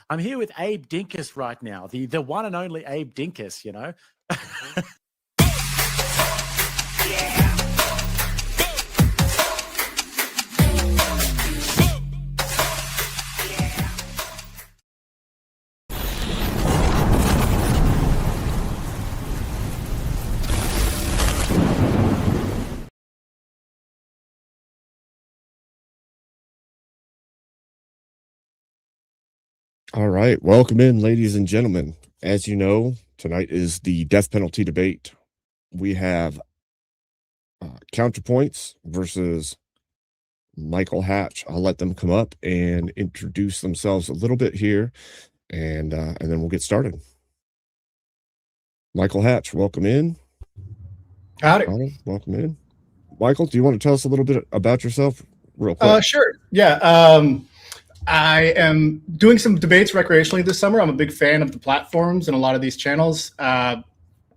I'm here with Abe Dinkus right now, the one and only Abe Dinkus, you know. All right, welcome in, ladies and gentlemen. As you know, tonight is the death penalty debate. We have Counterpoints versus Michael Hatch. I'll let them come up and introduce themselves a little bit here, and then we'll get started. Michael Hatch, welcome in. Howdy. Connor, welcome in. Michael, do you want to tell us a little bit about yourself real quick? Sure. Yeah. I am doing some debates recreationally this summer. I'm a big fan of the platforms and a lot of these channels. I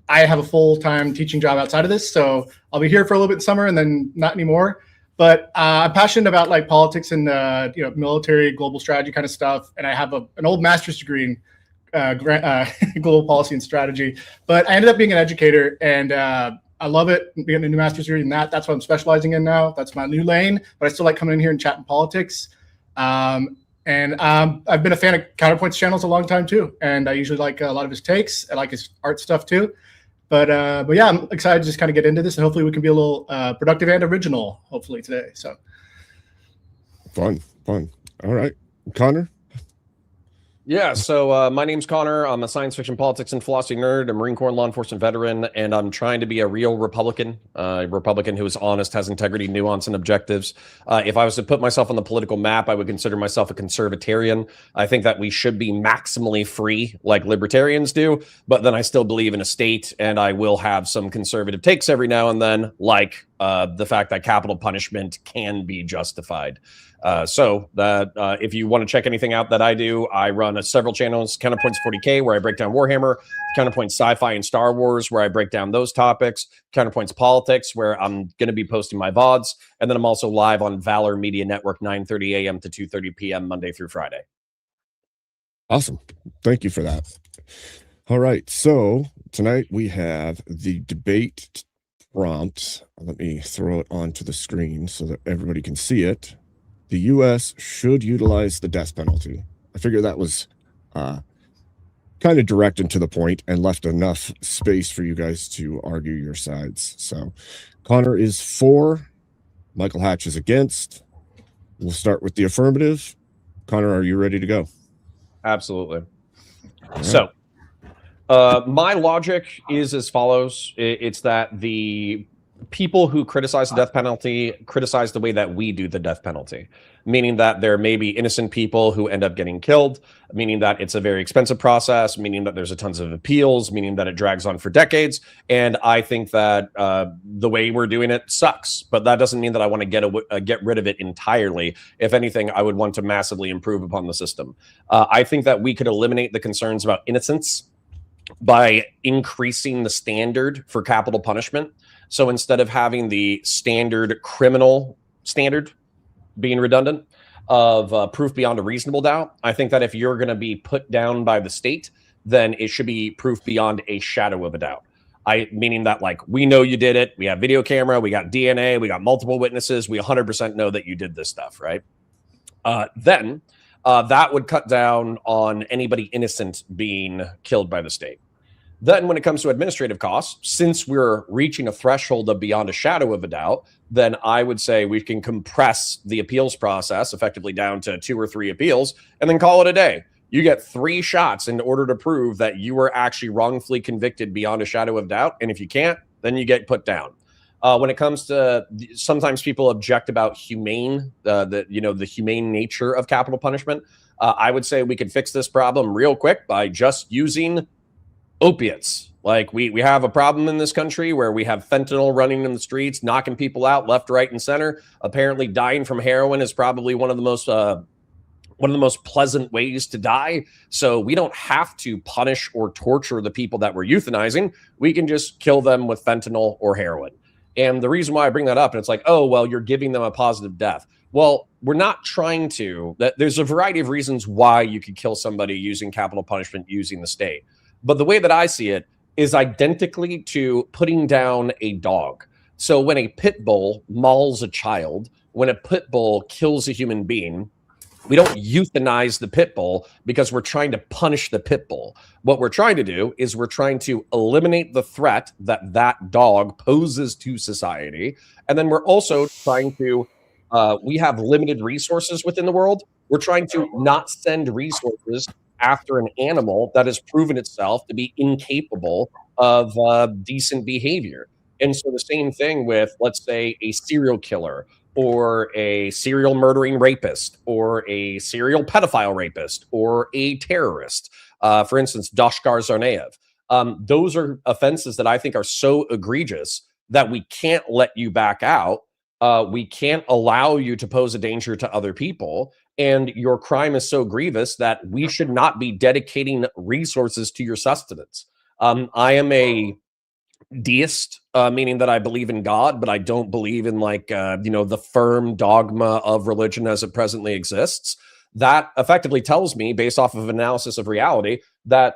have a full-time teaching job outside of this, so I'll be here for a little bit in summer and then not anymore. But I'm passionate about like politics and military, global strategy kind of stuff. And I have an old master's degree in global policy and strategy. But I ended up being an educator, and I love it. Getting a new master's degree in that. That's what I'm specializing in now. That's my new lane. But I still like coming in here and chatting politics. And I've been a fan of Counterpoint's channels a long time too, and I usually like a lot of his takes. I like his art stuff too. But yeah, I'm excited to just kind of get into this, and hopefully we can be a little productive and original, hopefully today. So Fun. All right, Connor. Yeah, so my name's Connor. I'm a science fiction, politics, and philosophy nerd, a Marine Corps law enforcement veteran, and I'm trying to be a real Republican, a Republican who is honest, has integrity, nuance, and objectives. If I was to put myself on the political map, I would consider myself a conservatarian. I think that we should be maximally free like libertarians do, but then I still believe in a state, and I will have some conservative takes every now and then, like the fact that capital punishment can be justified. So if you want to check anything out that I do, I run several channels: Counterpoints 40K, where I break down Warhammer; Counterpoints Sci-Fi and Star Wars, where I break down those topics; Counterpoints Politics, where I'm going to be posting my VODs; and then I'm also live on Valor Media Network, 9:30 a.m. to 2:30 p.m. Monday through Friday. Awesome. Thank you for that. All right, so tonight we have the debate prompt. Let me throw it onto the screen so that everybody can see it. The U.S. should utilize the death penalty. I figure that was kind of direct and to the point and left enough space for you guys to argue your sides. So Connor is for, Michael Hatch is against. We'll start with the affirmative. Connor, are you ready to go? Absolutely. Right. So my logic is as follows. It's that the people who criticize the death penalty criticize the way that we do the death penalty, meaning that there may be innocent people who end up getting killed, meaning that it's a very expensive process, meaning that there's a tons of appeals, meaning that it drags on for decades. And I think that the way we're doing it sucks, but that doesn't mean that I want to get rid of it entirely. If anything, I would want to massively improve upon the system. I think that we could eliminate the concerns about innocence by increasing the standard for capital punishment. So instead of having the standard criminal standard being redundant of proof beyond a reasonable doubt, I think that if you're going to be put down by the state, then it should be proof beyond a shadow of a doubt. Meaning that, like, we know you did it. We have video camera. We got DNA. We got multiple witnesses. We 100% know that you did this stuff, right? Then that would cut down on anybody innocent being killed by the state. Then when it comes to administrative costs, since we're reaching a threshold of beyond a shadow of a doubt, then I would say we can compress the appeals process effectively down to 2 or 3 appeals and then call it a day. You get 3 shots in order to prove that you were actually wrongfully convicted beyond a shadow of doubt. And if you can't, then you get put down. When it comes to, sometimes people object about the humane nature of capital punishment. I would say we could fix this problem real quick by just using opiates. Like we have a problem in this country where we have fentanyl running in the streets, knocking people out left, right, and center. Apparently dying from heroin is probably one of the most pleasant ways to die. So we don't have to punish or torture the people that we're euthanizing. We can just kill them with fentanyl or heroin. And the reason why I bring that up, and it's like, oh, well, you're giving them a positive death. Well, we're not trying to. There's a variety of reasons why you could kill somebody using capital punishment, using the state. But the way that I see it is identically to putting down a dog. So when a pit bull mauls a child, when a pit bull kills a human being, we don't euthanize the pit bull because we're trying to punish the pit bull. What we're trying to do is we're trying to eliminate the threat that that dog poses to society. And then we're also trying to, we have limited resources within the world. We're trying to not send resources after an animal that has proven itself to be incapable of decent behavior. And so the same thing with, let's say, a serial killer or a serial murdering rapist or a serial pedophile rapist or a terrorist. For instance, Doshkar Zarnaev. Those are offenses that I think are so egregious that we can't let you back out. We can't allow you to pose a danger to other people. And your crime is so grievous that we should not be dedicating resources to your sustenance. I am a deist, meaning that I believe in God, but I don't believe in the firm dogma of religion as it presently exists. That effectively tells me, based off of analysis of reality, that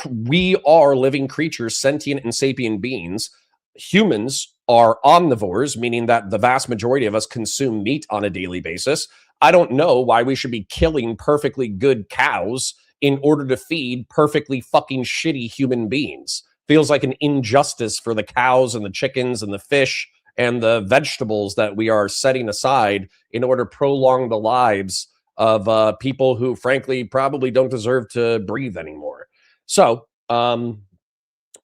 we are living creatures, sentient and sapient beings. Humans are omnivores, meaning that the vast majority of us consume meat on a daily basis. I don't know why we should be killing perfectly good cows in order to feed perfectly fucking shitty human beings. Feels like an injustice for the cows and the chickens and the fish and the vegetables that we are setting aside in order to prolong the lives of people who, frankly, probably don't deserve to breathe anymore. So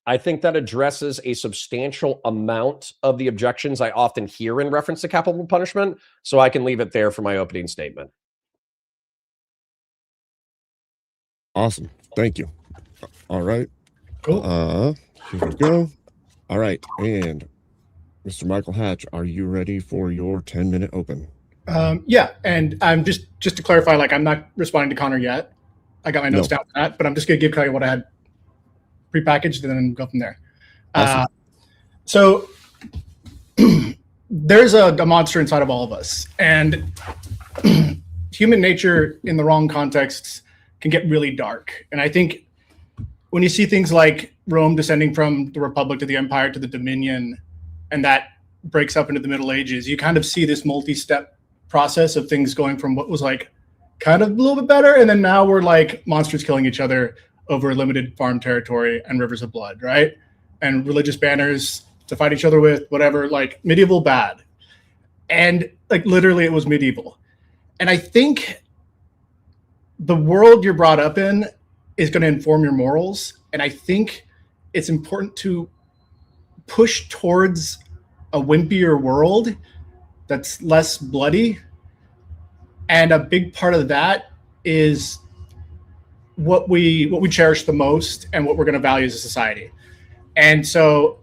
I think that addresses a substantial amount of the objections I often hear in reference to capital punishment. So I can leave it there for my opening statement. Awesome. Thank you. All right. Cool. Here we go. All right. And Mr. Michael Hatch, are you ready for your 10-minute open? Yeah. And I'm just to clarify, like, I'm not responding to Connor yet. I got my notes down for that, but I'm just going to give Kelly what I had prepackaged and then go from there. Awesome. So there's a monster inside of all of us, and human nature in the wrong contexts can get really dark. And I think when you see things like Rome descending from the Republic to the Empire to the Dominion, and that breaks up into the Middle Ages, you kind of see this multi-step process of things going from what was like kind of a little bit better, and then now we're like monsters killing each other over limited farm territory and rivers of blood, right? And religious banners to fight each other with, whatever, like medieval bad. And like literally it was medieval. And I think the world you're brought up in is going to inform your morals. And I think it's important to push towards a wimpier world that's less bloody. And a big part of that is what we cherish the most and what we're going to value as a society. And so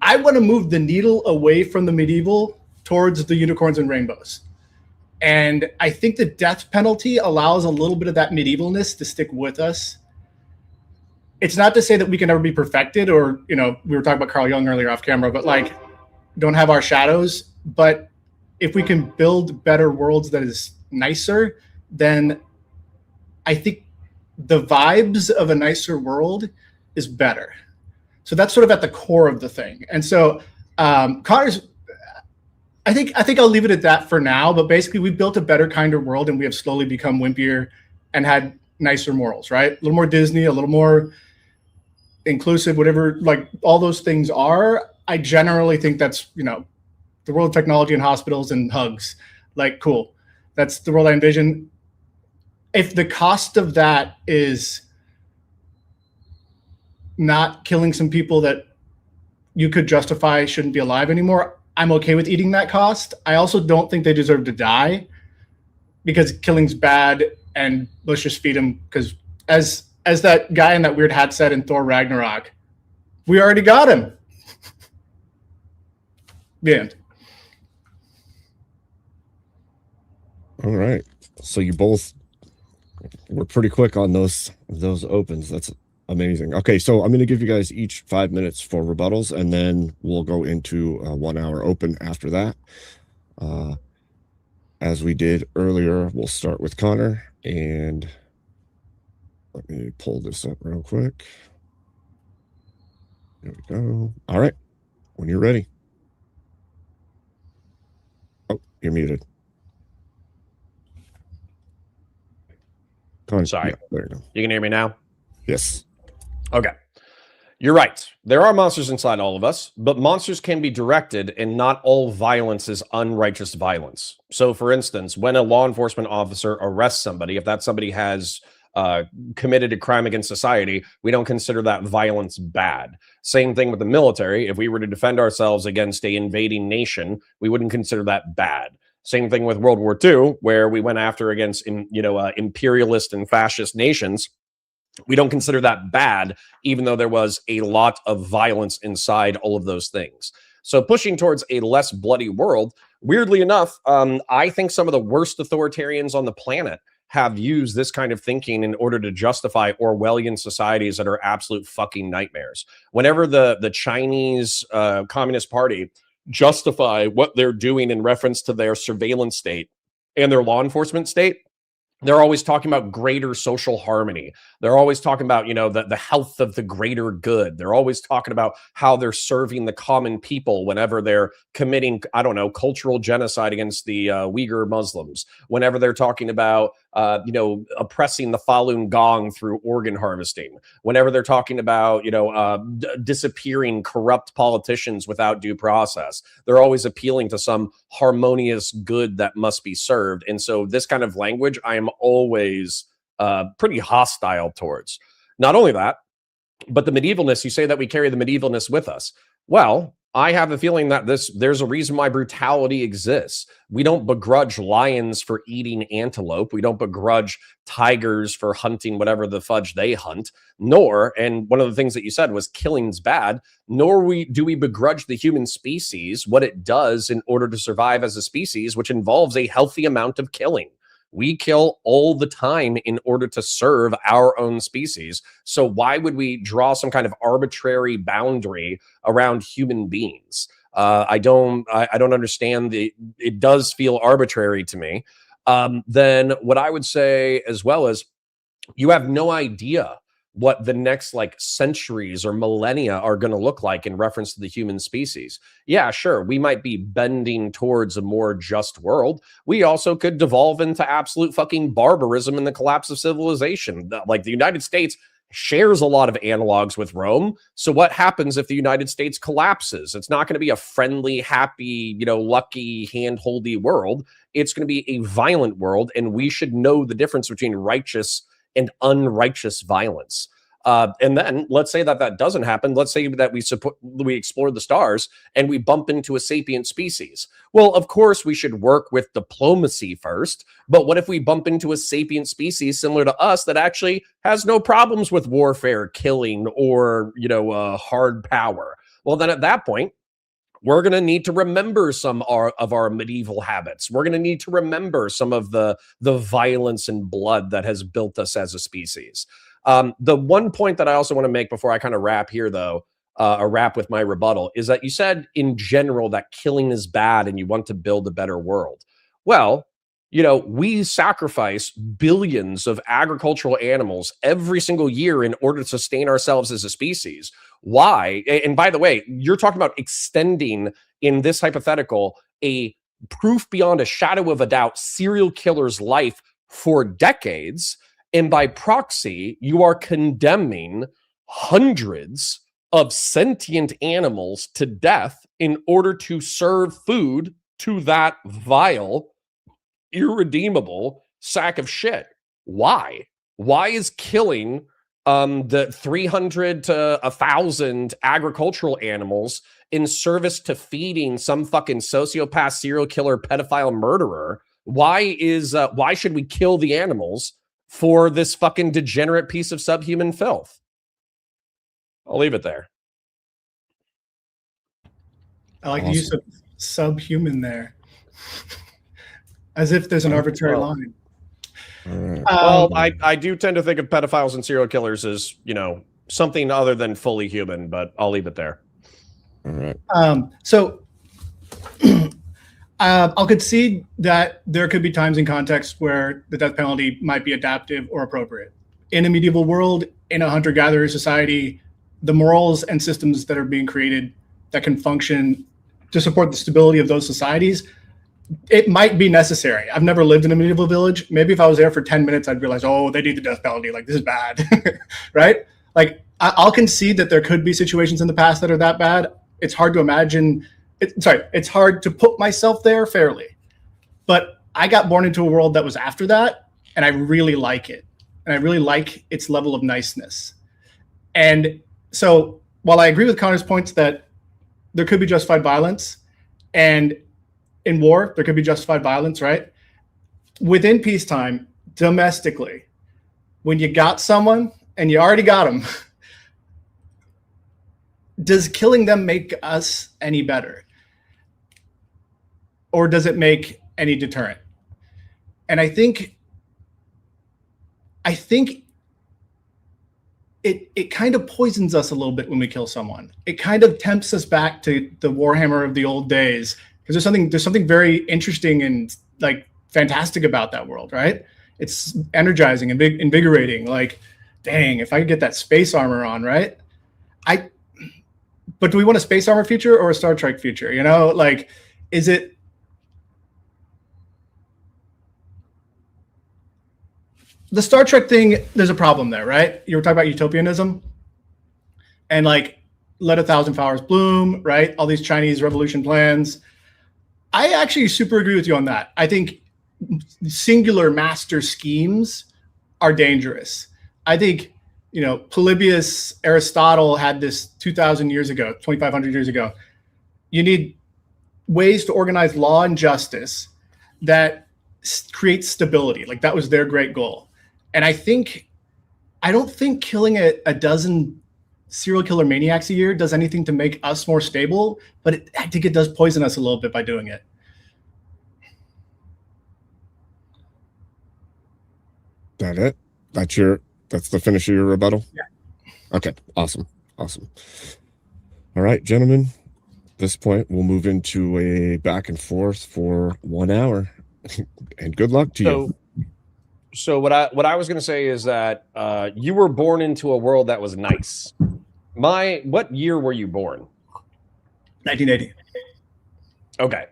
I want to move the needle away from the medieval towards the unicorns and rainbows. And I think the death penalty allows a little bit of that medievalness to stick with us. It's not to say that we can never be perfected, or, we were talking about Carl Jung earlier off camera, but like, don't have our shadows. But if we can build better worlds that is nicer, then I think the vibes of a nicer world is better. So that's sort of at the core of the thing. And so Connor's, I think I'll leave it at that for now, but basically we built a better, kinder world, and we have slowly become wimpier and had nicer morals, right? A little more Disney, a little more inclusive, whatever, like all those things are. I generally think that's, the world of technology and hospitals and hugs, like, cool. That's the world I envision. If the cost of that is not killing some people that you could justify shouldn't be alive anymore, I'm okay with eating that cost. I also don't think they deserve to die, because killing's bad, and let's just feed them. Because as that guy in that weird hat said in Thor Ragnarok, we already got him. The end. All right. So you both were pretty quick on those opens. That's Amazing. Okay, so I'm going to give you guys each 5 minutes for rebuttals, and then we'll go into a 1 hour open after that. As we did earlier, we'll start with Connor, and let me pull this up real quick. There we go. All right, when you're ready. Oh, you're muted. Connor, Sorry. yeah, there you go. You can hear me now? Yes. Okay. You're right. There are monsters inside all of us, but monsters can be directed, and not all violence is unrighteous violence. So, for instance, when a law enforcement officer arrests somebody, if that somebody has committed a crime against society, we don't consider that violence bad. Same thing with the military. If we were to defend ourselves against a invading nation, we wouldn't consider that bad. Same thing with World War II, where we went after against, imperialist and fascist nations. We don't consider that bad, even though there was a lot of violence inside all of those things. So pushing towards a less bloody world, weirdly enough, I think some of the worst authoritarians on the planet have used this kind of thinking in order to justify Orwellian societies that are absolute fucking nightmares. Whenever the Chinese Communist Party justify what they're doing in reference to their surveillance state and their law enforcement state, they're always talking about greater social harmony. They're always talking about, the health of the greater good. They're always talking about how they're serving the common people whenever they're committing, cultural genocide against the Uyghur Muslims. Whenever they're talking about, oppressing the Falun Gong through organ harvesting. Whenever they're talking about, disappearing corrupt politicians without due process. They're always appealing to some harmonious good that must be served. And so this kind of language, I am always pretty hostile towards. Not only that, but the medievalness, you say that we carry the medievalness with us. Well, I have a feeling that there's a reason why brutality exists. We don't begrudge lions for eating antelope. We don't begrudge tigers for hunting whatever the fudge they hunt. Nor, and one of the things that you said was killing's bad, nor do we begrudge the human species what it does in order to survive as a species, which involves a healthy amount of killing. We kill all the time in order to serve our own species. So why would we draw some kind of arbitrary boundary around human beings? I don't understand. It does feel arbitrary to me. Then what I would say as well is, you have no idea what the next centuries or millennia are going to look like in reference to the human species. Yeah, sure, we might be bending towards a more just world. We also could devolve into absolute fucking barbarism and the collapse of civilization. The United States shares a lot of analogs with Rome. So what happens if the United States collapses? It's not going to be a friendly, happy, lucky, hand-holdy world. It's going to be a violent world, and we should know the difference between righteous and unrighteous violence. And then let's say that doesn't happen. Let's say that we explore the stars and we bump into a sapient species. Well, of course, we should work with diplomacy first. But what if we bump into a sapient species similar to us that actually has no problems with warfare, killing, or, hard power? Well, then at that point, we're going to need to remember some of our medieval habits. We're going to need to remember some of the violence and blood that has built us as a species. The one point that I also want to make before I kind of wrap here, though, wrap with my rebuttal, is that you said in general that killing is bad and you want to build a better world. Well, we sacrifice billions of agricultural animals every single year in order to sustain ourselves as a species. Why? And by the way, you're talking about extending, in this hypothetical, a proof beyond a shadow of a doubt serial killer's life for decades. And by proxy, you are condemning hundreds of sentient animals to death in order to serve food to that vile, irredeemable sack of shit. Why? Why is killing the 300 to 1,000 agricultural animals in service to feeding some fucking sociopath, serial killer, pedophile murderer? Why should we kill the animals for this fucking degenerate piece of subhuman filth? I'll leave it there. I like the use of subhuman there. As if there's an arbitrary line. Well, I do tend to think of pedophiles and serial killers as, something other than fully human, but I'll leave it there. All right. So I'll concede that there could be times and contexts where the death penalty might be adaptive or appropriate. In a medieval world, in a hunter-gatherer society, the morals and systems that are being created that can function to support the stability of those societies, it might be necessary. I've never lived in a medieval village. Maybe if I was there for 10 minutes, I'd realize, oh, they need the death penalty. Like, this is bad, right? Like, I'll concede that there could be situations in the past that are that bad. It's hard to imagine. It's hard to put myself there fairly. But I got born into a world that was after that, and I really like it. And I really like its level of niceness. And so while I agree with Connor's points that there could be justified violence, and in war, there could be justified violence, right? Within peacetime, domestically, when you got someone and you already got them, does killing them make us any better? Or does it make any deterrent? And I think it kind of poisons us a little bit when we kill someone. It kind of tempts us back to the Warhammer of the old days, because there's something very interesting and like fantastic about that world, right? It's energizing and invigorating. Like, dang, if I could get that space armor on, right? But do we want a space armor future or a Star Trek future? You know, like, is it? The Star Trek thing, there's a problem there, right? You were talking about utopianism and like let 1,000 flowers bloom, right? All these Chinese revolution plans. I actually super agree with you on that. I think singular master schemes are dangerous. I think, you know, Polybius, Aristotle had this 2,000 years ago, 2,500 years ago. You need ways to organize law and justice that create stability. Like, that was their great goal. And I don't think killing a dozen serial killer maniacs a year does anything to make us more stable, but I think it does poison us a little bit by doing it. That it? That's the finish of your rebuttal? Yeah. Okay, awesome. All right, gentlemen, at this point, we'll move into a back and forth for 1 hour. And good luck to you. So what I was going to say is that you were born into a world that was nice. What year were you born? 1980. Okay.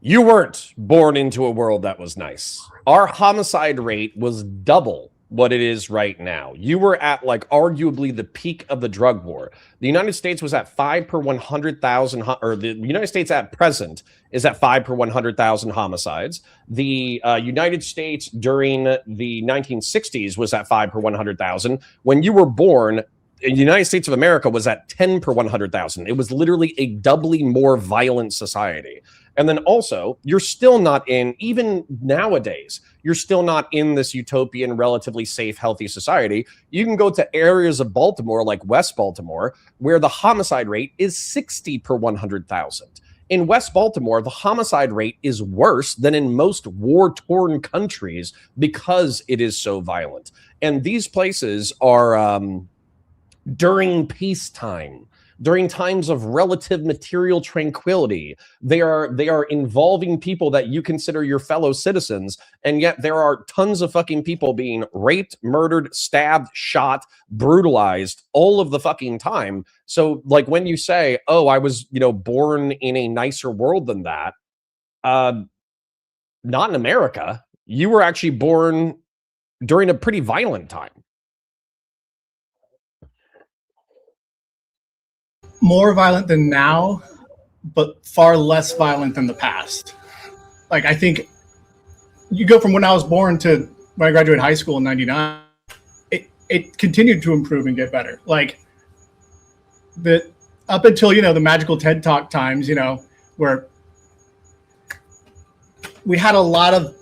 You weren't born into a world that was nice. Our homicide rate was double what it is right now. You were at like arguably the peak of the drug war. The United States was at 5 per 100,000, or the United States at present is at 5 per 100,000 homicides. The United States during the 1960s was at 5 per 100,000. When you were born, the United States of America was at 10 per 100,000. It was literally a doubly more violent society. And then also, you're still not even nowadays, you're still not in this utopian, relatively safe, healthy society. You can go to areas of Baltimore, like West Baltimore, where the homicide rate is 60 per 100,000. In West Baltimore, the homicide rate is worse than in most war-torn countries because it is so violent. And these places are during peacetime. During times of relative material tranquility, they are involving people that you consider your fellow citizens, and yet there are tons of fucking people being raped, murdered, stabbed, shot, brutalized all of the fucking time. So, like, when you say, "Oh, I was, born in a nicer world than that," not in America. You were actually born during a pretty violent time. More violent than now, but far less violent than the past. Like, I think you go from when I was born to when I graduated high school in 99, it continued to improve and get better. Like, up until, the magical TED Talk times, where we had a lot of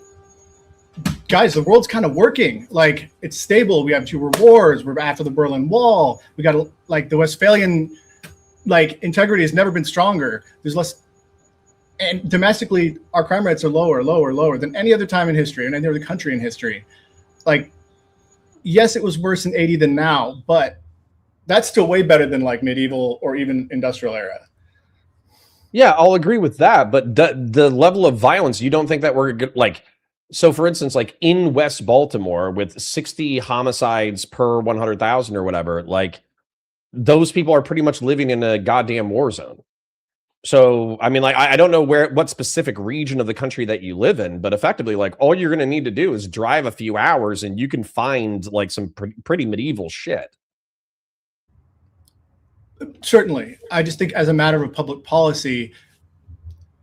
guys, the world's kind of working. Like, it's stable. We have 2 world wars. We're after the Berlin Wall. We got like the Westphalian integrity has never been stronger. There's less, and domestically, our crime rates are lower than any other time in history and any other country in history. Like, yes, it was worse in 80 than now, but that's still way better than like medieval or even industrial era. Yeah, I'll agree with that. But the level of violence, you don't think that we're like, so for instance, like in West Baltimore with 60 homicides per 100,000 or whatever, like those people are pretty much living in a goddamn war zone. So, I mean, like, I don't know what specific region of the country that you live in, but effectively, like, all you're going to need to do is drive a few hours and you can find like some pretty medieval shit. Certainly. I just think as a matter of public policy,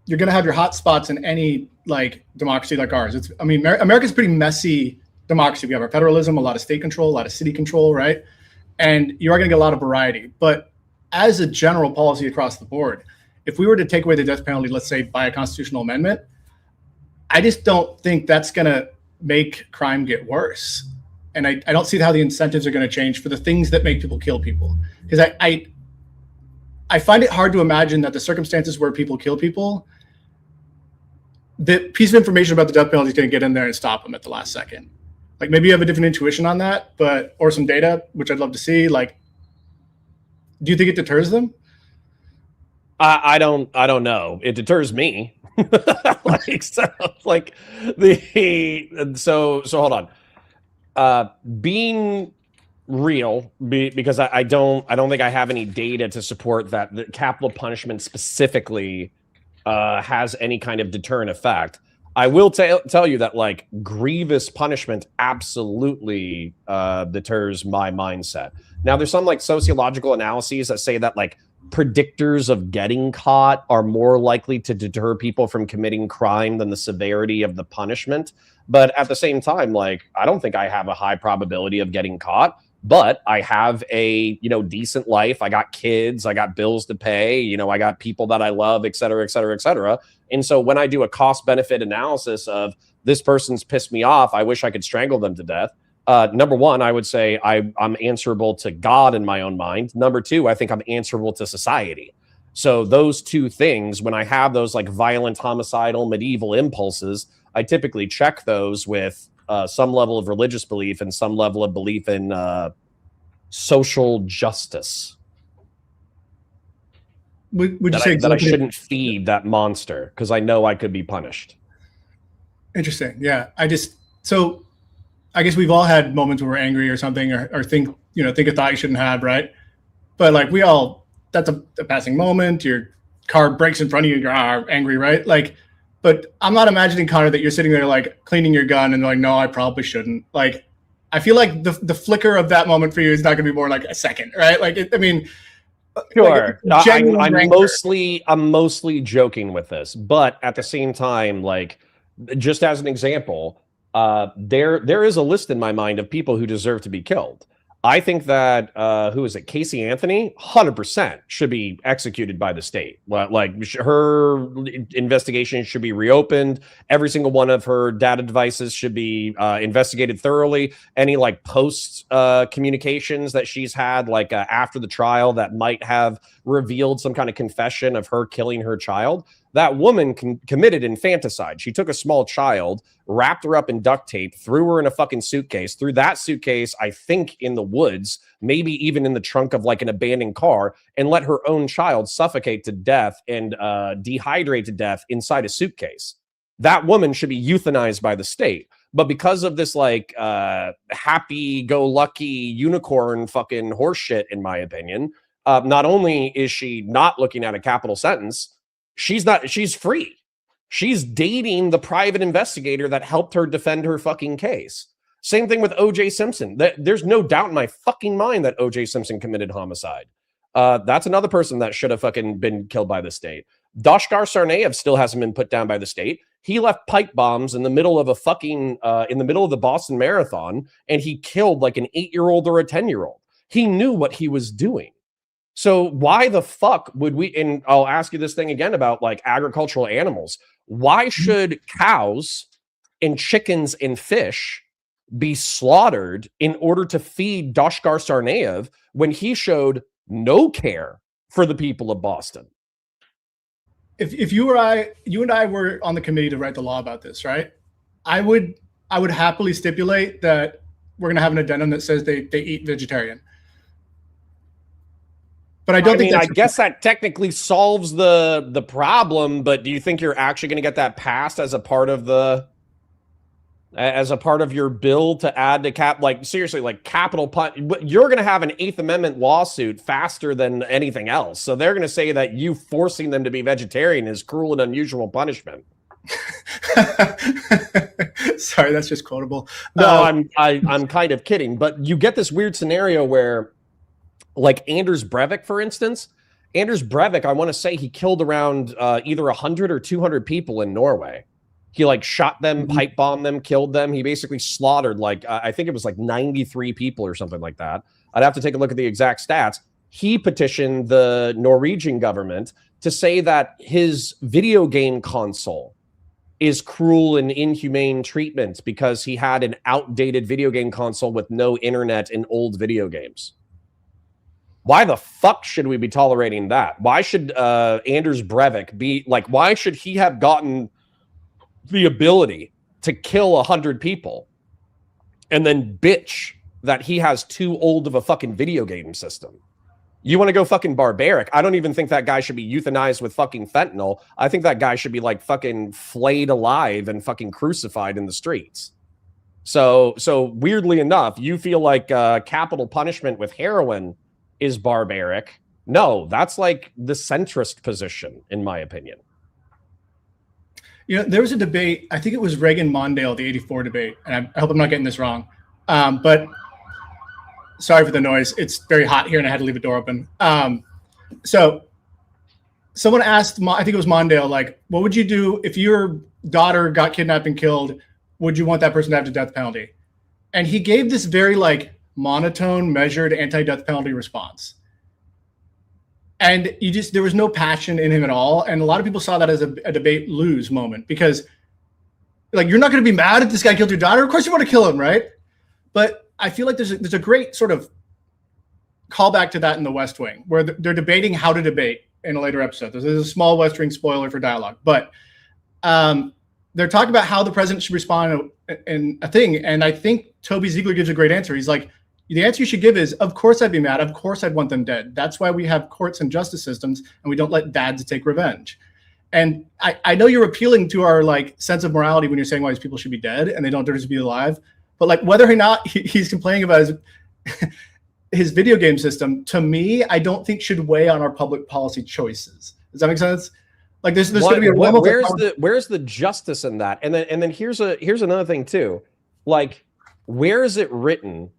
you're going to have your hot spots in any like democracy like ours. I mean, America's a pretty messy democracy. We have our federalism, a lot of state control, a lot of city control, right? And you are going to get a lot of variety. But as a general policy across the board, if we were to take away the death penalty, let's say by a constitutional amendment, I just don't think that's going to make crime get worse. And I don't see how the incentives are going to change for the things that make people kill people. Because I find it hard to imagine that the circumstances where people kill people, the piece of information about the death penalty is going to get in there and stop them at the last second. Like maybe you have a different intuition on that, or some data, which I'd love to see. Like, do you think it deters them? I don't know. It deters me. So hold on. Being real, because I don't think I have any data to support that the capital punishment specifically has any kind of deterrent effect. I will tell you that like grievous punishment absolutely deters my mindset. Now, there's some like sociological analyses that say that like predictors of getting caught are more likely to deter people from committing crime than the severity of the punishment. But at the same time, like, I don't think I have a high probability of getting caught, but I have a, decent life. I got kids, I got bills to pay, I got people that I love, et cetera, et cetera, et cetera. And so when I do a cost benefit analysis of this person's pissed me off, I wish I could strangle them to death. Number one, I would say I'm answerable to God in my own mind. Number two, I think I'm answerable to society. So those two things, when I have those like violent, homicidal, medieval impulses, I typically check those with some level of religious belief and some level of belief in social justice. Would you say that I shouldn't feed that monster because I know I could be punished? Interesting. Yeah. I guess we've all had moments where we're angry or something, or think a thought you shouldn't have, right? But like that's a passing moment. Your car breaks in front of you, you're angry, right? Like, but I'm not imagining, Connor, that you're sitting there like cleaning your gun and like, no, I probably shouldn't. Like, I feel like the flicker of that moment for you is not going to be more like a second, right? Like, sure. Like I'm mostly joking with this, but at the same time, like, just as an example, there is a list in my mind of people who deserve to be killed. I think that who is it? Casey Anthony, 100% should be executed by the state. Like her investigation should be reopened. Every single one of her data devices should be investigated thoroughly. Any like post communications that she's had, like after the trial, that might have revealed some kind of confession of her killing her child. That woman committed infanticide. She took a small child, wrapped her up in duct tape, threw her in a fucking suitcase, threw that suitcase, I think, in the woods, maybe even in the trunk of like an abandoned car, and let her own child suffocate to death and dehydrate to death inside a suitcase. That woman should be euthanized by the state. But because of this like happy-go-lucky unicorn fucking horseshit, in my opinion, not only is she not looking at a capital sentence, she's free. She's dating the private investigator that helped her defend her fucking case. Same thing with O.J. Simpson. There's no doubt in my fucking mind that O.J. Simpson committed homicide. That's another person that should have fucking been killed by the state. Doshkar Sarnaev still hasn't been put down by the state. He left pipe bombs in the middle of in the middle of the Boston Marathon, and he killed like an 8-year-old or a 10-year-old. He knew what he was doing. So why the fuck would we, and I'll ask you this thing again about like agricultural animals. Why should cows and chickens and fish be slaughtered in order to feed Doshkar Sarnaev when he showed no care for the people of Boston? If you and I were on the committee to write the law about this, right? I would happily stipulate that we're going to have an addendum that says they eat vegetarian. But I don't think I guess that technically solves the problem, but do you think you're actually going to get that passed as a part of your bill to add to seriously, like capital you're going to have an 8th Amendment lawsuit faster than anything else. So they're going to say that you forcing them to be vegetarian is cruel and unusual punishment. Sorry, that's just quotable. No, I'm kind of kidding, but you get this weird scenario where, like Anders Breivik, for instance, Anders Breivik, I want to say he killed around either 100 or 200 people in Norway. He like shot them, pipe bombed them, killed them. He basically slaughtered I think it was like 93 people or something like that. I'd have to take a look at the exact stats. He petitioned the Norwegian government to say that his video game console is cruel and inhumane treatment because he had an outdated video game console with no internet and old video games. Why the fuck should we be tolerating that? Why should Anders Breivik be why should he have gotten the ability to kill 100 people and then bitch that he has too old of a fucking video game system? You want to go fucking barbaric? I don't even think that guy should be euthanized with fucking fentanyl. I think that guy should be fucking flayed alive and fucking crucified in the streets. So weirdly enough, you feel like capital punishment with heroin is barbaric. No, that's like the centrist position, in my opinion. There was a debate, I think it was Reagan-Mondale, the 84 debate, and I hope I'm not getting this wrong. But sorry for the noise. It's very hot here, and I had to leave the door open. So someone asked, I think it was Mondale, what would you do if your daughter got kidnapped and killed? Would you want that person to have the death penalty? And he gave this very monotone, measured anti-death penalty response. And there was no passion in him at all. And a lot of people saw that as a debate lose moment because you're not going to be mad if this guy killed your daughter. Of course you want to kill him, right? But I feel like there's a great sort of callback to that in the West Wing where they're debating how to debate in a later episode. There's a small West Wing spoiler for dialogue, but they're talking about how the president should respond in a thing. And I think Toby Ziegler gives a great answer. He's like, the answer you should give is, of course I'd be mad. Of course I'd want them dead. That's why we have courts and justice systems, and we don't let dads take revenge. And I know you're appealing to our sense of morality when you're saying why these people should be dead and they don't deserve to be alive. But whether or not he's complaining about his video game system, to me, I don't think should weigh on our public policy choices. Does that make sense? There's going to be where's the justice in that? And then here's another thing too. Where is it written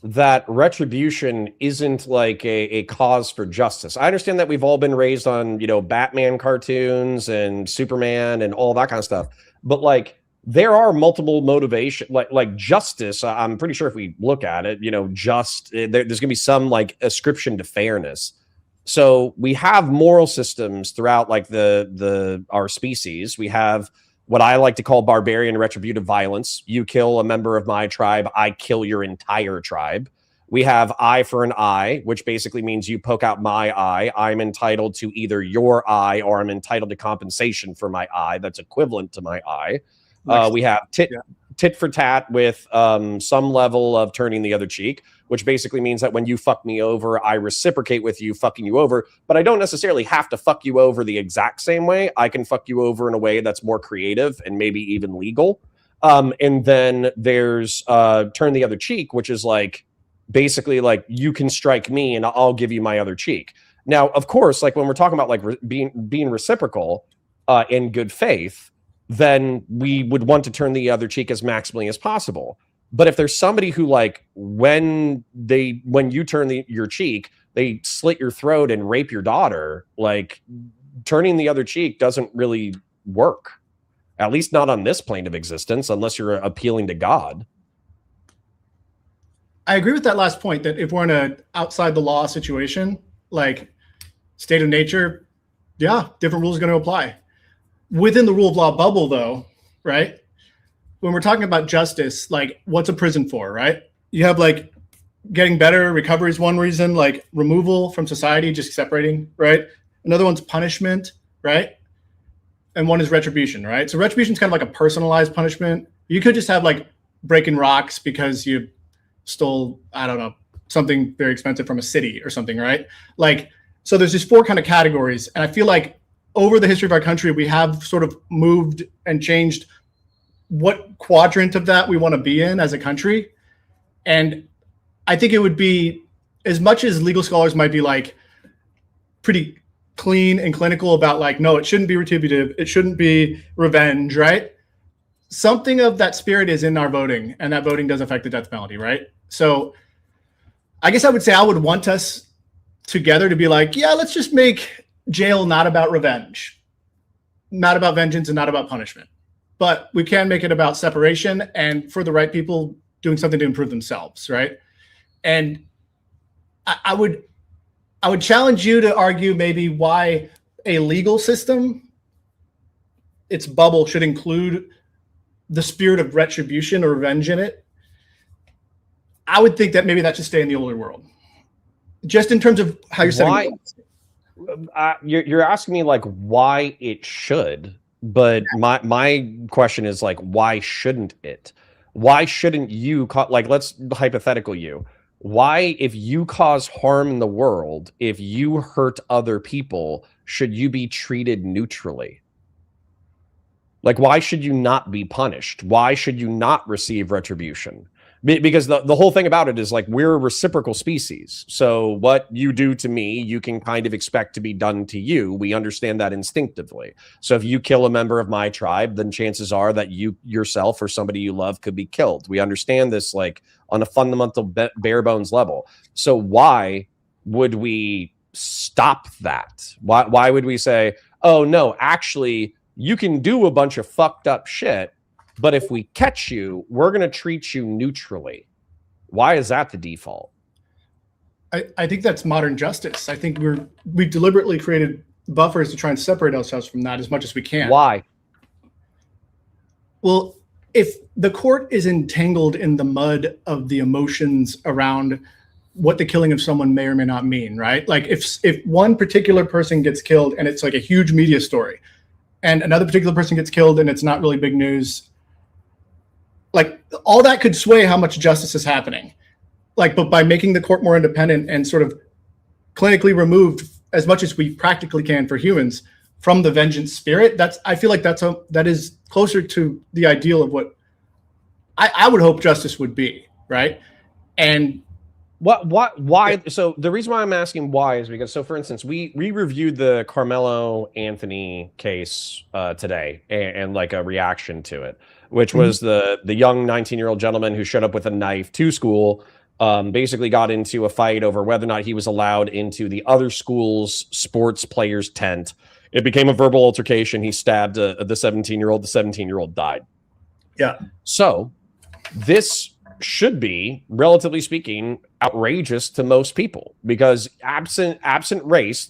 that retribution isn't a cause for justice? I understand that we've all been raised on, Batman cartoons and Superman and all that kind of stuff. But there are multiple motivations, like justice. I'm pretty sure if we look at it, there's gonna be some ascription to fairness. So we have moral systems throughout our species. We have what I like to call barbarian retributive violence. You kill a member of my tribe, I kill your entire tribe. We have eye for an eye, which basically means you poke out my eye, I'm entitled to either your eye or I'm entitled to compensation for my eye. That's equivalent to my eye. We have tit for tat with some level of turning the other cheek, which basically means that when you fuck me over, I reciprocate with you fucking you over, but I don't necessarily have to fuck you over the exact same way. I can fuck you over in a way that's more creative and maybe even legal. And then there's turn the other cheek, which is basically you can strike me and I'll give you my other cheek. Now, of course, when we're talking about being reciprocal in good faith, then we would want to turn the other cheek as maximally as possible. But if there's somebody who when you turn your cheek, they slit your throat and rape your daughter, turning the other cheek doesn't really work. At least not on this plane of existence, unless you're appealing to God. I agree with that last point, that if we're in a outside the law situation, state of nature, yeah, different rules are going to apply. Within the rule of law bubble, though, right? When we're talking about justice, what's a prison for, right? You have getting better, recovery is one reason, removal from society, just separating, right? Another one's punishment, right? And one is retribution, right? So retribution is kind of a personalized punishment. You could just have breaking rocks because you stole, I don't know, something very expensive from a city or something, right? So there's these 4 kind of categories. And I feel like over the history of our country, we have sort of moved and changed what quadrant of that we want to be in as a country. And I think it would be, as much as legal scholars might be like pretty clean and clinical about like, no, it shouldn't be retributive, it shouldn't be revenge, right? Something of that spirit is in our voting, and that voting does affect the death penalty, right? So I guess I would say I would want us together to be like, yeah, let's just make jail not about revenge, not about vengeance, and not about punishment. But we can make it about separation and for the right people doing something to improve themselves, right? And I would challenge you to argue maybe why a legal system, its bubble, should include the spirit of retribution or revenge in it. I would think that maybe that should stay in the older world, just in terms of how you're setting. You're asking me like why it should, but my question is like, why shouldn't it? Why shouldn't you like, let's hypothetical you. Why, if you cause harm in the world, if you hurt other people, should you be treated neutrally? Like, why should you not be punished? Why should you not receive retribution? Because the whole thing about it is like, we're a reciprocal species. So what you do to me, you can kind of expect to be done to you. We understand that instinctively. So if you kill a member of my tribe, then chances are that you yourself or somebody you love could be killed. We understand this like on a fundamental bare bones level. So why would we stop that? Why would we say, oh no, actually you can do a bunch of fucked up shit, but if we catch you, we're going to treat you neutrally? Why is that the default? I think that's modern justice. I think we deliberately created buffers to try and separate ourselves from that as much as we can. Why? Well, if the court is entangled in the mud of the emotions around what the killing of someone may or may not mean, right? Like if one particular person gets killed and it's like a huge media story, and another particular person gets killed and it's not really big news, like all that could sway how much justice is happening. Like, but by making the court more independent and sort of clinically removed as much as we practically can for humans from the vengeance spirit, I feel like that is closer to the ideal of what I would hope justice would be, right? And why? So the reason why I'm asking why is because, so for instance, we reviewed the Carmelo Anthony case today and like a reaction to it, which was the young 19-year-old gentleman who showed up with a knife to school, basically got into a fight over whether or not he was allowed into the other school's sports players' tent. It became a verbal altercation. He stabbed the 17-year-old. The 17-year-old died. Yeah. So this should be, relatively speaking, outrageous to most people, because absent race,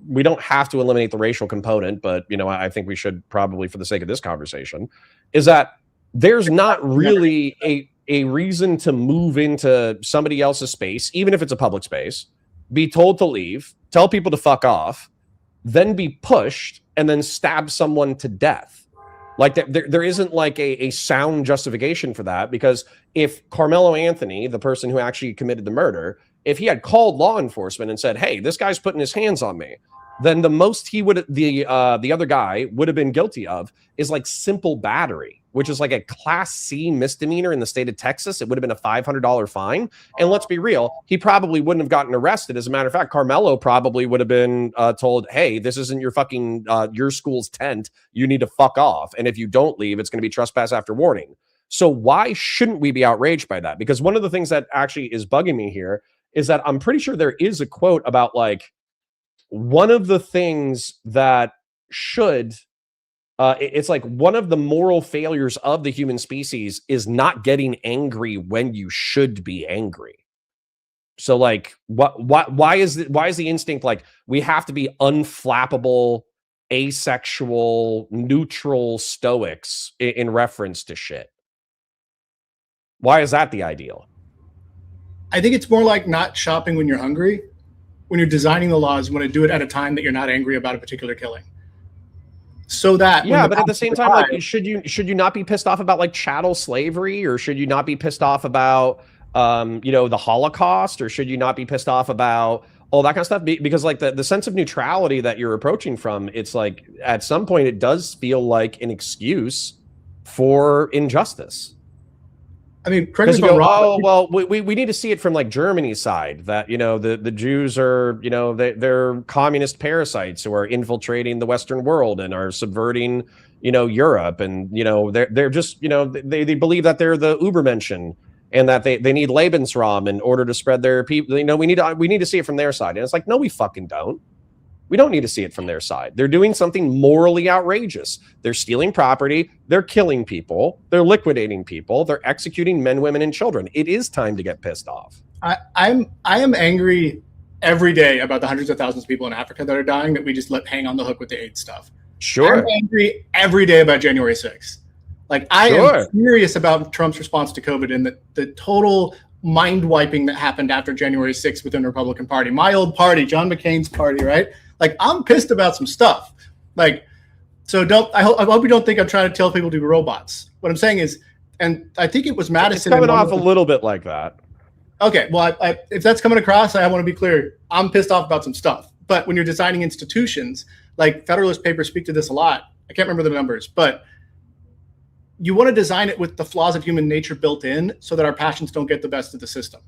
we don't have to eliminate the racial component, but I think we should probably, for the sake of this conversation, is that there's not really a reason to move into somebody else's space, even if it's a public space, be told to leave, tell people to fuck off, then be pushed and then stab someone to death. Like there isn't like a sound justification for that, because if Carmelo Anthony, the person who actually committed the murder, if he had called law enforcement and said, hey, this guy's putting his hands on me, then the most the other guy would have been guilty of is like simple battery, which is like a Class C misdemeanor in the state of Texas. It would have been a $500 fine. And let's be real, he probably wouldn't have gotten arrested. As a matter of fact, Carmelo probably would have been told, hey, this isn't your fucking, your school's tent. You need to fuck off. And if you don't leave, it's going to be trespass after warning. So why shouldn't we be outraged by that? Because one of the things that actually is bugging me here is that I'm pretty sure there is a quote about like, one of the things that should, it's like one of the moral failures of the human species is not getting angry when you should be angry. So like, why is the instinct like we have to be unflappable, asexual, neutral stoics in reference to shit? Why is that the ideal? I think it's more like not shopping when you're hungry. When you're designing the laws, you want to do it at a time that you're not angry about a particular killing. So that but at the same time, like should you not be pissed off about like chattel slavery, or should you not be pissed off about the Holocaust, or should you not be pissed off about all that kind of stuff. Because like the sense of neutrality that you're approaching from, it's like at some point it does feel like an excuse for injustice. I mean, correct me if I'm wrong. Oh, well, we need to see it from like Germany's side that, you know, the Jews are, you know, they're communist parasites who are infiltrating the Western world and are subverting, you know, Europe. And, you know, they're just, you know, they believe that they're the Übermenschen and that they need Lebensraum in order to spread their people. You know, we need to see it from their side. And it's like, no, we fucking don't. We don't need to see it from their side. They're doing something morally outrageous. They're stealing property. They're killing people. They're liquidating people. They're executing men, women, and children. It is time to get pissed off. I am angry every day about the hundreds of thousands of people in Africa that are dying that we just let hang on the hook with the AIDS stuff. Sure. I'm angry every day about January 6th. Like, I am furious about Trump's response to COVID and the total mind wiping that happened after January 6th within the Republican Party. My old party, John McCain's party, right? Like, I'm pissed about some stuff. Like, so I hope you don't think I'm trying to tell people to be robots. What I'm saying is, and I think it was Madison. It's coming off a little bit like that. Okay, well, if that's coming across, I want to be clear. I'm pissed off about some stuff. But when you're designing institutions, like Federalist Papers speak to this a lot. I can't remember the numbers, but you want to design it with the flaws of human nature built in so that our passions don't get the best of the system.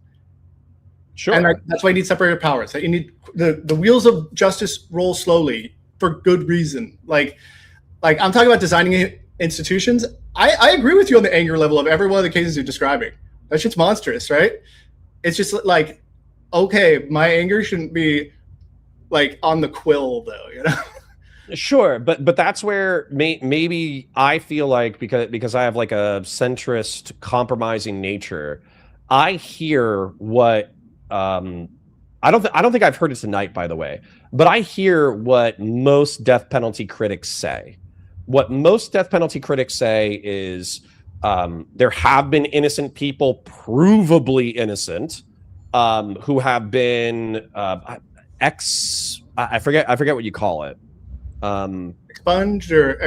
Sure. And that's why you need separated powers. You need the wheels of justice roll slowly for good reason. Like I'm talking about designing institutions. I agree with you on the anger level of every one of the cases you're describing. That shit's monstrous, right? It's just like, okay, my anger shouldn't be like on the quill though, you know? Sure, but that's where maybe I feel like because I have like a centrist, compromising nature, I hear what I don't think I've heard it tonight, by the way, but I hear what most death penalty critics say. What most death penalty critics say is there have been innocent people, provably innocent, who have been I forget what you call it. Expunged or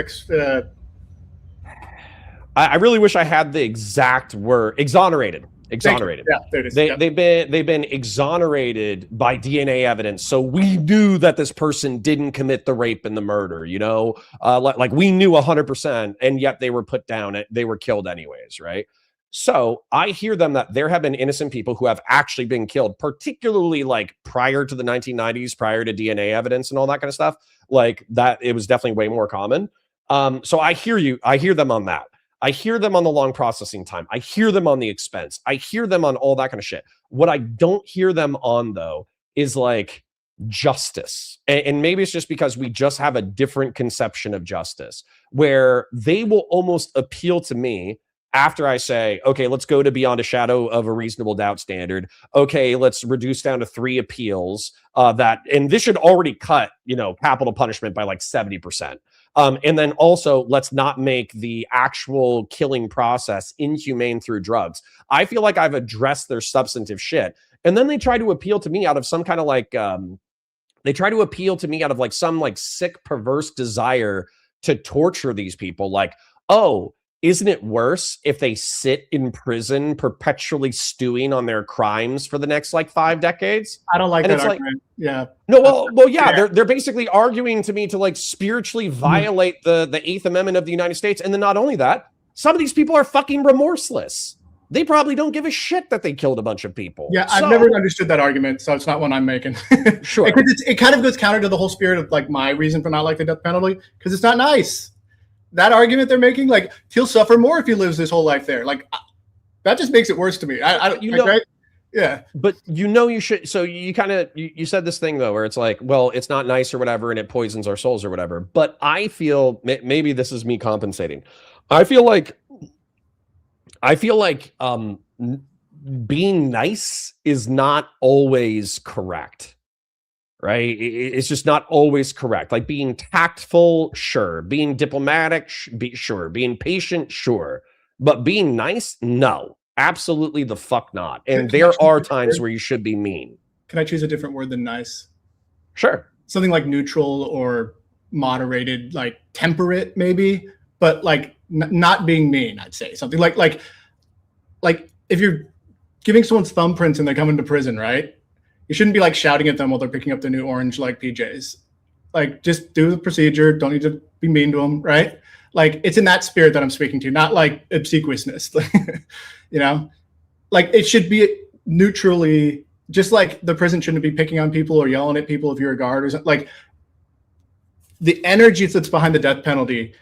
I really wish I had the exact word. Exonerated. Yeah, there it is. They've been exonerated by DNA evidence, so we knew that this person didn't commit the rape and the murder. You know, like we knew 100%, and yet they were put down. They were killed anyways, right? So I hear them that there have been innocent people who have actually been killed, particularly like prior to the 1990s, prior to DNA evidence and all that kind of stuff. Like that, it was definitely way more common. So I hear you. I hear them on that. I hear them on the long processing time. I hear them on the expense. I hear them on all that kind of shit. What I don't hear them on, though, is like justice. And maybe it's just because we just have a different conception of justice, where they will almost appeal to me after I say, okay, let's go to beyond a shadow of a reasonable doubt standard. Okay, let's reduce down to 3 appeals. And this should already cut, you know, capital punishment by like 70%. And then also, let's not make the actual killing process inhumane through drugs. I feel like I've addressed their substantive shit. And then they try to appeal to me out of some kind of like, some like sick, perverse desire to torture these people. Like, oh, isn't it worse if they sit in prison perpetually stewing on their crimes for the next like 5 decades? I don't like that argument. Yeah. No, well, yeah. They're basically arguing to me to like spiritually violate the 8th Amendment of the United States. And then not only that, some of these people are fucking remorseless. They probably don't give a shit that they killed a bunch of people. Yeah, I've never understood that argument, so it's not one I'm making. Sure. Because it kind of goes counter to the whole spirit of like my reason for not liking the death penalty, because it's not nice. That argument they're making, like, he'll suffer more if he lives his whole life there. Like, that just makes it worse to me. I don't, you know, right? Yeah. But you know, you should. So you kind of you said this thing though, where it's like, well, it's not nice or whatever, and it poisons our souls or whatever. But I feel maybe this is me compensating. I feel like being nice is not always correct. Right? It's just not always correct. Like being tactful, sure. Being diplomatic, sure. Being patient, sure. But being nice, no. Absolutely the fuck not. And there are times where you should be mean. Can I choose a different word than nice? Sure. Something like neutral or moderated, like temperate maybe, but like not being mean, I'd say. Something like if you're giving someone's thumbprints and they're coming to prison, right? You shouldn't be like shouting at them while they're picking up the new orange like PJs. Like, just do the procedure. Don't need to be mean to them, right? Like, it's in that spirit that I'm speaking to, not like obsequiousness. You know, like it should be neutrally, just like the prison shouldn't be picking on people or yelling at people if you're a guard or something. Like, the energy that's behind the death penalty,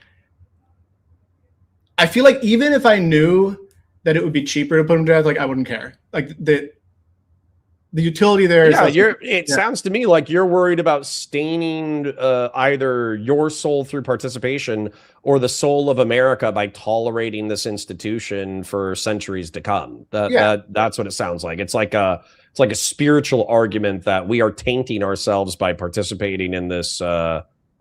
I feel like even if I knew that it would be cheaper to put them to death, like I wouldn't care. Like the utility there is. Yeah, it sounds to me like you're worried about staining either your soul through participation or the soul of America by tolerating this institution for centuries to come. That's what it sounds like. It's like a spiritual argument that we are tainting ourselves by participating in this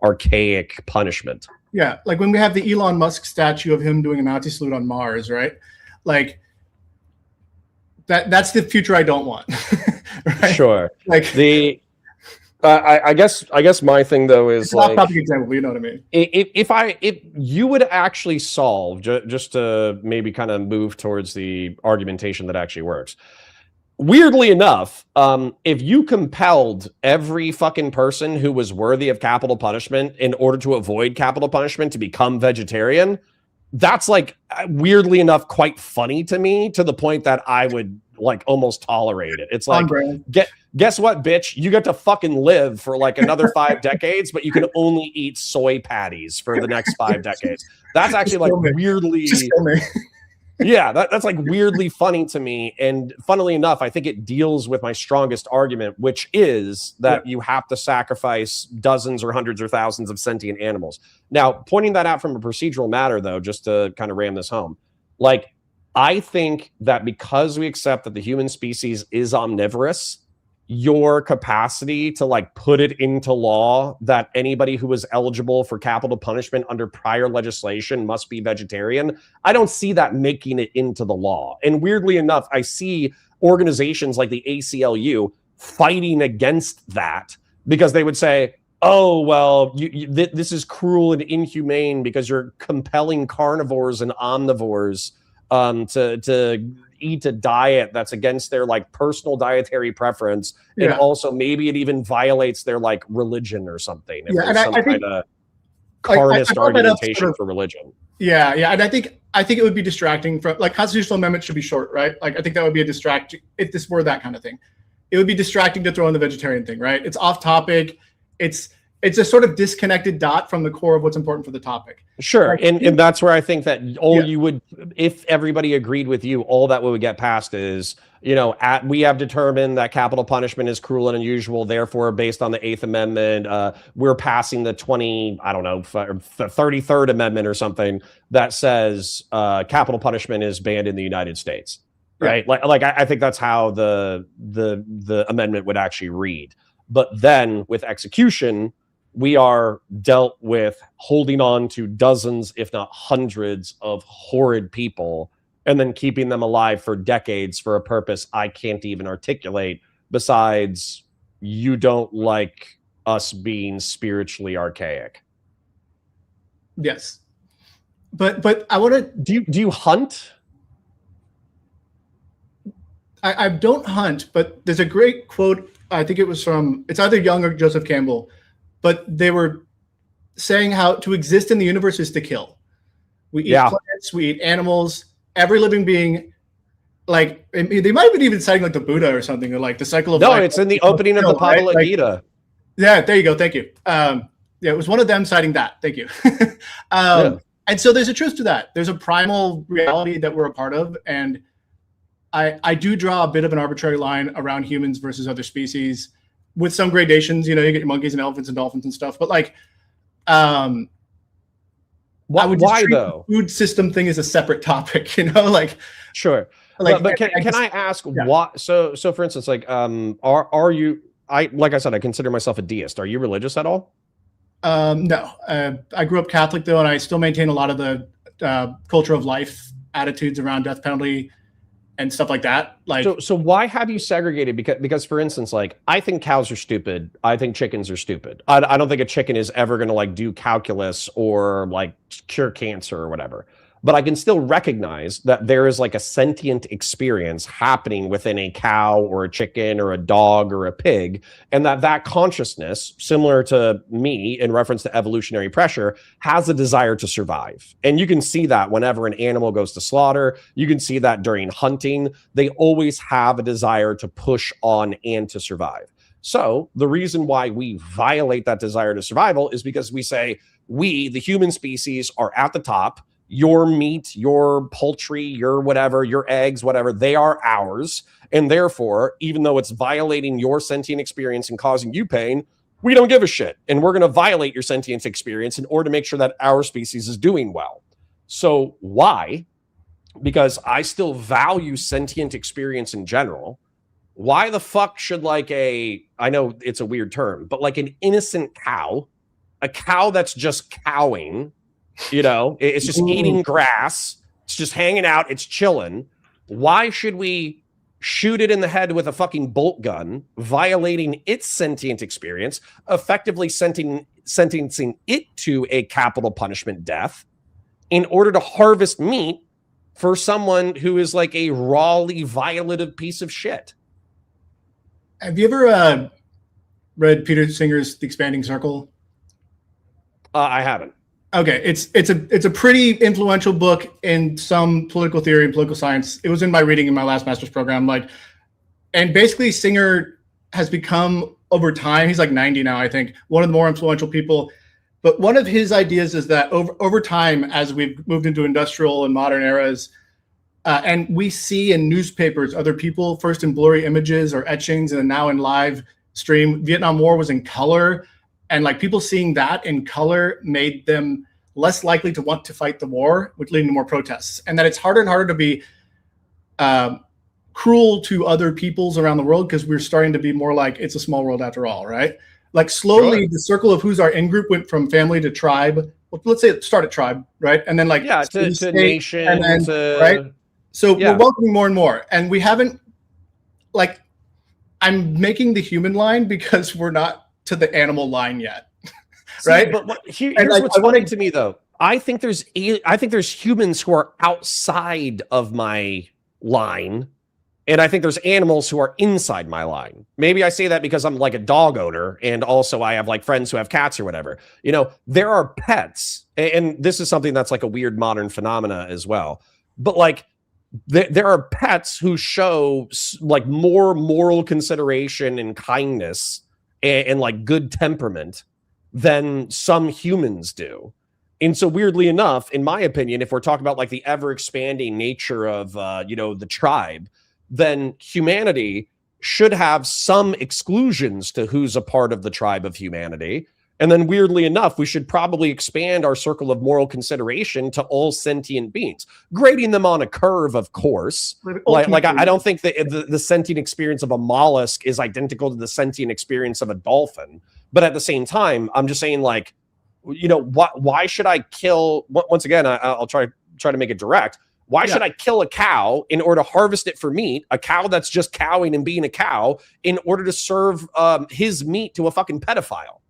archaic punishment. Yeah, like when we have the Elon Musk statue of him doing a Nazi salute on Mars, right? Like that's the future I don't want. Right? Sure. Like I guess my thing though is like topic example, you know what I mean? If you would actually solve just to maybe kind of move towards the argumentation that actually works. Weirdly enough, if you compelled every fucking person who was worthy of capital punishment in order to avoid capital punishment to become vegetarian, that's like weirdly enough quite funny to me, to the point that I would like almost tolerate it. It's like, guess what, bitch? You get to fucking live for like another 5 decades, but you can only eat soy patties for the next 5 decades. That's actually like weirdly. Yeah, that's like weirdly funny to me. And funnily enough, I think it deals with my strongest argument, which is that you have to sacrifice dozens or hundreds or thousands of sentient animals. Now, pointing that out from a procedural matter, though, just to kind of ram this home, like, I think that because we accept that the human species is omnivorous, your capacity to like put it into law that anybody who is eligible for capital punishment under prior legislation must be vegetarian, I don't see that making it into the law. And weirdly enough, I see organizations like the ACLU fighting against that because they would say, oh, well, this is cruel and inhumane because you're compelling carnivores and omnivores to eat a diet that's against their like personal dietary preference, and also maybe it even violates their like religion or something. If there's some kind of carnist argumentation for religion. Yeah, and I think it would be distracting from like constitutional amendments should be short, right? Like I think that would be a distraction if this were that kind of thing. It would be distracting to throw in the vegetarian thing, right? It's off topic. It's a sort of disconnected dot from the core of what's important for the topic. Sure. And that's where I think that you would, if everybody agreed with you, all that we would get past is, you know, we have determined that capital punishment is cruel and unusual. Therefore, based on the 8th Amendment, we're passing the 33rd Amendment or something that says capital punishment is banned in the United States. Right. Like I think that's how the amendment would actually read. But then with execution, we are dealt with holding on to dozens, if not hundreds, of horrid people and then keeping them alive for decades for a purpose I can't even articulate, besides you don't like us being spiritually archaic. Yes. But I want to... Do you hunt? I don't hunt, but there's a great quote. I think it was from... It's either Young or Joseph Campbell. But they were saying how to exist in the universe is to kill. We eat plants, we eat animals, every living being. Like they might have been even citing like the Buddha or something, or like the cycle of life. No, it's in the opening of the Bhagavad Gita. Yeah, there you go. Thank you. Yeah, it was one of them citing that. Thank you. And so there's a truth to that. There's a primal reality that we're a part of, and I do draw a bit of an arbitrary line around humans versus other species, with some gradations. You know, you get your monkeys and elephants and dolphins and stuff, but like, why though? The food system thing is a separate topic, you know, like. Sure. Like, but can I ask what, so for instance, like, are you, like I said, I consider myself a deist. Are you religious at all? No, I grew up Catholic though, and I still maintain a lot of the culture of life attitudes around death penalty and stuff like that. Like, so why have you segregated? Because for instance, like, I think cows are stupid. I think chickens are stupid. I don't think a chicken is ever going to like do calculus or like cure cancer or whatever. but I can still recognize that there is like a sentient experience happening within a cow or a chicken or a dog or a pig, and that consciousness, similar to me in reference to evolutionary pressure, has a desire to survive. And you can see that whenever an animal goes to slaughter, you can see that during hunting, they always have a desire to push on and to survive. So the reason why we violate that desire to survival is because we say, we, the human species, are at the top. Your meat, your poultry, your whatever, your eggs, whatever, they are ours. And therefore, even though it's violating your sentient experience and causing you pain, we don't give a shit. And we're going to violate your sentient experience in order to make sure that our species is doing well. So why? Because I still value sentient experience in general. Why the fuck should like I know it's a weird term, but like an innocent cow, a cow that's just cowing, you know, it's just eating grass, it's just hanging out, it's chilling. Why should we shoot it in the head with a fucking bolt gun, violating its sentient experience, effectively sentencing it to a capital punishment death in order to harvest meat for someone who is like a rawly violative piece of shit? Have you ever read Peter Singer's The Expanding Circle? I haven't. Okay, it's a pretty influential book in some political theory and political science. It was in my reading in my last master's program. And basically Singer has become, over time, he's like 90 now, I think, one of the more influential people. But one of his ideas is that over time, as we've moved into industrial and modern eras, and we see in newspapers other people, first in blurry images or etchings, and now in live stream. Vietnam War was in color. And like people seeing that in color made them less likely to want to fight the war, which leading to more protests. And that it's harder and harder to be cruel to other peoples around the world because we're starting to be more like it's a small world after all, right? Like slowly the circle of who's our in-group went from family to tribe. Well, let's say it started tribe, right? And then like to nation, and then, right? So we're welcoming more and more. And we haven't, like, I'm making the human line because we're not to the animal line yet. Right? But here's what's funny to me though. I think there's humans who are outside of my line, and I think there's animals who are inside my line. Maybe I say that because I'm like a dog owner, and also I have like friends who have cats or whatever. You know, there are pets, and this is something that's like a weird modern phenomena as well. But like there are pets who show like more moral consideration and kindness and like good temperament than some humans do. And so weirdly enough, in my opinion, if we're talking about like the ever expanding nature of, the tribe, then humanity should have some exclusions to who's a part of the tribe of humanity. And then weirdly enough, we should probably expand our circle of moral consideration to all sentient beings, grading them on a curve, of course. I don't think that the sentient experience of a mollusk is identical to the sentient experience of a dolphin. But at the same time, I'm just saying, like, why should I kill? Once again, I'll try to make it direct. Why should I kill a cow in order to harvest it for meat? A cow that's just cowing and being a cow in order to serve his meat to a fucking pedophile.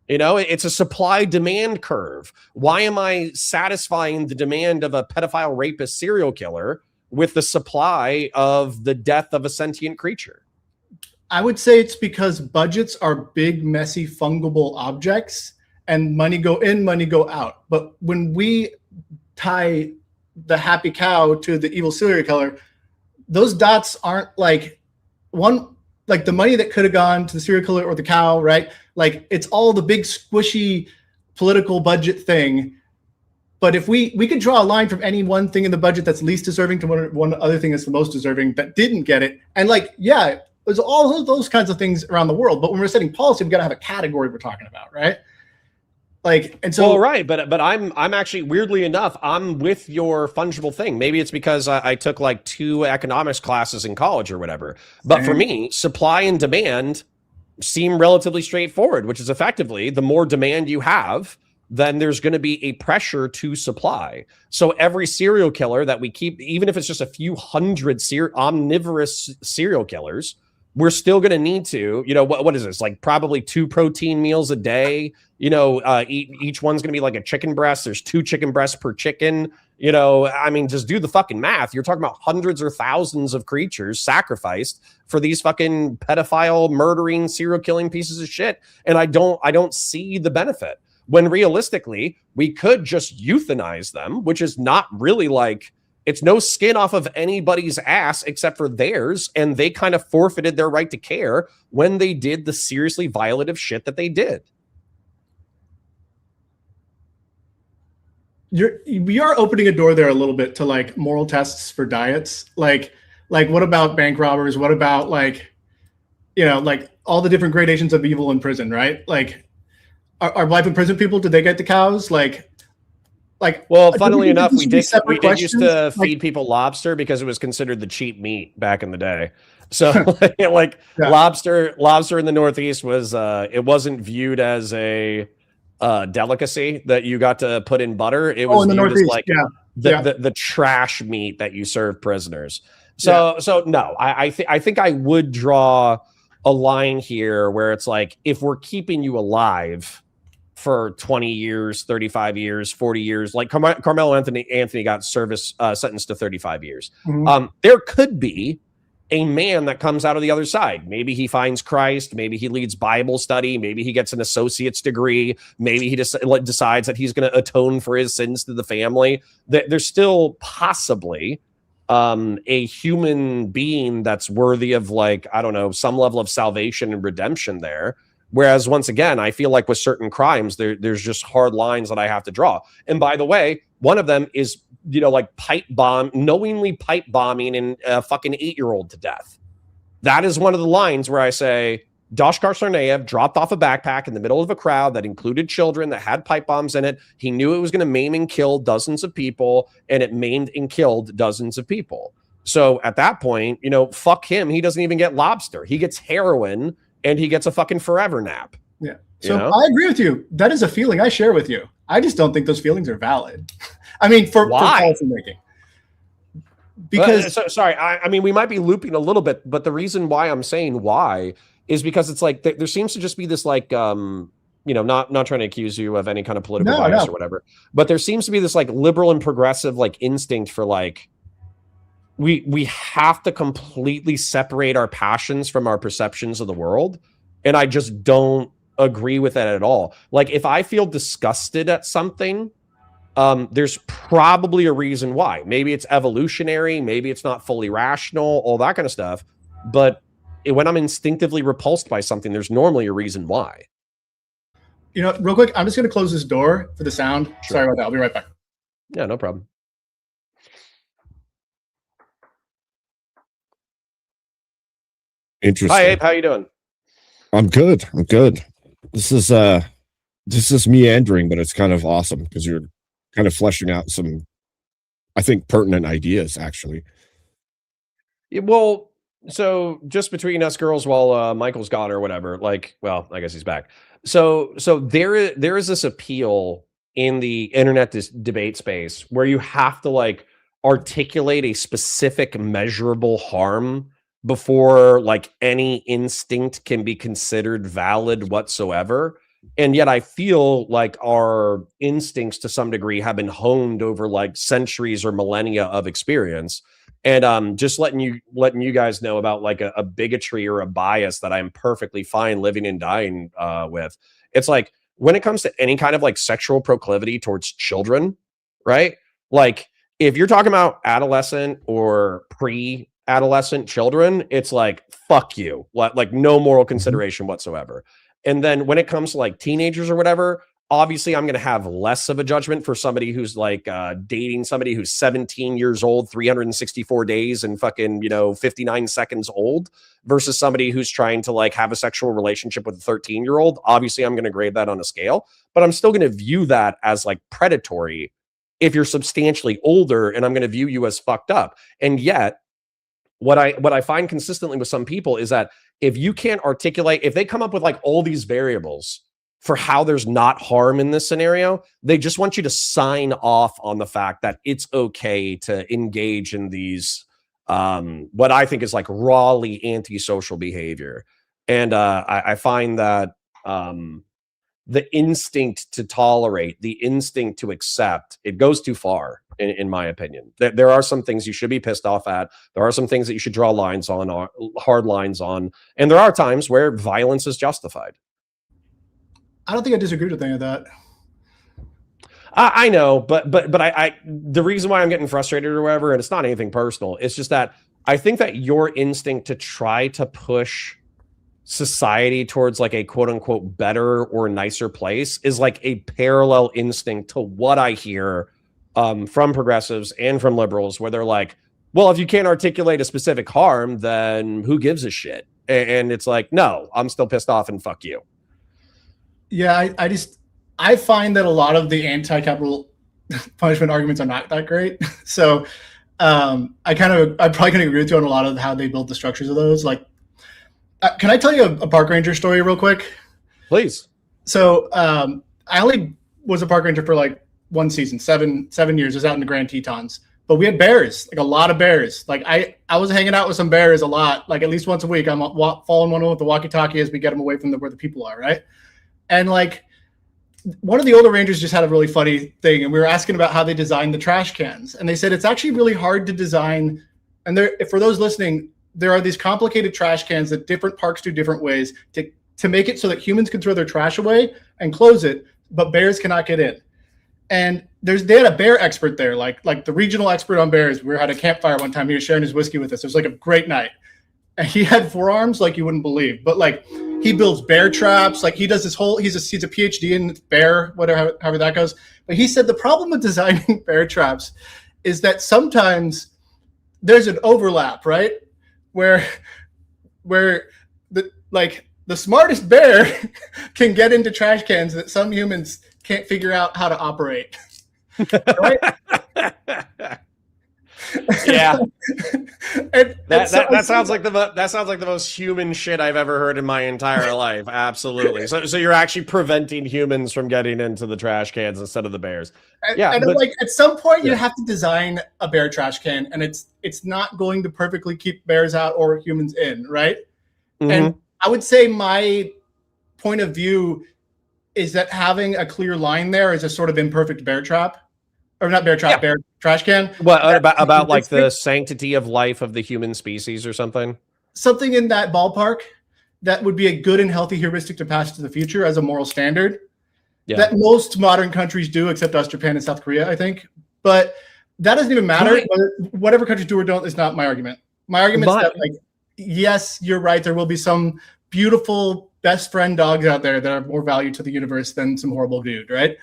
You know, it's a supply-demand curve. Why am I satisfying the demand of a pedophile, rapist, serial killer with the supply of the death of a sentient creature? I would say it's because budgets are big, messy, fungible objects, and money go in, money go out. But when we tie the happy cow to the evil serial killer, those dots aren't like one. Like the money that could have gone to the serial killer or the cow, right? Like it's all the big squishy political budget thing. But if we could draw a line from any one thing in the budget that's least deserving to one other thing that's the most deserving that didn't get it. And like, yeah, there's all those kinds of things around the world. But when we're setting policy, we've got to have a category we're talking about, right? Like, and so, well, right, but I'm actually, weirdly enough, I'm with your fungible thing. Maybe it's because I took like 2 economics classes in college or whatever. But for me, supply and demand seem relatively straightforward, which is effectively the more demand you have, then there's going to be a pressure to supply. So every serial killer that we keep, even if it's just a few hundred omnivorous serial killers, we're still going to need to, what is this? Like probably 2 protein meals a day, each one's going to be like a chicken breast. There's 2 chicken breasts per chicken. I mean, just do the fucking math. You're talking about hundreds or thousands of creatures sacrificed for these fucking pedophile, murdering, serial killing pieces of shit. And I don't see the benefit, when realistically we could just euthanize them, which is not really like, it's no skin off of anybody's ass except for theirs. And they kind of forfeited their right to care when they did the seriously violative shit that they did. We are opening a door there a little bit to like moral tests for diets. Like what about bank robbers? What about like all the different gradations of evil in prison, right? Like are life in prison people, did they get the cows? Well, funnily enough, we did used to feed people lobster because it was considered the cheap meat back in the day. So lobster in the Northeast was it wasn't viewed as a delicacy that you got to put in butter. It was viewed as like the trash meat that you serve prisoners. So no, I think I would draw a line here where it's like, if we're keeping you alive for 20 years, 35 years, 40 years, like Carmelo Anthony got sentenced to 35 years. Mm-hmm. There could be a man that comes out of the other side. Maybe he finds Christ. Maybe he leads Bible study. Maybe he gets an associate's degree. Maybe he just decides that he's going to atone for his sins to the family. There's still possibly a human being that's worthy of, like, I don't know, some level of salvation and redemption there. Whereas once again, I feel like with certain crimes, there's just hard lines that I have to draw. And by the way, one of them is, like knowingly pipe bombing a fucking 8-year-old to death. That is one of the lines where I say, Doshkar Sarnaev dropped off a backpack in the middle of a crowd that included children that had pipe bombs in it. He knew it was going to maim and kill dozens of people, and it maimed and killed dozens of people. So at that point, fuck him. He doesn't even get lobster. He gets heroin, and he gets a fucking forever nap. Yeah. So I agree with you. That is a feeling I share with you. I just don't think those feelings are valid. I mean, for policy making. Because sorry, I mean, we might be looping a little bit, but the reason why I'm saying why is because it's like there seems to just be this like not trying to accuse you of any kind of political bias or whatever, but there seems to be this like liberal and progressive like instinct for like we have to completely separate our passions from our perceptions of the world, and I just don't agree with that at all. Like, if I feel disgusted at something, there's probably a reason why. Maybe it's evolutionary, maybe it's not fully rational, all that kind of stuff. But when I'm instinctively repulsed by something, there's normally a reason why. Real quick, I'm just going to close this door for the sound. Sure. Sorry about that. I'll be right back. Yeah, no problem. Interesting. Hi, Abe. How you doing? I'm good. This is meandering, but it's kind of awesome because you're kind of fleshing out some, I think, pertinent ideas, actually. Yeah, well, so just between us girls while Michael's gone or whatever, like, well, I guess he's back. So there is this appeal in the internet debate space where you have to like articulate a specific measurable harm before like any instinct can be considered valid whatsoever. And yet I feel like our instincts to some degree have been honed over like centuries or millennia of experience. And just letting you guys know about like a bigotry or a bias that I'm perfectly fine living and dying with. It's like, when it comes to any kind of like sexual proclivity towards children, right? Like, if you're talking about adolescent or pre-adolescent children, it's like, fuck you, like no moral consideration whatsoever. And then when it comes to like teenagers or whatever, obviously I'm going to have less of a judgment for somebody who's like dating somebody who's 17 years old, 364 days and fucking, 59 seconds old versus somebody who's trying to like have a sexual relationship with a 13-year-old. Obviously I'm going to grade that on a scale, but I'm still going to view that as like predatory if you're substantially older, and I'm going to view you as fucked up. And yet what I find consistently with some people is that if you can't articulate, if they come up with like all these variables for how there's not harm in this scenario, they just want you to sign off on the fact that it's okay to engage in these what I think is like rawly antisocial behavior. And I find that the instinct to tolerate, the instinct to accept, it goes too far, in my opinion. There are some things you should be pissed off at. There are some things that you should draw lines on, or hard lines on. And there are times where violence is justified. I don't think I disagree with any of that. I know, but I the reason why I'm getting frustrated or whatever, and it's not anything personal, it's just that I think that your instinct to try to push society towards like a quote unquote better or nicer place is like a parallel instinct to what I hear from progressives and from liberals, where they're like, well, if you can't articulate a specific harm, then who gives a shit? And it's like, no, I'm still pissed off and fuck you. Yeah, I find that a lot of the anti-capital punishment arguments are not that great. So I probably can agree with you on a lot of how they build the structures of those. Like, can I tell you a park ranger story real quick? Please. So I only was a park ranger for like one season, seven years. I was out in the Grand Tetons, but we had bears, like a lot of bears. Like I was hanging out with some bears a lot, like at least once a week. I'm following one with the walkie-talkie as we get them away from where the people are, right? And like one of the older rangers just had a really funny thing, and we were asking about how they designed the trash cans, and they said it's actually really hard to design. And for those listening, there are these complicated trash cans that different parks do different ways to make it so that humans can throw their trash away and close it, but bears cannot get in. And they had a bear expert there, like the regional expert on bears. We were at a campfire one time. He was sharing his whiskey with us. It was like a great night. And he had forearms like you wouldn't believe. But like he builds bear traps. Like he does this whole, he's a PhD in bear, whatever, however that goes. But he said the problem with designing bear traps is that sometimes there's an overlap, right? Where the smartest bear can get into trash cans that some humans can't figure out how to operate. Right? Yeah. that sounds like the most human shit I've ever heard in my entire life. Absolutely. So you're actually preventing humans from getting into the trash cans instead of the bears. Yeah. And like at some point you have to design a bear trash can, and it's not going to perfectly keep bears out or humans in, right? Mm-hmm. And I would say my point of view is that having a clear line there is a sort of imperfect bear trap. Or not bear trap, bear trash can. What about like the sanctity of life of the human species or something? Something in that ballpark that would be a good and healthy heuristic to pass to the future as a moral standard. Yeah. That most modern countries do, except us, Japan, and South Korea, I think. But that doesn't even matter. Whatever countries do or don't is not my argument. My argument is that, like, yes, you're right. There will be some beautiful best friend dogs out there that are more value to the universe than some horrible dude, right?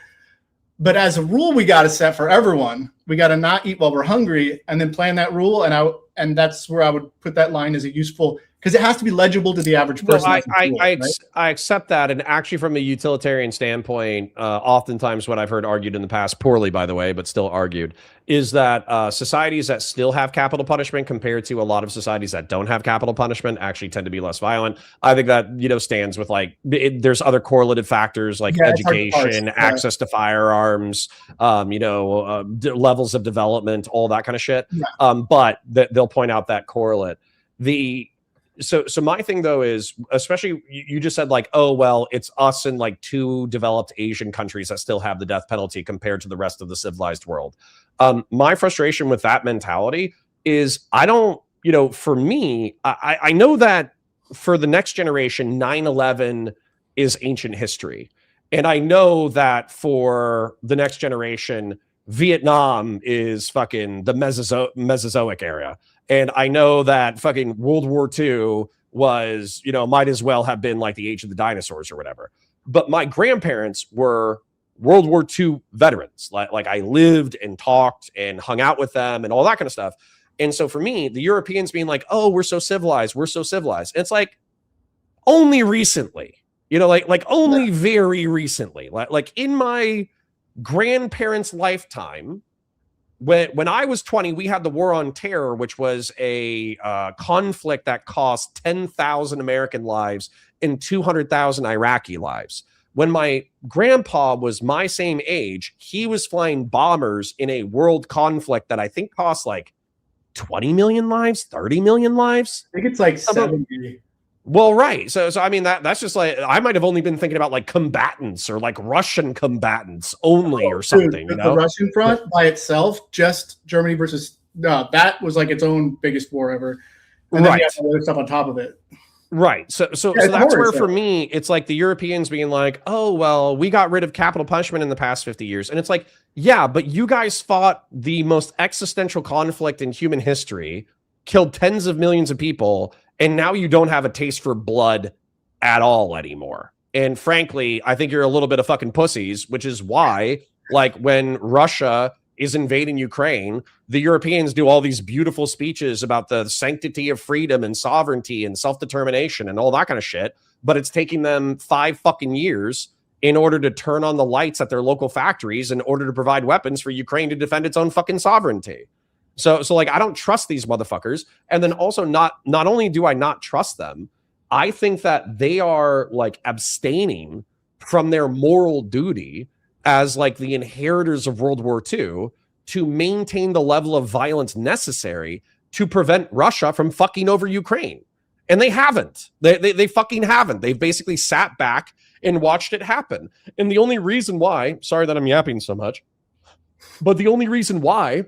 But as a rule, we got to set for everyone. We got to not eat while we're hungry, and then plan that rule. And that's where I would put that line as a useful, because it has to be legible to the average person. Well, I accept that, and actually, from a utilitarian standpoint, oftentimes what I've heard argued in the past, poorly by the way, but still argued, is that societies that still have capital punishment compared to a lot of societies that don't have capital punishment actually tend to be less violent. I think that stands with like there's other correlative factors like education, access to firearms, levels of development, all that kind of shit. Yeah. But they'll point out that correlate. So my thing though is, especially you just said like, oh, well, it's us and like 2 developed Asian countries that still have the death penalty compared to the rest of the civilized world. My frustration with that mentality is for me, I know that for the next generation, 9/11 is ancient history. And I know that for the next generation, Vietnam is fucking the Mesozoic era. And I know that fucking World War II was, might as well have been like the age of the dinosaurs or whatever. But my grandparents were World War II veterans. Like I lived and talked and hung out with them and all that kind of stuff. And so for me, the Europeans being like, oh, we're so civilized. And it's like only recently, like only very recently, like in my grandparents' lifetime, when I was 20, we had the War on Terror, which was a conflict that cost 10,000 American lives and 200,000 Iraqi lives. When my grandpa was my same age, he was flying bombers in a world conflict that I think cost like 20 million lives, 30 million lives. I think it's like 70. Well, right. So I mean, that's just like, I might have only been thinking about like combatants or like Russian combatants only or something. Dude, the Russian front by itself, just Germany versus, that was like its own biggest war ever. And then you have other stuff on top of it. Right. So that's where for me, it's like the Europeans being like, oh, well, we got rid of capital punishment in the past 50 years. And it's like, yeah, but you guys fought the most existential conflict in human history, killed tens of millions of people, and now you don't have a taste for blood at all anymore. And frankly, I think you're a little bit of fucking pussies, which is why, like, when Russia is invading Ukraine, the Europeans do all these beautiful speeches about the sanctity of freedom and sovereignty and self-determination and all that kind of shit. But it's taking them 5 fucking years in order to turn on the lights at their local factories in order to provide weapons for Ukraine to defend its own fucking sovereignty. So like, I don't trust these motherfuckers. And then also not only do I not trust them, I think that they are like abstaining from their moral duty as like the inheritors of World War II to maintain the level of violence necessary to prevent Russia from fucking over Ukraine. And they haven't. They fucking haven't. They've basically sat back and watched it happen. And the only reason why, sorry that I'm yapping so much, but the only reason why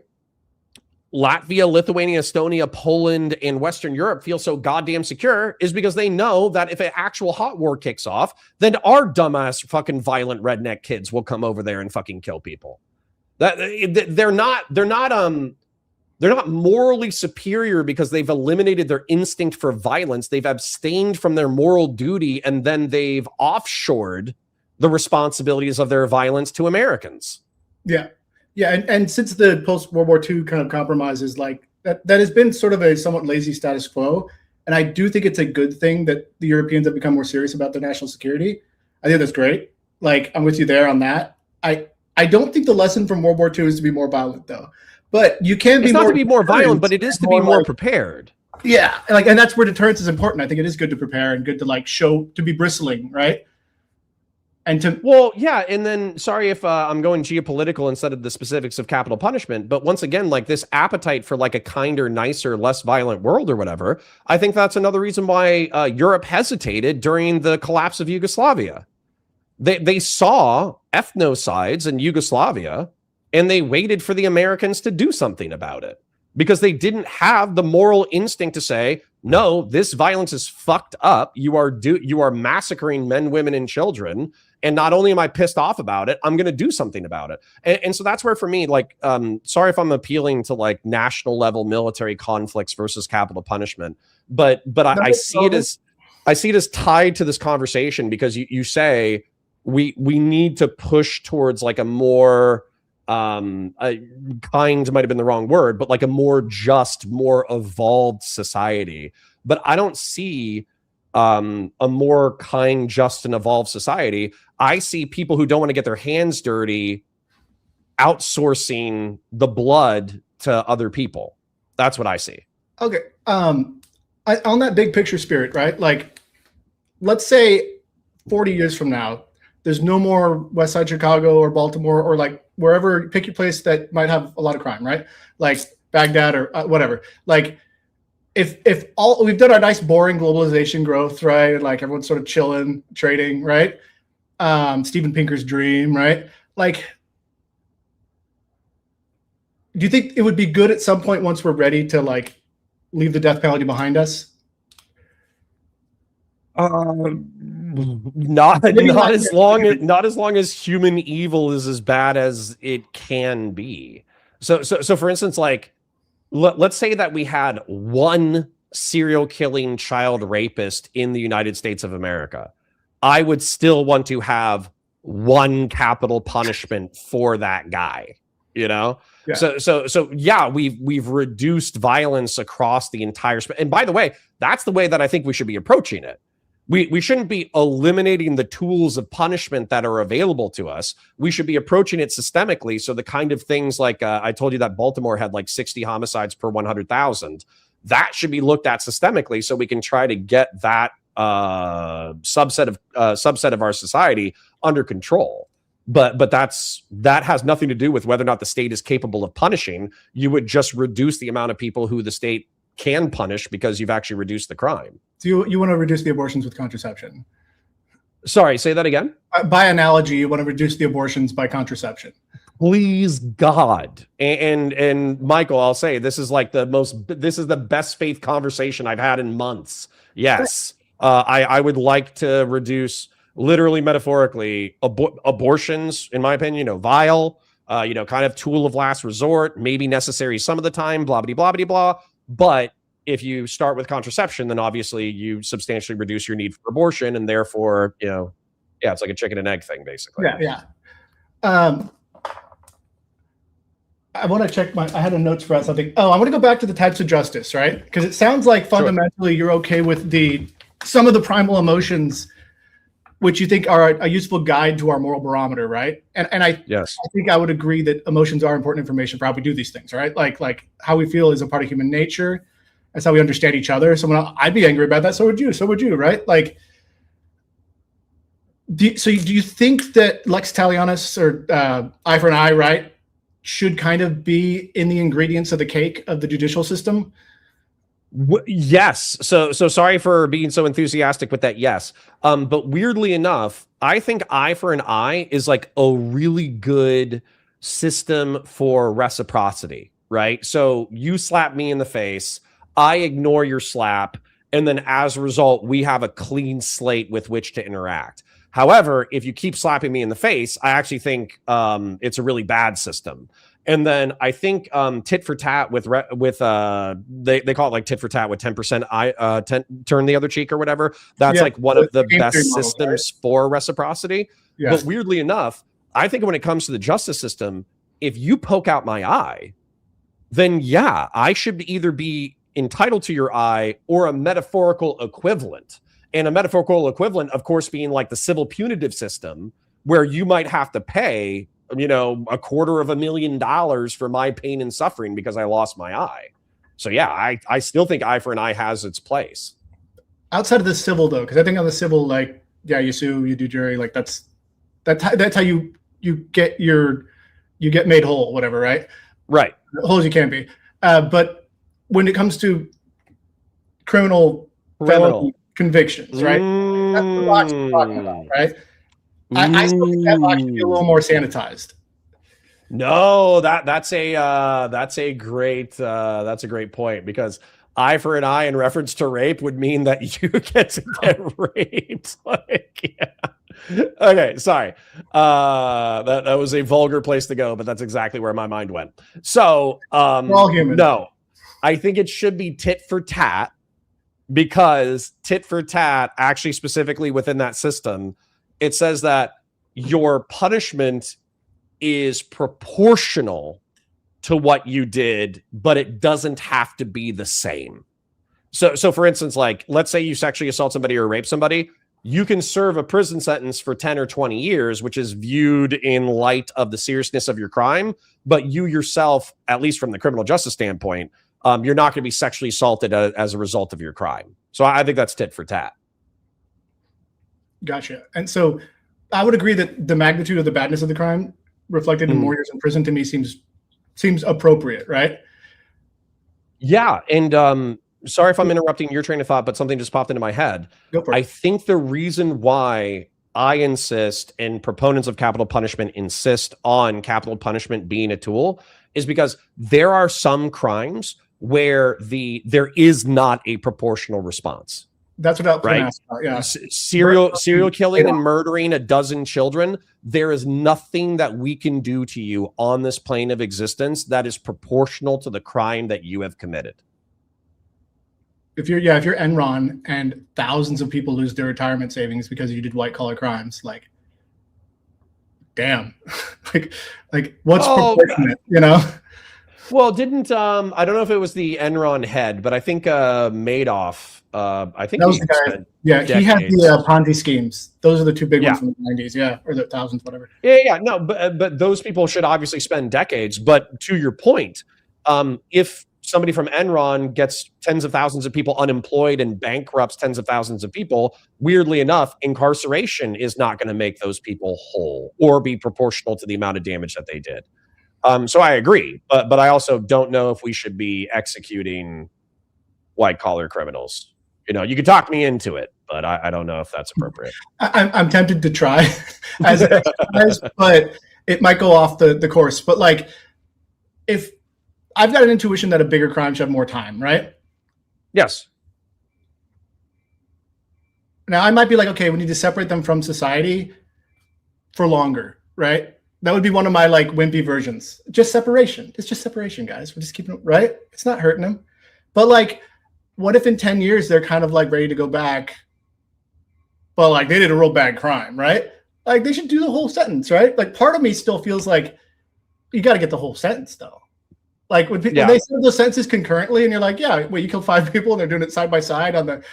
Latvia, Lithuania, Estonia, Poland, and Western Europe feel so goddamn secure is because they know that if an actual hot war kicks off, then our dumbass fucking violent redneck kids will come over there and fucking kill people. That they're not morally superior because they've eliminated their instinct for violence. They've abstained from their moral duty, and then they've offshored the responsibilities of their violence to Americans. Yeah. Yeah, and since the post-World War II kind of compromises, like that has been sort of a somewhat lazy status quo. And I do think it's a good thing that the Europeans have become more serious about their national security. I think that's great. Like, I'm with you there on that. I don't think the lesson from World War II is to be more violent, though. But you can be it's more not to be more violent, but it is to be more prepared. Yeah, and that's where deterrence is important. I think it is good to prepare and good to like show, to be bristling, right? And well, yeah, and then sorry if I'm going geopolitical instead of the specifics of capital punishment, but once again, like this appetite for like a kinder, nicer, less violent world or whatever, I think that's another reason why Europe hesitated during the collapse of Yugoslavia. They saw ethnocides in Yugoslavia, and they waited for the Americans to do something about it because they didn't have the moral instinct to say, no, this violence is fucked up. You are massacring men, women, and children. And not only am I pissed off about it, I'm going to do something about it. And so that's where, for me, like, sorry if I'm appealing to like national level military conflicts versus capital punishment, but I see it as tied to this conversation because you say we need to push towards like a more kind might have been the wrong word, but like a more just, more evolved society. But I don't see a more kind, just, and evolved society. I see people who don't want to get their hands dirty outsourcing the blood to other people. That's what I see. Okay. On that big picture spirit, right? Like, let's say 40 years from now, there's no more West Side Chicago or Baltimore or like wherever, pick your place that might have a lot of crime, right? Like Baghdad or whatever. Like, if all we've done our nice boring globalization growth, right? Like everyone's sort of chilling, trading, right? Steven Pinker's dream, right? Like, do you think it would be good at some point once we're ready to like leave the death penalty behind us? Not as long as human evil is as bad as it can be. So for instance, like let's say that we had one serial killing child rapist in the United States of America. I would still want to have one capital punishment for that guy, you know? Yeah. So yeah, we've reduced violence across the entire and by the way, that's the way that I think we should be approaching it. We shouldn't be eliminating the tools of punishment that are available to us. We should be approaching it systemically. So the kind of things like I told you that Baltimore had like 60 homicides per 100,000. That should be looked at systemically so we can try to get that subset of our society under control. But that has nothing to do with whether or not the state is capable of punishing. You would just reduce the amount of people who the state can punish because you've actually reduced the crime. So you want to reduce the abortions with contraception? Sorry, say that again. By analogy, you want to reduce the abortions by contraception. Please God. And Michael, I'll say this is the best faith conversation I've had in months. Yes. I would like to reduce, literally metaphorically, abortions, in my opinion, vile, kind of tool of last resort, maybe necessary some of the time, blah, blah, blah, blah, blah. But if you start with contraception, then obviously you substantially reduce your need for abortion, and therefore, it's like a chicken and egg thing, basically. Yeah. I want to check I had a notes for something. I want to go back to the types of justice, right? Because it sounds like fundamentally you're okay with some of the primal emotions, which you think are a useful guide to our moral barometer, right? And I think I would agree that emotions are important information for how we do these things, right? Like how we feel is a part of human nature. That's how we understand each other. So when I'd be angry about that, so would you, right? Like, do you think that Lex Talionis or eye for an eye, right, should kind of be in the ingredients of the cake of the judicial system? Yes. So sorry for being so enthusiastic with that. Yes. But weirdly enough, I think eye for an eye is like a really good system for reciprocity, right? So you slap me in the face, I ignore your slap, and then as a result, we have a clean slate with which to interact. However, if you keep slapping me in the face, I actually think it's a really bad system. And then I think tit for tat with they call it like tit for tat with 10% turn the other cheek or whatever. That's like one of the best systems for reciprocity. Yeah. But weirdly enough, I think when it comes to the justice system, if you poke out my eye, then yeah, I should either be entitled to your eye or a metaphorical equivalent. And a metaphorical equivalent, of course, being like the civil punitive system, where you might have to pay, $250,000 for my pain and suffering because I lost my eye. So yeah, I still think eye for an eye has its place. Outside of the civil, though, because I think on the civil, like, yeah, you sue, you do jury, like that's how you get made whole, whatever, right? Right. Whole as you can be. But when it comes to criminal felony convictions, right? That's what Locke's talking about, right? I still think that Locke should be a little more sanitized. No, that's a great point, because eye for an eye in reference to rape would mean that you get to get raped. Like, yeah. Okay, sorry. That was a vulgar place to go, but that's exactly where my mind went. So, we're all human. No, I think it should be tit for tat, because tit for tat, actually specifically within that system, it says that your punishment is proportional to what you did, but it doesn't have to be the same. So for instance, like, let's say you sexually assault somebody or rape somebody, you can serve a prison sentence for 10 or 20 years, which is viewed in light of the seriousness of your crime. But you yourself, at least from the criminal justice standpoint, you're not going to be sexually assaulted as a result of your crime. So I think that's tit for tat. Gotcha. And so I would agree that the magnitude of the badness of the crime reflected in more years in prison to me seems appropriate, right? Yeah. And sorry if I'm interrupting your train of thought, but something just popped into my head. Go for it. I think the reason why I insist, and proponents of capital punishment insist on capital punishment being a tool, is because there are some crimes where there is not a proportional response. That's what I was right? ask about, yeah. Serial killing and murdering a dozen children. There is nothing that we can do to you on this plane of existence that is proportional to the crime that you have committed. If you're Enron and thousands of people lose their retirement savings because you did white collar crimes, like, damn, like what's proportionate, Well, didn't I don't know if it was the Enron head, but I think Madoff. I think that was the guy. Yeah, decades. He had the Ponzi schemes. Those are the two big ones from the 90s, or the thousands, whatever. Yeah. No, but those people should obviously spend decades. But to your point, if somebody from Enron gets tens of thousands of people unemployed and bankrupts tens of thousands of people, weirdly enough, incarceration is not going to make those people whole or be proportional to the amount of damage that they did. So I agree, but I also don't know if we should be executing white collar criminals. You know, you could talk me into it, but I don't know if that's appropriate. I'm tempted to try, but it might go off the course. But like, if I've got an intuition that a bigger crime should have more time, right? Yes. Now I might be like, okay, we need to separate them from society for longer, right? That would be one of my like wimpy versions. Just separation. It's just separation, guys. We're just keeping it right. It's not hurting them. But like, what if in 10 years they're kind of like ready to go back? But like they did a real bad crime, right? Like they should do the whole sentence, right? Like part of me still feels like you got to get the whole sentence though. Like when they serve those sentences concurrently, and you're like, yeah, wait, you killed 5 people, and they're doing it side by side on the,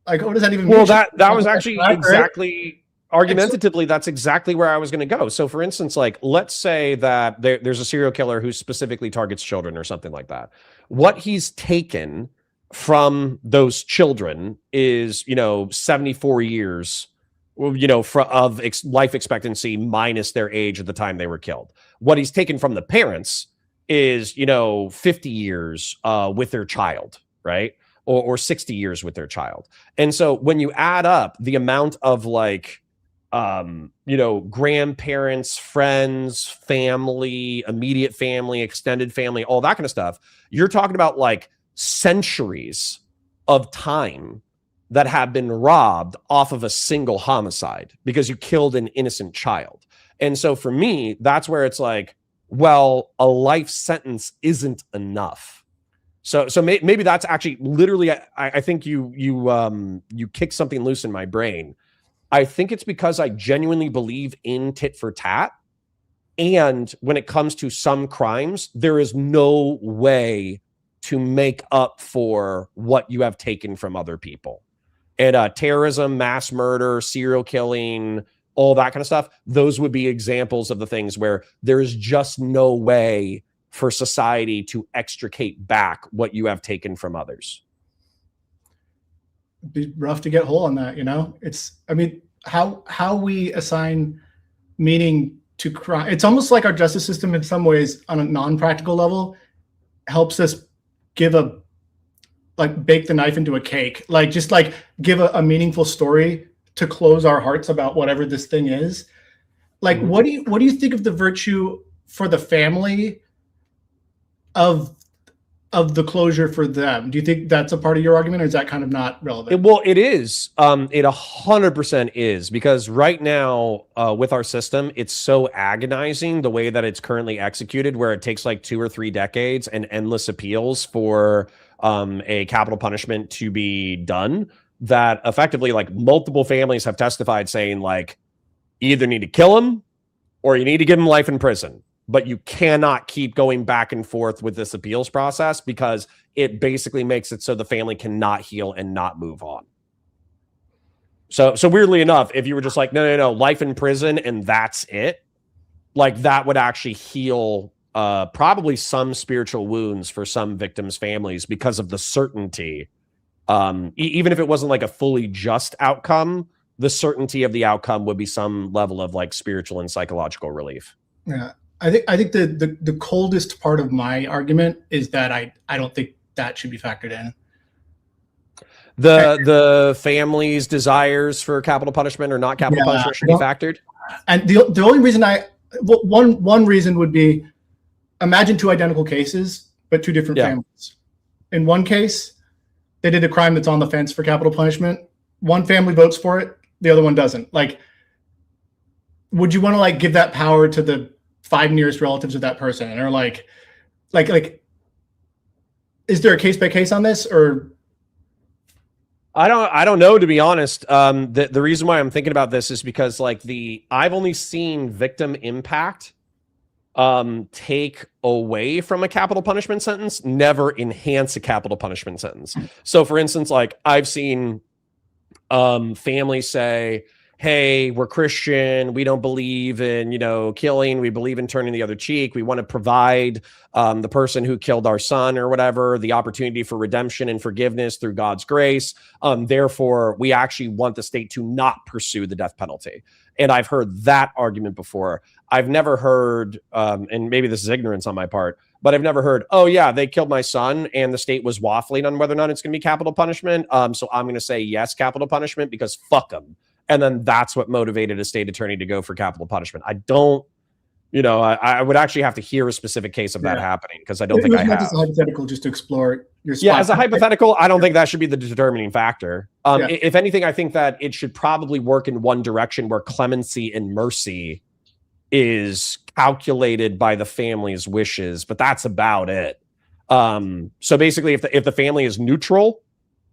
like, what does that even mean? Well, that was actually exactly, argumentatively, that's exactly where I was going to go. So, for instance, like, let's say that there's a serial killer who specifically targets children or something like that. What he's taken from those children is, 74 years, of life expectancy minus their age at the time they were killed. What he's taken from the parents is 50 years with their child, right? Or 60 years with their child. And so when you add up the amount of like grandparents, friends, family, immediate family, extended family, all that kind of stuff, you're talking about like centuries of time that have been robbed off of a single homicide because you killed an innocent child. And so for me, that's where it's like, well, a life sentence isn't enough. So maybe that's actually literally, I think you kicked something loose in my brain. I think it's because I genuinely believe in tit for tat. And when it comes to some crimes, there is no way to make up for what you have taken from other people. And terrorism, mass murder, serial killing, all that kind of stuff, those would be examples of the things where there's just no way for society to extricate back what you have taken from others. It'd be rough to get whole on that, how we assign meaning to crime. It's almost like our justice system in some ways on a non-practical level helps us bake the knife into a cake, just give a meaningful story to close our hearts about whatever this thing is. Like, what do you think of the virtue for the family of the closure for them? Do you think that's a part of your argument, or is that kind of not relevant? Well, it is. It 100% is, because right now with our system, it's so agonizing the way that it's currently executed, where it takes like 2 or 3 decades and endless appeals for a capital punishment to be done, that effectively like multiple families have testified saying like, you either need to kill him or you need to give him life in prison. But you cannot keep going back and forth with this appeals process because it basically makes it so the family cannot heal and not move on. So weirdly enough, if you were just like, no, life in prison and that's it, like that would actually heal probably some spiritual wounds for some victims' families because of the certainty. Even if it wasn't like a fully just outcome, the certainty of the outcome would be some level of like spiritual and psychological relief. Yeah. I think the coldest part of my argument is that I don't think that should be factored in. The family's desires for capital punishment or not capital punishment should be factored. And the only reason one reason would be, imagine 2 identical cases, but 2 different families. In one case, they did a crime that's on the fence for capital punishment. One family votes for it, the other one doesn't. Like, would you want to like give that power to the 5 nearest relatives of that person, or like, is there a case by case on this, or? I don't know, to be honest. The reason why I'm thinking about this is because like I've only seen victim impact take away from a capital punishment sentence, never enhance a capital punishment sentence. So for instance, like I've seen families say, hey, we're Christian, we don't believe in, killing, we believe in turning the other cheek, we want to provide the person who killed our son or whatever the opportunity for redemption and forgiveness through God's grace. Therefore, we actually want the state to not pursue the death penalty. And I've heard that argument before. I've never heard, and maybe this is ignorance on my part, but I've never heard, oh yeah, they killed my son and the state was waffling on whether or not it's going to be capital punishment. So I'm going to say yes, capital punishment, because fuck them. And then that's what motivated a state attorney to go for capital punishment. I don't, I would actually have to hear a specific case of that happening, because I don't think I have. As a hypothetical, just to explore your spot. Yeah, as a hypothetical, I don't think that should be the determining factor. If anything, I think that it should probably work in one direction, where clemency and mercy is calculated by the family's wishes, but that's about it. So basically, if the family is neutral,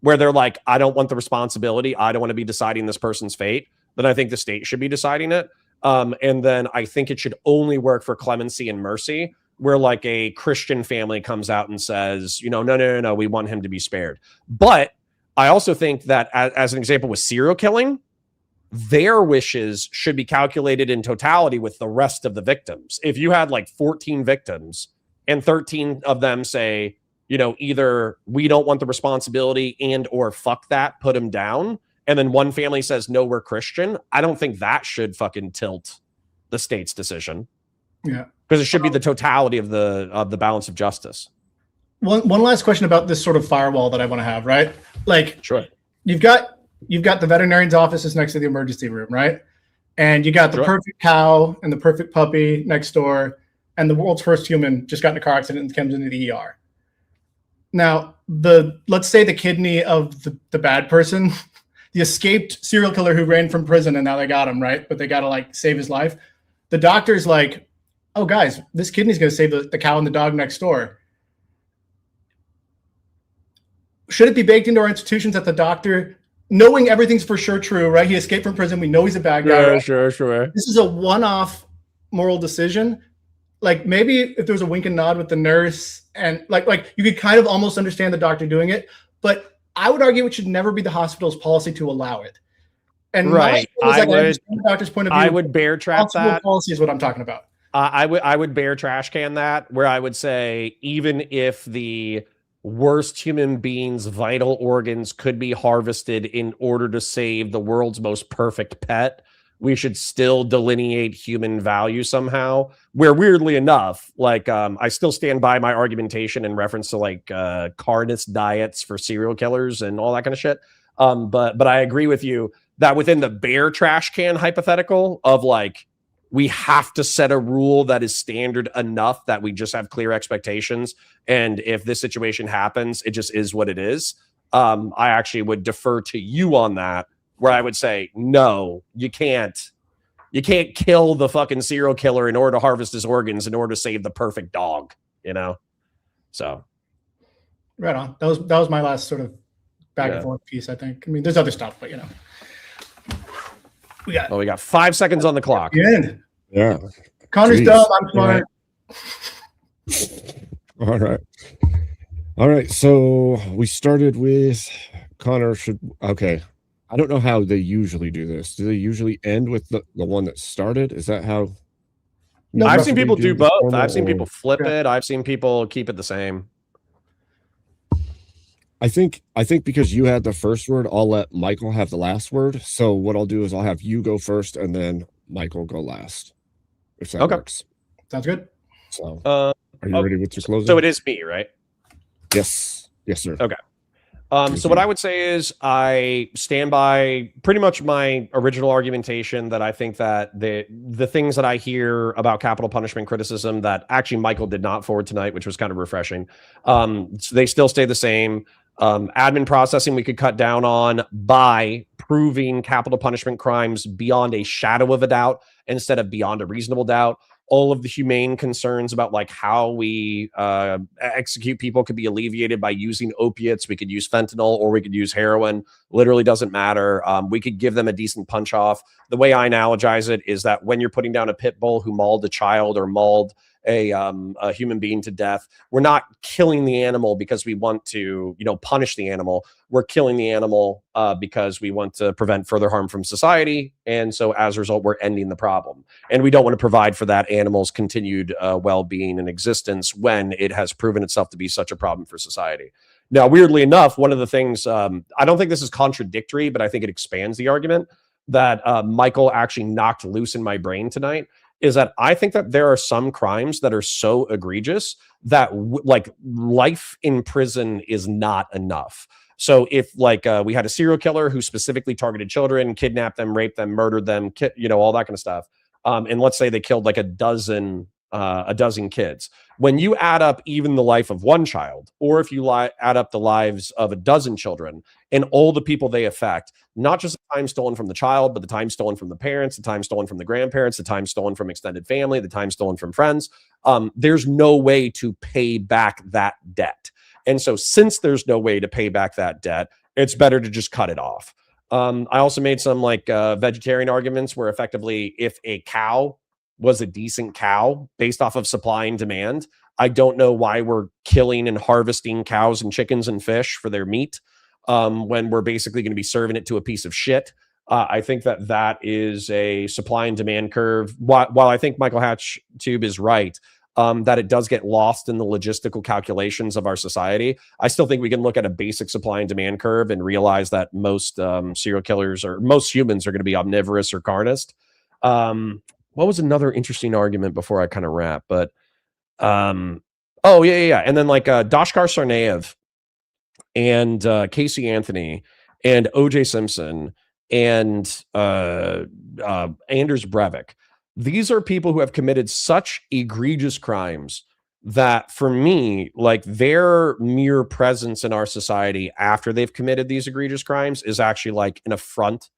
where they're like, I don't want the responsibility, I don't want to be deciding this person's fate, then I think the state should be deciding it. And then I think it should only work for clemency and mercy, where like a Christian family comes out and says, no, we want him to be spared. But I also think that, as an example with serial killing, their wishes should be calculated in totality with the rest of the victims. If you had like 14 victims and 13 of them say, either we don't want the responsibility and or fuck that, put him down, and then one family says, no, we're Christian, I don't think that should fucking tilt the state's decision. Yeah. Because it should be the totality of the balance of justice. One last question about this sort of firewall that I want to have, right? Like, sure. You've got the veterinarian's office is next to the emergency room, right? And you got the perfect cow and the perfect puppy next door, and the world's first human just got in a car accident and comes into the ER. Now, let's say the kidney of the bad person, the escaped serial killer who ran from prison, and now they got him, right? But they got to like save his life. The doctor's like, oh guys, this kidney's going to save the cow and the dog next door. Should it be baked into our institutions that the doctor, knowing everything's for sure true, right? He escaped from prison. We know he's a bad guy. Right? Sure. This is a one-off moral decision. Like maybe if there was a wink and nod with the nurse, and like you could kind of almost understand the doctor doing it, but I would argue it should never be the hospital's policy to allow it. And right, I understand the doctor's point of view. I would bear trap that. Policy is what I'm talking about. I would bear trash can that, where I would say even if the worst human being's vital organs could be harvested in order to save the world's most perfect pet, we should still delineate human value somehow, where weirdly enough, like I still stand by my argumentation in reference to like carnist diets for serial killers and all that kind of shit. But I agree with you that within the bear trash can hypothetical of like, we have to set a rule that is standard enough that we just have clear expectations. And if this situation happens, it just is what it is. I actually would defer to you on that, where I would say, no, you can't kill the fucking serial killer in order to harvest his organs in order to save the perfect dog, So. Right on. That was my last sort of back and forth piece, I think. I mean, there's other stuff, but we got 5 seconds on the clock. Good. Yeah. Connor's dumb. I'm smart. All right. So we started with Connor okay. I don't know how they usually do this. Do they usually end with the one that started? Is that how? No, I've seen people do both. I've seen people flip it. I've seen people keep it the same. I think because you had the first word, I'll let Michael have the last word. So what I'll do is I'll have you go first and then Michael go last. If that works. Sounds good. So are you ready with your closing? So it is me, right? Yes. Yes, sir. Okay. So what I would say is I stand by pretty much my original argumentation that I think that the things that I hear about capital punishment criticism that actually Michael did not forward tonight, which was kind of refreshing, they still stay the same. Admin processing we could cut down on by proving capital punishment crimes beyond a shadow of a doubt instead of beyond a reasonable doubt. All of the humane concerns about like how we execute people could be alleviated by using opiates. We could use fentanyl or we could use heroin. Literally doesn't matter. We could give them a decent punch off. The way I analogize it is that when you're putting down a pit bull who mauled a child or mauled a human being to death. We're not killing the animal because we want to, punish the animal. We're killing the animal because we want to prevent further harm from society. And so as a result, we're ending the problem. And we don't want to provide for that animal's continued well-being and existence when it has proven itself to be such a problem for society. Now, weirdly enough, one of the things, I don't think this is contradictory, but I think it expands the argument that Michael actually knocked loose in my brain tonight, is that I think that there are some crimes that are so egregious that like life in prison is not enough. So if we had a serial killer who specifically targeted children, kidnapped them, raped them, murdered them, all that kind of stuff, and let's say they killed like a dozen kids. When you add up even the life of one child, or if you add up the lives of a dozen children and all the people they affect, not just the time stolen from the child, but the time stolen from the parents, the time stolen from the grandparents, the time stolen from extended family, the time stolen from friends, there's no way to pay back that debt. And so since there's no way to pay back that debt, it's better to just cut it off. I also made some vegetarian arguments where effectively if a cow was a decent cow based off of supply and demand, I don't know why we're killing and harvesting cows and chickens and fish for their meat when we're basically going to be serving it to a piece of shit. I think that is a supply and demand curve. While I think Michael Hatchtube is right, that it does get lost in the logistical calculations of our society, I still think we can look at a basic supply and demand curve and realize that most serial killers or most humans are going to be omnivorous or carnist. What was another interesting argument before I kind of wrap? But and then Dashkar Sarnaev and Casey Anthony and OJ Simpson and Anders Breivik. These are people who have committed such egregious crimes that for me, like their mere presence in our society after they've committed these egregious crimes is actually like an affront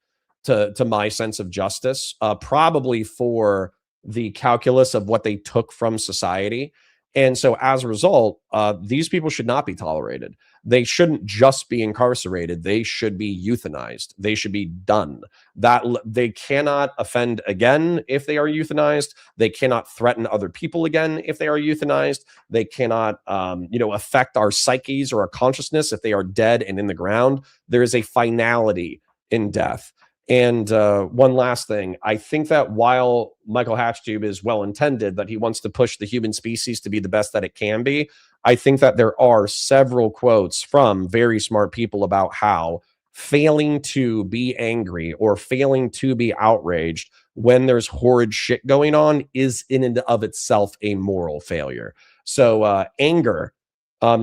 to my sense of justice, probably for the calculus of what they took from society. And so as a result, these people should not be tolerated. They shouldn't just be incarcerated. They should be euthanized. They should be done. That they cannot offend again if they are euthanized. They cannot threaten other people again if they are euthanized. They cannot, affect our psyches or our consciousness if they are dead and in the ground. There is a finality in death. And one last thing, I think that while Michael Hatchtube is well-intended, that he wants to push the human species to be the best that it can be, I think that there are several quotes from very smart people about how failing to be angry or failing to be outraged when there's horrid shit going on is in and of itself a moral failure. So anger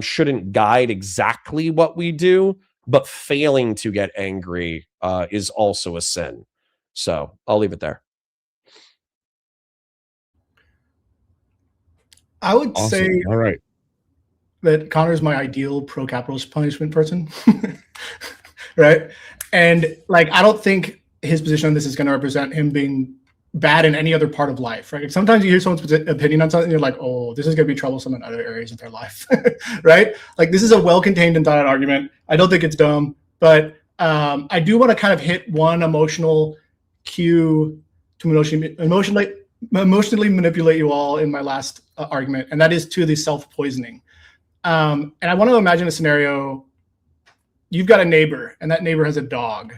shouldn't guide exactly what we do, but failing to get angry is also a sin. So I'll leave it there. I would Awesome. say All right. that Connor's my ideal pro-capitalist punishment person, right? And I don't think his position on this is going to represent him being bad in any other part of life, right? Sometimes you hear someone's opinion on something, and you're like, oh, this is going to be troublesome in other areas of their life, right? This is a well-contained and thought-out argument. I don't think it's dumb, but I do want to kind of hit one emotional cue to emotionally manipulate you all in my last argument, and that is to the self-poisoning. And I want to imagine a scenario. You've got a neighbor, and that neighbor has a dog,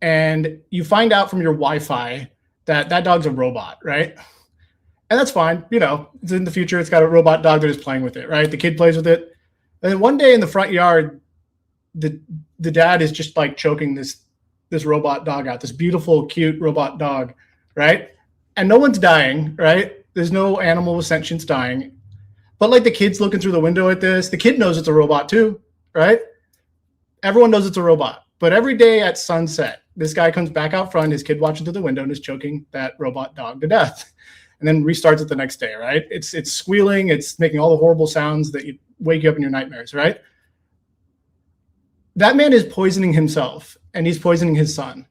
and you find out from your Wi-Fi that dog's a robot, right? And that's fine. It's in the future. It's got a robot dog that is playing with it, right? The kid plays with it. And then one day in the front yard, the dad is just choking this robot dog out, this beautiful, cute robot dog, right? And no one's dying, right? There's no animal with sentience dying. But the kid's looking through the window at this. The kid knows it's a robot too, right? Everyone knows it's a robot. But every day at sunset, this guy comes back out front, his kid watching through the window, and is choking that robot dog to death. And then restarts it the next day, right? It's squealing, it's making all the horrible sounds that wake you up in your nightmares, right? That man is poisoning himself, and he's poisoning his son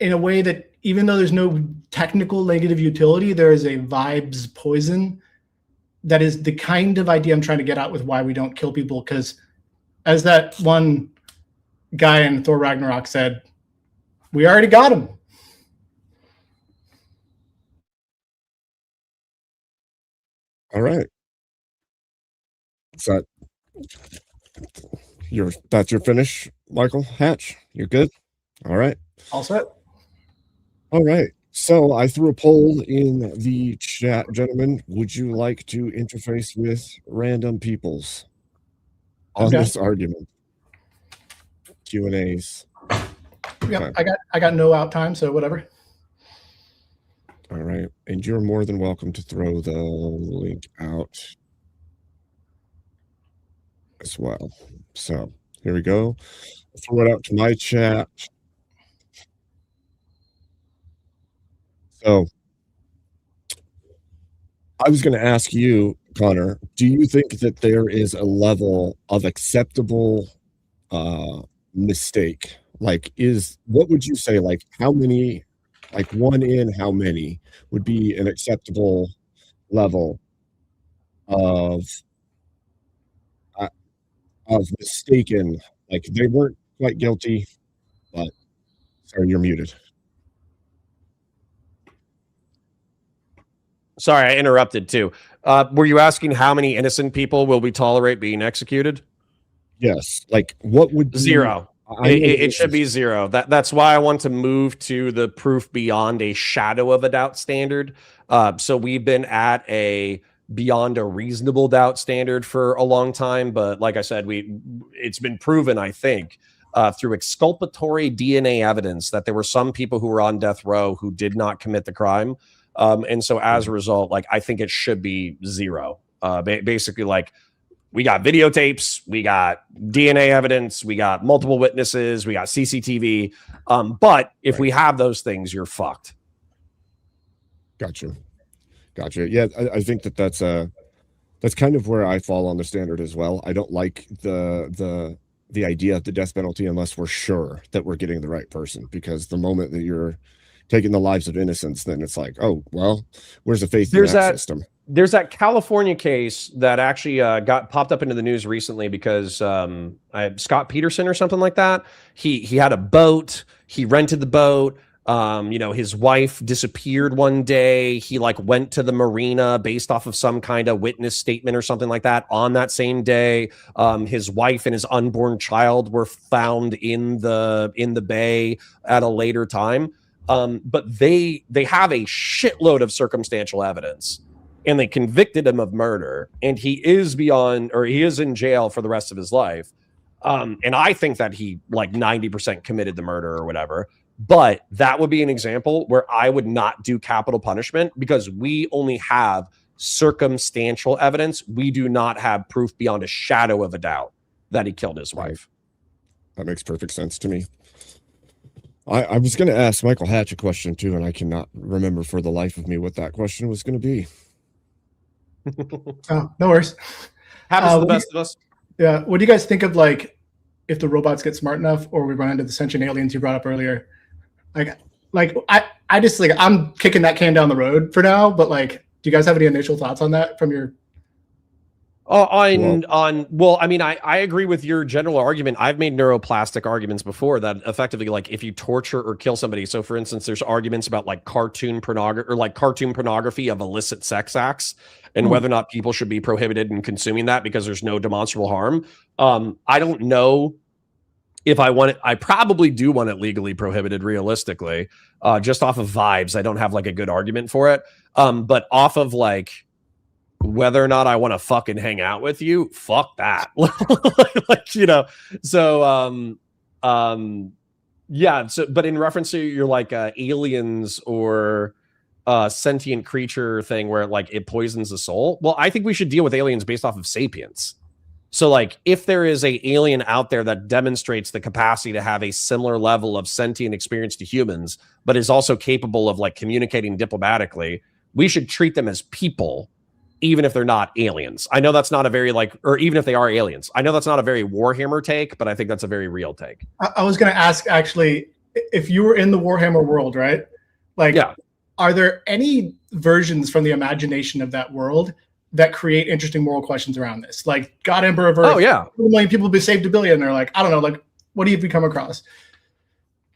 in a way that, even though there's no technical negative utility, there is a vibes poison that is the kind of idea I'm trying to get at with why we don't kill people. Because as that one guy in Thor Ragnarok said, we already got him. All right. So that's your finish, Michael Hatch. You're good. All right. All set. All right. So I threw a poll in the chat, gentlemen. Would you like to interface with random peoples on Okay. this argument? Q&As. Yeah, Okay. I got no out time, so whatever. All right. And you're more than welcome to throw the link out as well. So here we go. I'll throw it out to my chat. So I was going to ask you, Connor, do you think that there is a level of acceptable mistake? Like, what would you say, like, how many, like, one in how many would be an acceptable level of mistaken, like they weren't quite guilty, but sorry, you're muted. Sorry, I interrupted too. Were you asking how many innocent people will we tolerate being executed? Yes. Like, what would be, zero? It should be zero. That's why I want to move to the proof beyond a shadow of a doubt standard. So we've been at a beyond a reasonable doubt standard for a long time, but like I said, it's been proven, I think, through exculpatory DNA evidence that there were some people who were on death row who did not commit the crime. And so as a result, like, I think it should be zero. Basically, like, we got videotapes, we got DNA evidence, we got multiple witnesses, we got CCTV. But if we have those things, you're fucked. Gotcha. Yeah, I think that's kind of where I fall on the standard as well. I don't like the idea of the death penalty unless we're sure that we're getting the right person, because the moment that you're taking the lives of innocents, then it's like, oh, well, where's the faith in that system? There's that California case that actually got popped up into the news recently because Scott Peterson or something like that. He had a boat. He rented the boat. His wife disappeared one day. He went to the marina based off of some kind of witness statement or something like that. On that same day, his wife and his unborn child were found in the bay at a later time. But they have a shitload of circumstantial evidence, and they convicted him of murder, and he is in jail for the rest of his life. And I think that he 90% committed the murder or whatever. But that would be an example where I would not do capital punishment, because we only have circumstantial evidence. We do not have proof beyond a shadow of a doubt that he killed his wife. That makes perfect sense to me. I was going to ask Michael Hatch a question too, and I cannot remember for the life of me what that question was going to be. Oh, no worries. Happens to the best of us. Yeah. What do you guys think of if the robots get smart enough, or we run into the sentient aliens you brought up earlier? I just I'm kicking that can down the road for now, but do you guys have any initial thoughts on that from your? I agree with your general argument. I've made neuroplastic arguments before that effectively, if you torture or kill somebody. So for instance, there's arguments about cartoon pornography of illicit sex acts and whether or not people should be prohibited in consuming that because there's no demonstrable harm. I don't know if I want it. I probably do want it legally prohibited realistically, just off of vibes. I don't have a good argument for it. But off of whether or not I want to fucking hang out with you, fuck that. Yeah. So, but in reference to your aliens or sentient creature thing where it poisons the soul, well, I think we should deal with aliens based off of sapience. So if there is a alien out there that demonstrates the capacity to have a similar level of sentient experience to humans, but is also capable of communicating diplomatically, we should treat them as people, even if they're not aliens. I know that's not a very or even if they are aliens. I know that's not a very Warhammer take, but I think that's a very real take. I was going to ask, actually, if you were in the Warhammer world, right? Are there any versions from the imagination of that world that create interesting moral questions around this? God Emperor of Earth. Oh, yeah. 2 million people be saved 1 billion. Or I don't know, what do you come across?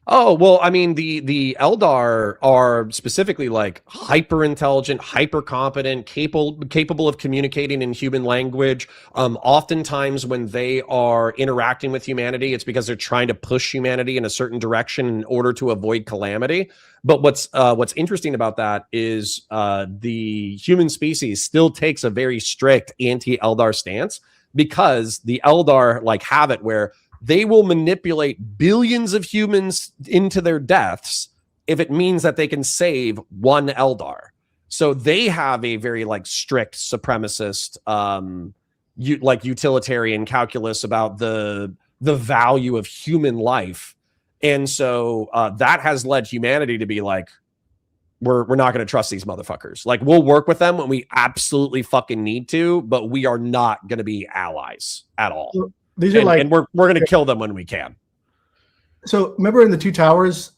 Oh, well, I mean, the Eldar are specifically like hyper intelligent, hyper competent, capable of communicating in human language. Oftentimes when they are interacting with humanity, it's because they're trying to push humanity in a certain direction in order to avoid calamity. But what's interesting about that is the human species still takes a very strict anti-Eldar stance, because the Eldar like have it where they will manipulate billions of humans into their deaths if it means that they can save one Eldar. So they have a very like strict supremacist, utilitarian calculus about the value of human life. And so that has led humanity to be like, we're not going to trust these motherfuckers. Like, we'll work with them when we absolutely fucking need to, but we are not going to be allies at all. These are and we're going to kill them when we can. So remember in the Two Towers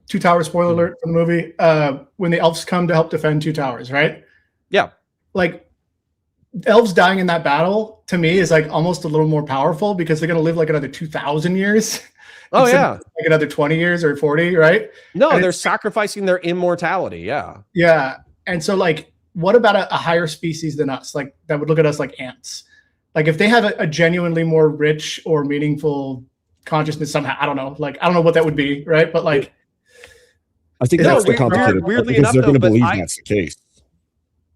spoiler alert from the movie, when the elves come to help defend Two Towers, right? Yeah. Like, elves dying in that battle to me is like almost a little more powerful, because they're going to live like another 2,000 years. Oh yeah. Like another 20 years or 40, right? No, and they're sacrificing their immortality. Yeah. Yeah. And so like, what about a higher species than us? Like, that would look at us like ants. Like, if they have a genuinely more rich or meaningful consciousness somehow, I don't know. Like, I don't know what that would be, right? But like, I think that's the complicated part, because they're going to believe that's the case.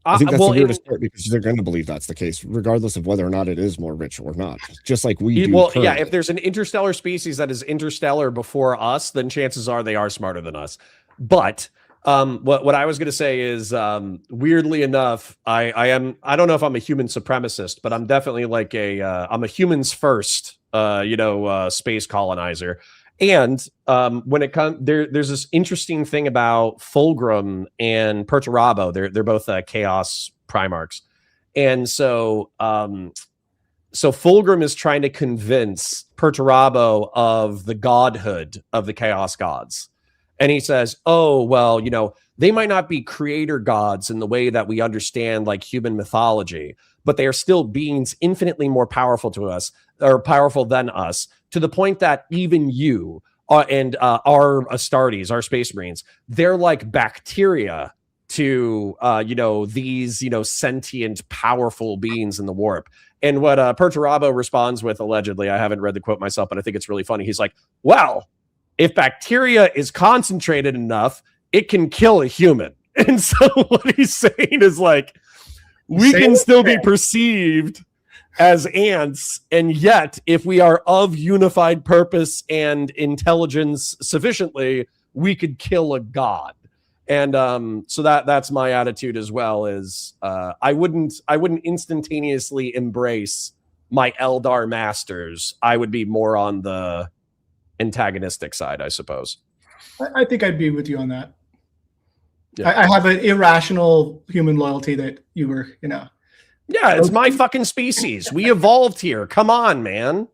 I think that's the weirdest part, because they're going to believe that's the case, regardless of whether or not it is more rich or not. Just like we do. Well, currently. yeah, if there's an interstellar species that is interstellar before us, then chances are they are smarter than us. But what I was going to say is, weirdly enough, I don't know if I'm a human supremacist, but I'm definitely like I'm a humans first, space colonizer. And when it comes, there's this interesting thing about Fulgrim and Perturabo. They're both Chaos Primarchs, and so Fulgrim is trying to convince Perturabo of the godhood of the Chaos Gods, and he says, "Oh well, they might not be creator gods in the way that we understand like human mythology, but they are still beings infinitely more powerful to us, or powerful than us, to the point that even you and our Astartes, our Space Marines, they're like bacteria to these sentient, powerful beings in the warp." And what Perturabo responds with, allegedly, I haven't read the quote myself, but I think it's really funny. He's like, "Well, if bacteria is concentrated enough, it can kill a human." And so what he's saying is like, we can still be perceived as ants, and yet if we are of unified purpose and intelligence sufficiently, we could kill a god. And so that's my attitude as well, is I wouldn't instantaneously embrace my Eldar masters. I would be more on the antagonistic side, I suppose. I think I'd be with you on that. Yeah. I have an irrational human loyalty that you were, Yeah, it's my fucking species. We evolved here. Come on, man.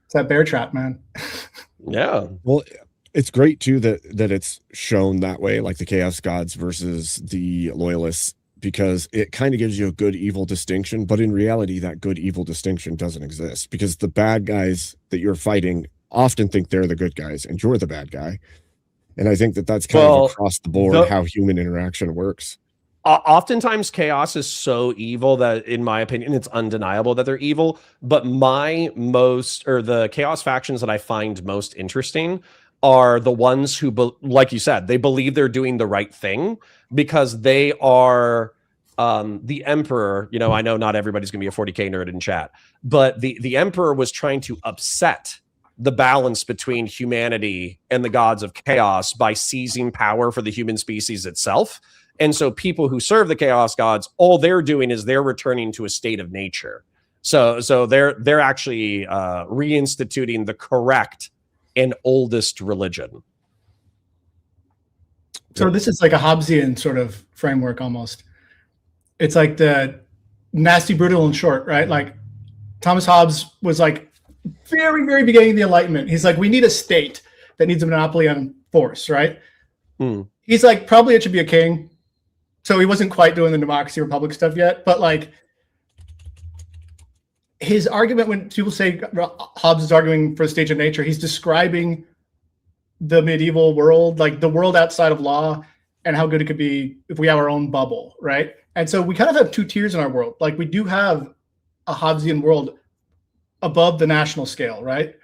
It's that bear trap, man. Yeah. Well, it's great too that it's shown that way, like the Chaos Gods versus the Loyalists, because it kind of gives you a good evil distinction. But in reality, that good evil distinction doesn't exist, because the bad guys that you're fighting often think they're the good guys and you're the bad guy. And I think that's kind of across the board how human interaction works. Oftentimes chaos is so evil that, in my opinion, it's undeniable that they're evil. But the chaos factions that I find most interesting are the ones who, like you said, they believe they're doing the right thing, because they are the Emperor. I know not everybody's gonna be a 40K nerd in chat, but the Emperor was trying to upset the balance between humanity and the gods of chaos by seizing power for the human species itself. And so people who serve the chaos gods, all they're doing is they're returning to a state of nature. So they're actually reinstituting the correct and oldest religion. So this is like a Hobbesian sort of framework almost. It's like the nasty, brutal, and short, right? Like Thomas Hobbes was like, very, very beginning of the Enlightenment. He's like, we need a state that needs a monopoly on force, right? He's like, probably it should be a king. So he wasn't quite doing the democracy republic stuff yet. But like, his argument, when people say Hobbes is arguing for the state of nature, he's describing the medieval world, like the world outside of law, and how good it could be if we have our own bubble, right? And so we kind of have two tiers in our world. Like we do have a Hobbesian world above the national scale, right?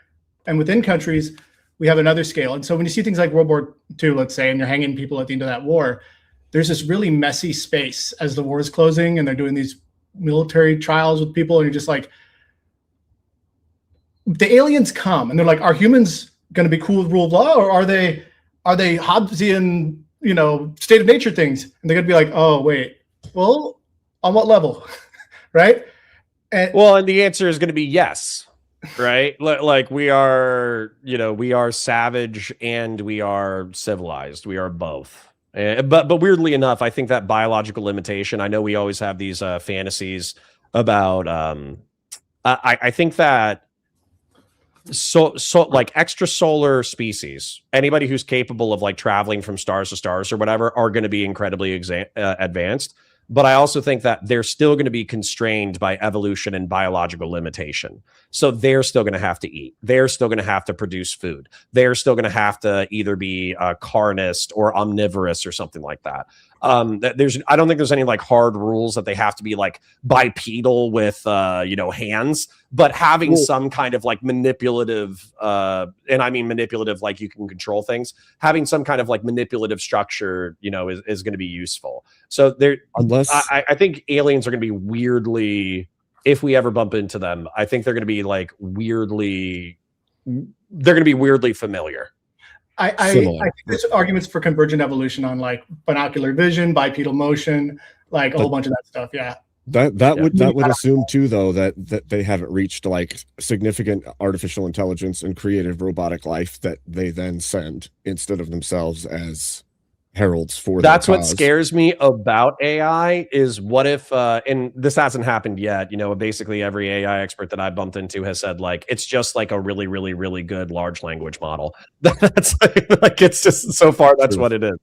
And within countries, we have another scale. And so when you see things like World War II, let's say, and you're hanging people at the end of that war, there's this really messy space as the war is closing and they're doing these military trials with people. And you're just like, the aliens come and they're like, are humans going to be cool with rule of law, or are they Hobbesian, state of nature things? And they're going to be like, oh, wait, well, on what level? Right? And the answer is going to be yes. Right? Like we are savage and we are civilized. We are both. But weirdly enough, I think that biological limitation, I know we always have these fantasies about, I think that so like extrasolar species, anybody who's capable of like traveling from stars to stars or whatever, are going to be incredibly advanced. But I also think that they're still going to be constrained by evolution and biological limitation. So they're still going to have to eat. They're still going to have to produce food. They're still going to have to either be carnivore or omnivorous or something like that. I don't think there's any like hard rules that they have to be like bipedal with hands, but having some kind of like manipulative, and I mean manipulative like you can control things, having some kind of like manipulative structure, is going to be useful. So I think aliens are going to be weirdly, if we ever bump into them, I think they're going to be like weirdly familiar. I think there's arguments for convergent evolution on like binocular vision, bipedal motion, like a whole bunch of that stuff. Yeah. That would assume too, though, that they haven't reached like significant artificial intelligence and creative robotic life that they then send instead of themselves as heralds for that's their what cause. Scares me about AI is what if and this hasn't happened yet, basically every AI expert that I bumped into has said like it's just like a really really really good large language model. That's like it's just so far that's what it is.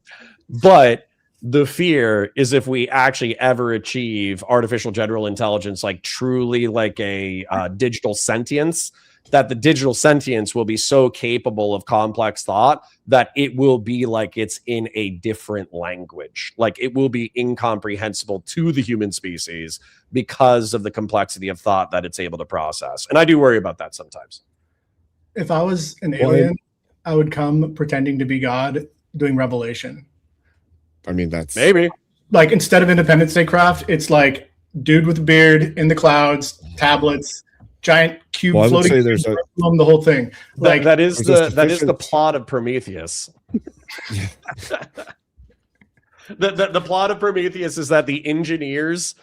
But the fear is if we actually ever achieve artificial general intelligence, like truly like a digital sentience, that the digital sentience will be so capable of complex thought that it will be like it's in a different language. Like it will be incomprehensible to the human species because of the complexity of thought that it's able to process. And I do worry about that sometimes. If I was an alien, I would come pretending to be God doing Revelation. I mean, that's maybe like instead of Independence Day craft, it's like dude with a beard in the clouds, tablets, giant cube floating. There's the whole thing. Like that is the plot of Prometheus. The plot of Prometheus is that the engineers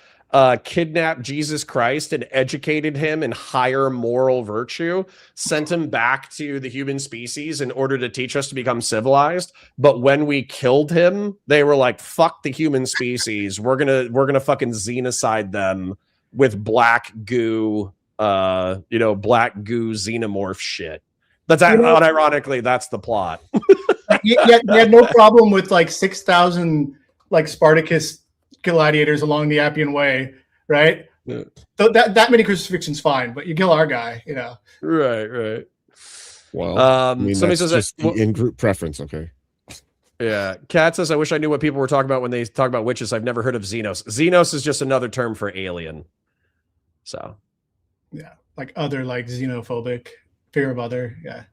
kidnapped Jesus Christ and educated him in higher moral virtue, sent him back to the human species in order to teach us to become civilized. But when we killed him, they were like, fuck the human species. We're gonna fucking xenocide them with black goo, black goo xenomorph shit. That's unironically, that's the plot. You had no problem with like 6,000 like Spartacus gladiators along the Appian Way, right? Yeah. So that many crucifixions fine, but you kill our guy, Right. Well, I mean, somebody says just the in-group preference, okay. Yeah. Kat says, I wish I knew what people were talking about when they talk about witches. I've never heard of Xenos. Xenos is just another term for alien. So yeah, like other, like xenophobic, fear of other. Yeah.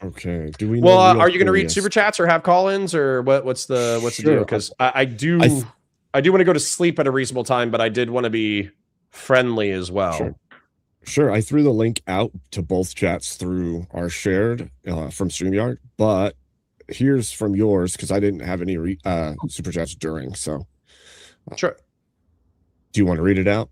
Okay. Do we? Well, are you going to read super chats or have call-ins or what's the deal? Because I do want to go to sleep at a reasonable time, but I did want to be friendly as well. Sure. I threw the link out to both chats through our shared from StreamYard, but here's from yours because I didn't have any super chats during. So sure. Do you want to read it out?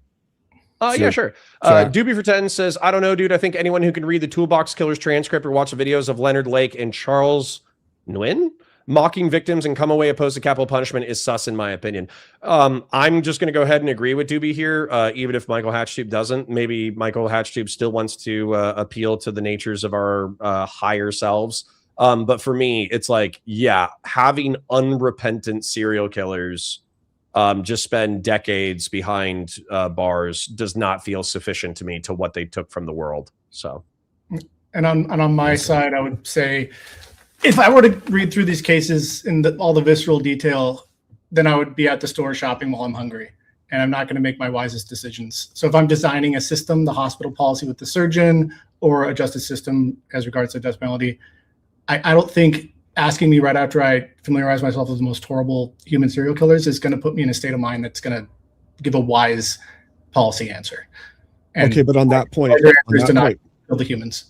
Yeah, sure. Doobie for 10 says, I don't know, dude. I think anyone who can read the Toolbox Killers transcript or watch the videos of Leonard Lake and Charles Nguyen mocking victims and come away opposed to capital punishment is sus, in my opinion. I'm just going to go ahead and agree with Doobie here, even if Michael Hatchtube doesn't. Maybe Michael Hatchtube still wants to appeal to the natures of our higher selves. But for me, it's like, yeah, having unrepentant serial killers just spend decades behind bars does not feel sufficient to me to what they took from the world. So, and on my side, I would say if I were to read through these cases in all the visceral detail, then I would be at the store shopping while I'm hungry, and I'm not going to make my wisest decisions. So if I'm designing a system, the hospital policy with the surgeon, or a justice system as regards to death penalty, I don't think asking me right after I familiarize myself with the most horrible human serial killers is going to put me in a state of mind that's going to give a wise policy answer. And okay, but on that point, not kill the humans.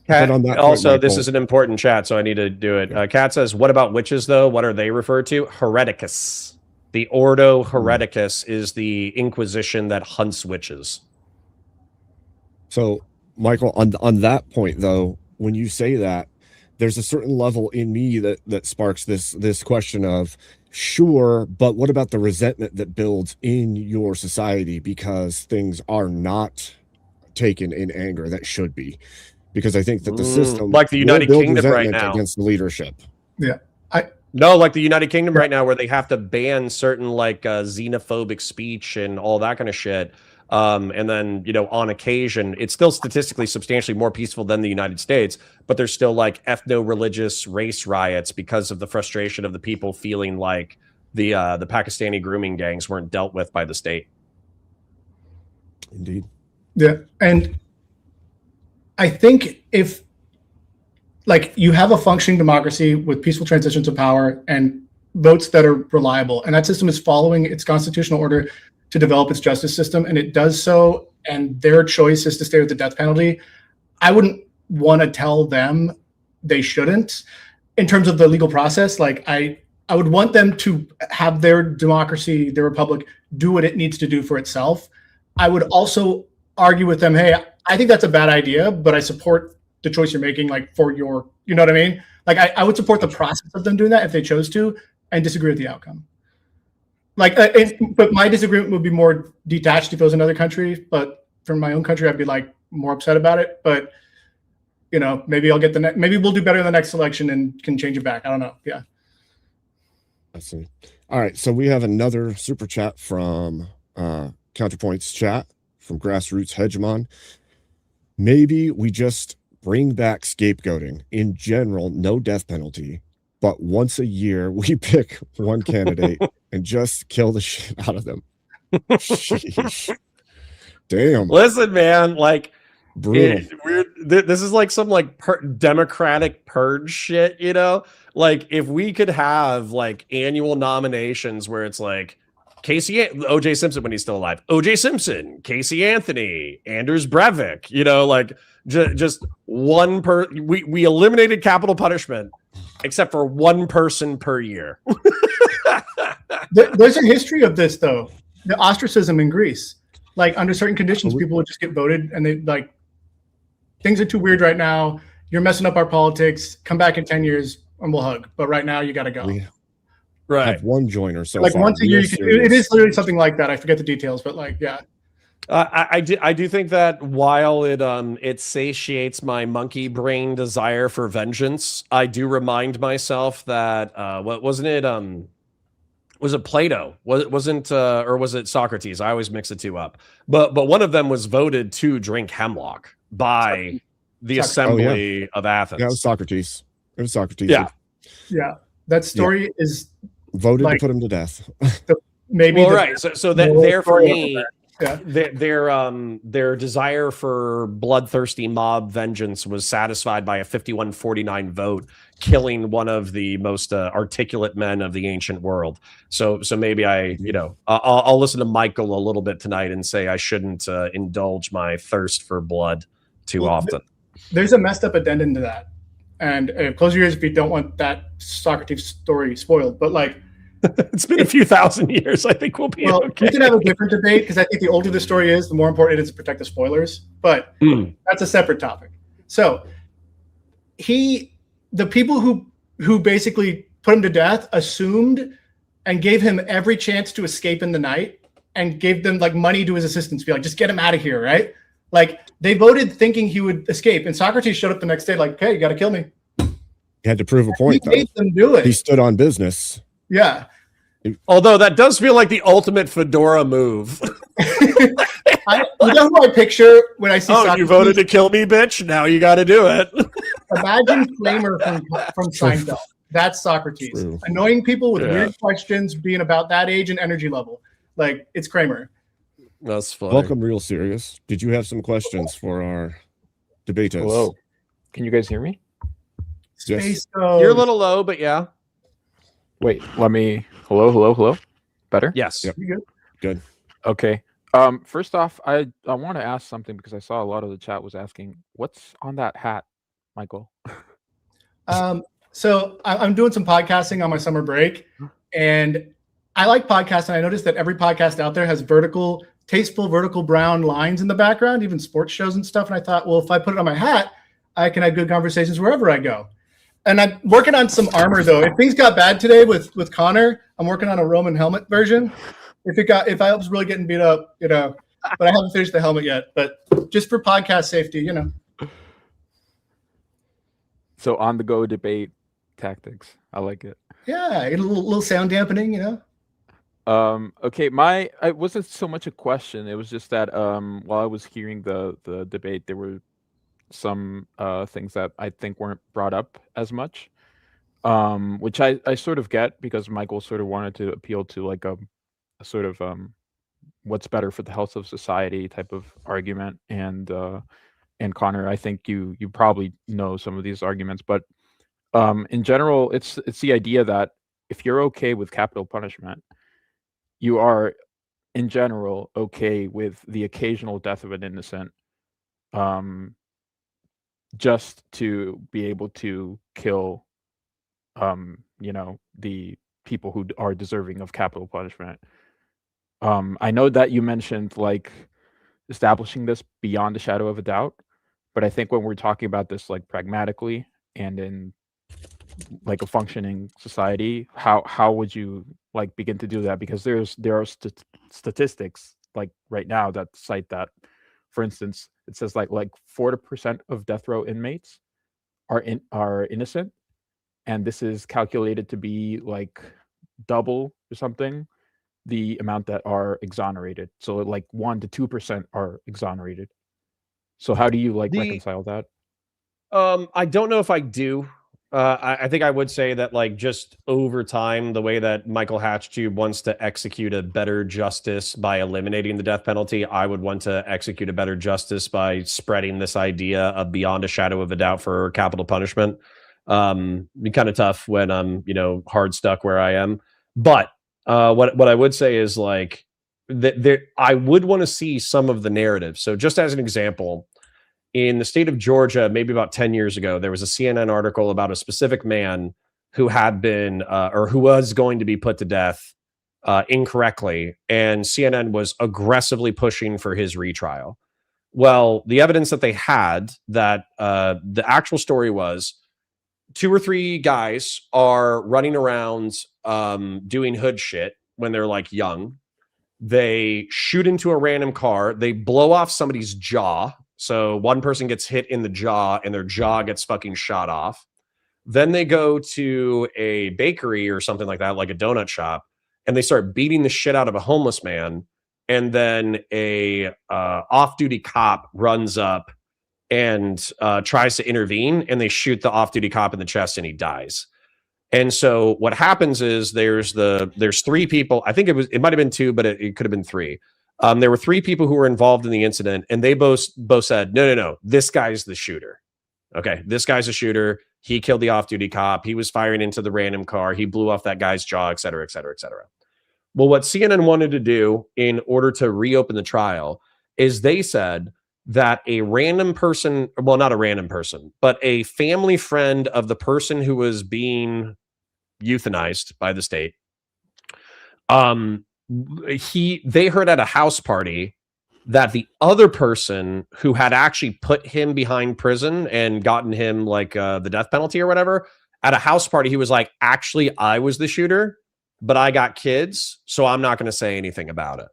Kat, on that also, point, this Michael, is an important chat, so I need to do it. Kat says, what about witches, though? What are they referred to? Hereticus. The Ordo Hereticus is the Inquisition that hunts witches. So, Michael, on that point, though, when you say that, there's a certain level in me that sparks this question of, sure, but what about the resentment that builds in your society because things are not taken in anger that should be? Because I think that the system, like the United Kingdom right now, against the leadership. Yeah, no, like the United Kingdom right now, where they have to ban certain like xenophobic speech and all that kind of shit. And then, you know, on occasion, it's still statistically substantially more peaceful than the United States, but there's still like ethno-religious race riots because of the frustration of the people feeling like the Pakistani grooming gangs weren't dealt with by the state. Indeed. Yeah, and I think if like you have a functioning democracy with peaceful transitions of power and votes that are reliable, and that system is following its constitutional order to develop its justice system, and it does so, and their choice is to stay with the death penalty, I wouldn't want to tell them they shouldn't. In terms of the legal process, like I would want them to have their democracy, their republic, do what it needs to do for itself. I would also argue with them, hey, I think that's a bad idea, but I support the choice you're making, like for your, you know what I mean? Like I would support the process of them doing that if they chose to, and disagree with the outcome. Like, but my disagreement would be more detached if it was another country. But from my own country, I'd be like more upset about it. But you know, maybe I'll get maybe we'll do better in the next election and can change it back. I don't know. Yeah. I see. All right, so we have another super chat from Counterpoints chat from Grassroots Hegemon. Maybe we just bring back scapegoating in general, no death penalty, but once a year we pick one candidate and just kill the shit out of them. Sheesh. Damn. Listen, man, like brutal. This is like some like democratic purge shit, you know? Like if we could have like annual nominations where it's like OJ Simpson when he's still alive, OJ Simpson, Casey Anthony, Anders Breivik, you know, like just one we eliminated capital punishment except for one person per year. There's a history of this though. The ostracism in Greece, like under certain conditions, people would just get voted, and they like, things are too weird right now. You're messing up our politics. Come back in 10 years and we'll hug. But right now you got to go. Right. Have one joiner. So like far, once a year, it is literally something like that. I forget the details, but like, yeah. I do think that while it satiates my monkey brain desire for vengeance, I do remind myself that what wasn't it was it Plato? Wasn't or was it Socrates? I always mix the two up. But one of them was voted to drink hemlock by the assembly of Athens. Yeah, it was Socrates. It was Socrates. Yeah. That story is voted to put him to death. Maybe right. So that there for me. Yeah. Their desire for bloodthirsty mob vengeance was satisfied by a 51-49 vote, killing one of the most articulate men of the ancient world. So maybe I'll listen to Michael a little bit tonight and say I shouldn't indulge my thirst for blood too often. There's a messed up addendum to that, and close your ears if you don't want that Socrates story spoiled. But like. It's been a few thousand years. I think we'll be okay. We can have a different debate because I think the older the story is, the more important it is to protect the spoilers. But that's a separate topic. So the people who basically put him to death assumed and gave him every chance to escape in the night and gave them like money to his assistants, be like, just get him out of here, right? Like they voted thinking he would escape, and Socrates showed up the next day like, okay, you got to kill me. He had to prove a point. He made them do it. He stood on business. Yeah. Although that does feel like the ultimate fedora move. You know who I picture when I see Oh, Socrates? you voted to kill me, bitch? Now you got to do it. Imagine Kramer from Seinfeld. That's Socrates. True. Annoying people with Yeah. weird questions, being about that age and energy level. Like, it's Kramer. That's funny. Welcome, Real Serious. Did you have some questions for our debaters? Hello. Can you guys hear me? Yes. Space Ghost. You're a little low, but yeah. Wait, let me. Hello. Better? Yes. Yep. You Good. Okay. First off, I want to ask something because I saw a lot of the chat was asking, what's on that hat, Michael? So I'm doing some podcasting on my summer break, and I like podcasting. I noticed that every podcast out there has tasteful vertical brown lines in the background, even sports shows and stuff. And I thought, well, if I put it on my hat, I can have good conversations wherever I go. And I'm working on some armor though. If things got bad today with Connor, I'm working on a Roman helmet version. If I was really getting beat up, but I haven't finished the helmet yet. But just for podcast safety, So on the go debate tactics. I like it. Yeah, get a little sound dampening, Okay, it wasn't so much a question. It was just that while I was hearing the debate, there were some things that I think weren't brought up as much, which I sort of get because Michael sort of wanted to appeal to like a sort of what's better for the health of society type of argument, and Connor, I think you probably know some of these arguments, but in general, it's the idea that if you're okay with capital punishment, you are, in general, okay with the occasional death of an innocent, just to be able to kill, the people who are deserving of capital punishment. I know that you mentioned like establishing this beyond a shadow of a doubt, but I think when we're talking about this like pragmatically and in like a functioning society, how would you like begin to do that? Because there are statistics like right now that cite that, for instance, it says like 40% of death row inmates are innocent, and this is calculated to be like double or something the amount that are exonerated. So like 1 to 2% are exonerated. So how do you reconcile that? I don't know if I do. I think I would say that like just over time, the way that Michael Hatchtube wants to execute a better justice by eliminating the death penalty, I would want to execute a better justice by spreading this idea of beyond a shadow of a doubt for capital punishment. Be kind of tough when I'm, hard stuck where I am. But what I would say is like that I would want to see some of the narrative. So just as an example, in the state of Georgia, maybe about 10 years ago, there was a CNN article about a specific man who had been or who was going to be put to death incorrectly. And CNN was aggressively pushing for his retrial. Well, the evidence that they had that the actual story was 2 or 3 guys are running around doing hood shit when they're like young. They shoot into a random car. They blow off somebody's jaw. So one person gets hit in the jaw and their jaw gets fucking shot off. Then they go to a bakery or something like that, like a donut shop, and they start beating the shit out of a homeless man. And then a off-duty cop runs up and tries to intervene, and they shoot the off-duty cop in the chest and he dies. And so what happens is there's 3 people. I think it might have been 2, but it could have been 3. There were 3 people who were involved in the incident, and they both said, no, this guy's the shooter. Okay, this guy's a shooter. He killed the off-duty cop. He was firing into the random car. He blew off that guy's jaw, et cetera, et cetera, et cetera. Well, what CNN wanted to do in order to reopen the trial is they said that a random person, well, not a random person, but a family friend of the person who was being euthanized by the state, they heard at a house party that the other person who had actually put him behind prison and gotten him like the death penalty or whatever, at a house party, he was like, actually, I was the shooter, but I got kids, so I'm not going to say anything about it.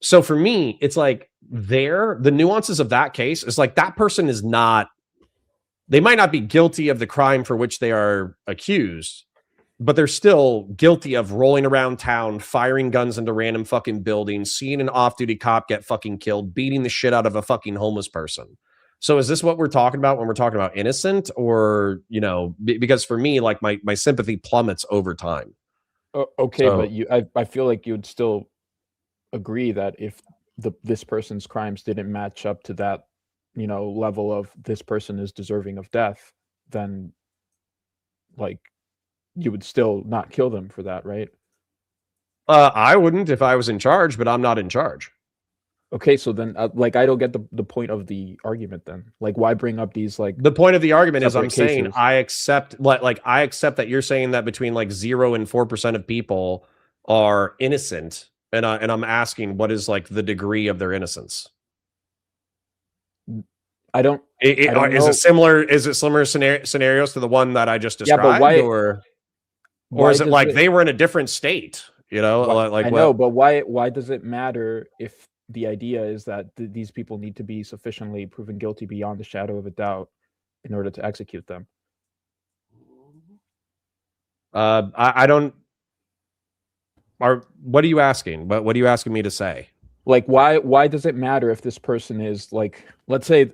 So for me, it's like the nuances of that case is like that person is not, they might not be guilty of the crime for which they are accused, but they're still guilty of rolling around town, firing guns into random fucking buildings, seeing an off-duty cop get fucking killed, beating the shit out of a fucking homeless person. So is this what we're talking about when we're talking about innocent? Or, you know, because for me, like my sympathy plummets over time. Okay, So, but I feel like you would still agree that if this person's crimes didn't match up to that, you know, level of this person is deserving of death, then like you would still not kill them for that, right? I wouldn't if I was in charge, but I'm not in charge. Okay, so then like I don't get the point of the argument then. Like why bring up these like The point of the argument is I'm separate saying cases? I accept I accept that you're saying that between like 0 and 4% of people are innocent, and I'm asking what is like the degree of their innocence. I don't Is it similar scenarios to the one that I just described? Yeah, but why, or why is it like they were in a different state? You know, I know, but why does it matter if the idea is that these people need to be sufficiently proven guilty beyond the shadow of a doubt in order to execute them? I don't. What are you asking? What are you asking me to say? Like, why does it matter if this person is like, let's say,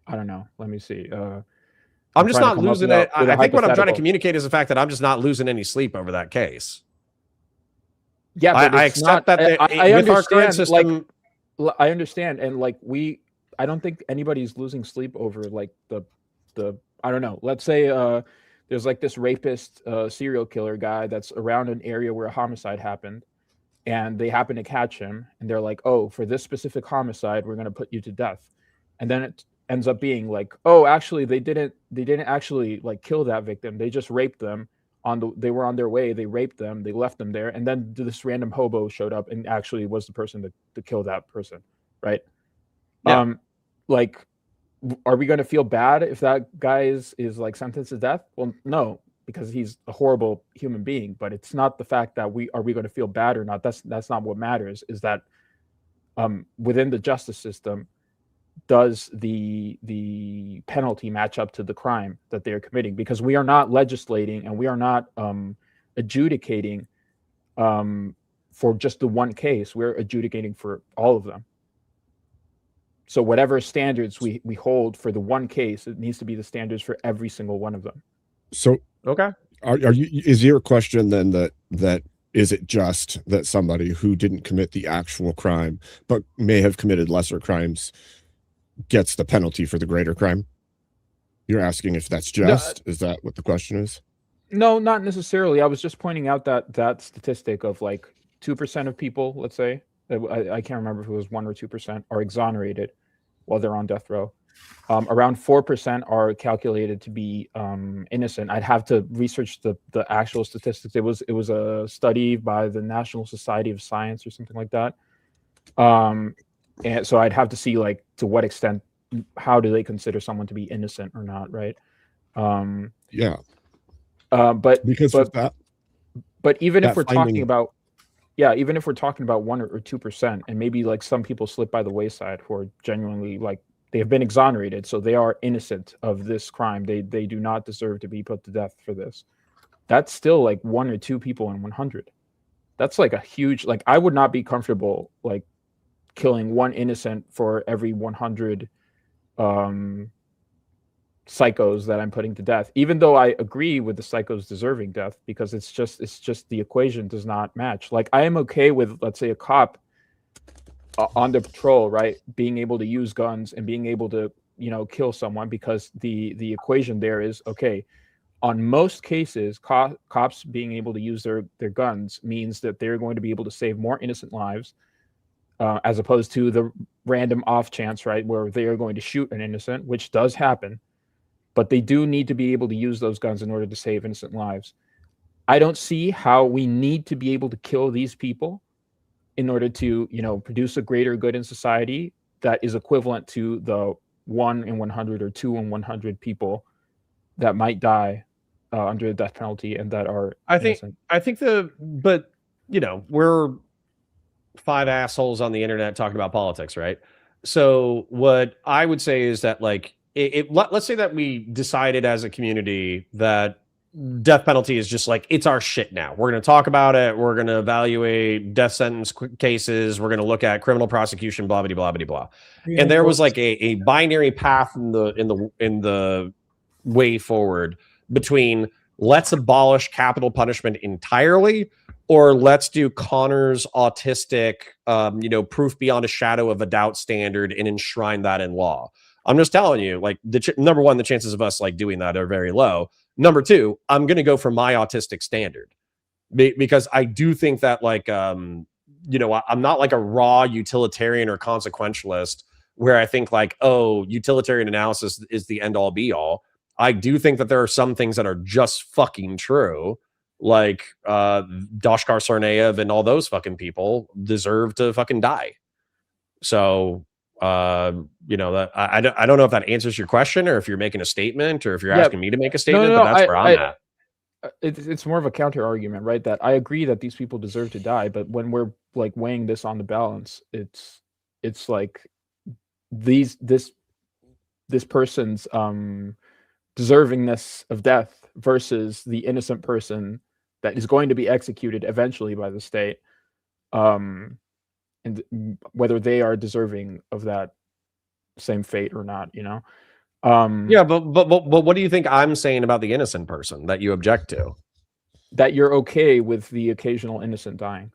I don't know. Let me see. I'm just not losing it. I think what I'm trying to hypothetical. communicate is the fact that I'm just not losing any sleep over that case. Yeah, but I it's accept not, that I with our current understand. system, I understand, and like I don't think anybody's losing sleep over like the I don't know. Let's say there's like this rapist serial killer guy that's around an area where a homicide happened, and they happen to catch him, and they're like, oh, for this specific homicide, we're gonna put you to death, and then it ends up being like, oh, actually, they didn't actually like kill that victim. They just raped them. They were on their way, they raped them, they left them there, and then this random hobo showed up and actually was the person to kill that person, right? Yeah. Like, are we going to feel bad if that guy is like sentenced to death? Well, no, because he's a horrible human being. But it's not the fact that we going to feel bad or not. That's not what matters. Is that within the justice system, does the penalty match up to the crime that they are committing? Because we are not legislating and we are not adjudicating for just the one case. We're adjudicating for all of them. So whatever standards we hold for the one case, it needs to be the standards for every single one of them. So okay, are you? Is your question then that is it just that somebody who didn't commit the actual crime but may have committed lesser crimes gets the penalty for the greater crime? You're asking if that's just? Is that what the question is? No, not necessarily. I was just pointing out that statistic of like 2% of people, let's say, I can't remember if it was 1 or 2%, are exonerated while they're on death row. Around 4% are calculated to be innocent. I'd have to research the actual statistics. It was a study by the National Society of Science or something like that. And so I'd have to see like to what extent, how do they consider someone to be innocent or not, right? Yeah. But because of that. But even if we're finding... talking about, yeah, even if we're talking about 1 or 2%, and maybe like some people slip by the wayside who are genuinely like they have been exonerated, so they are innocent of this crime. They do not deserve to be put to death for this. That's still like 1 or 2 people in 100. That's like a huge, like I would not be comfortable like killing one innocent for every 100 psychos that I'm putting to death, even though I agree with the psychos deserving death, because it's just the equation does not match. Like I am okay with, let's say, a cop on the patrol, right, being able to use guns and being able to, you know, kill someone, because the equation there is, okay, on most cases, cops being able to use their guns means that they're going to be able to save more innocent lives, as opposed to the random off chance, right, where they are going to shoot an innocent, which does happen. But they do need to be able to use those guns in order to save innocent lives. I don't see how we need to be able to kill these people in order to, you know, produce a greater good in society that is equivalent to the 1 in 100 or 2 in 100 people that might die under the death penalty and that are innocent. But you know, we're 5 assholes on the internet talking about politics, right? So what I would say is that like, let's say that we decided as a community that death penalty is just like, it's our shit now. We're going to talk about it. We're going to evaluate death sentence cases. We're going to look at criminal prosecution, blah, blah, blah, blah, blah. Yeah, And there was like a binary path in the way forward between let's abolish capital punishment entirely, or let's do Connor's autistic, proof beyond a shadow of a doubt standard and enshrine that in law. I'm just telling you, like, number one, the chances of us like doing that are very low. Number two, I'm going to go for my autistic standard because I do think that, like, I'm not like a raw utilitarian or consequentialist where I think like, oh, utilitarian analysis is the end all be all. I do think that there are some things that are just fucking true, like Doshkar Sarnaev and all those fucking people deserve to fucking die. So, that I don't know if that answers your question or if you're making a statement or if you're asking me to make a statement, but that's where I'm at. It's more of a counter argument, right? That I agree that these people deserve to die, but when we're like weighing this on the balance, it's like this person's deservingness of death versus the innocent person that is going to be executed eventually by the state, and whether they are deserving of that same fate or not, Yeah, but what do you think I'm saying about the innocent person that you object to? That you're okay with the occasional innocent dying,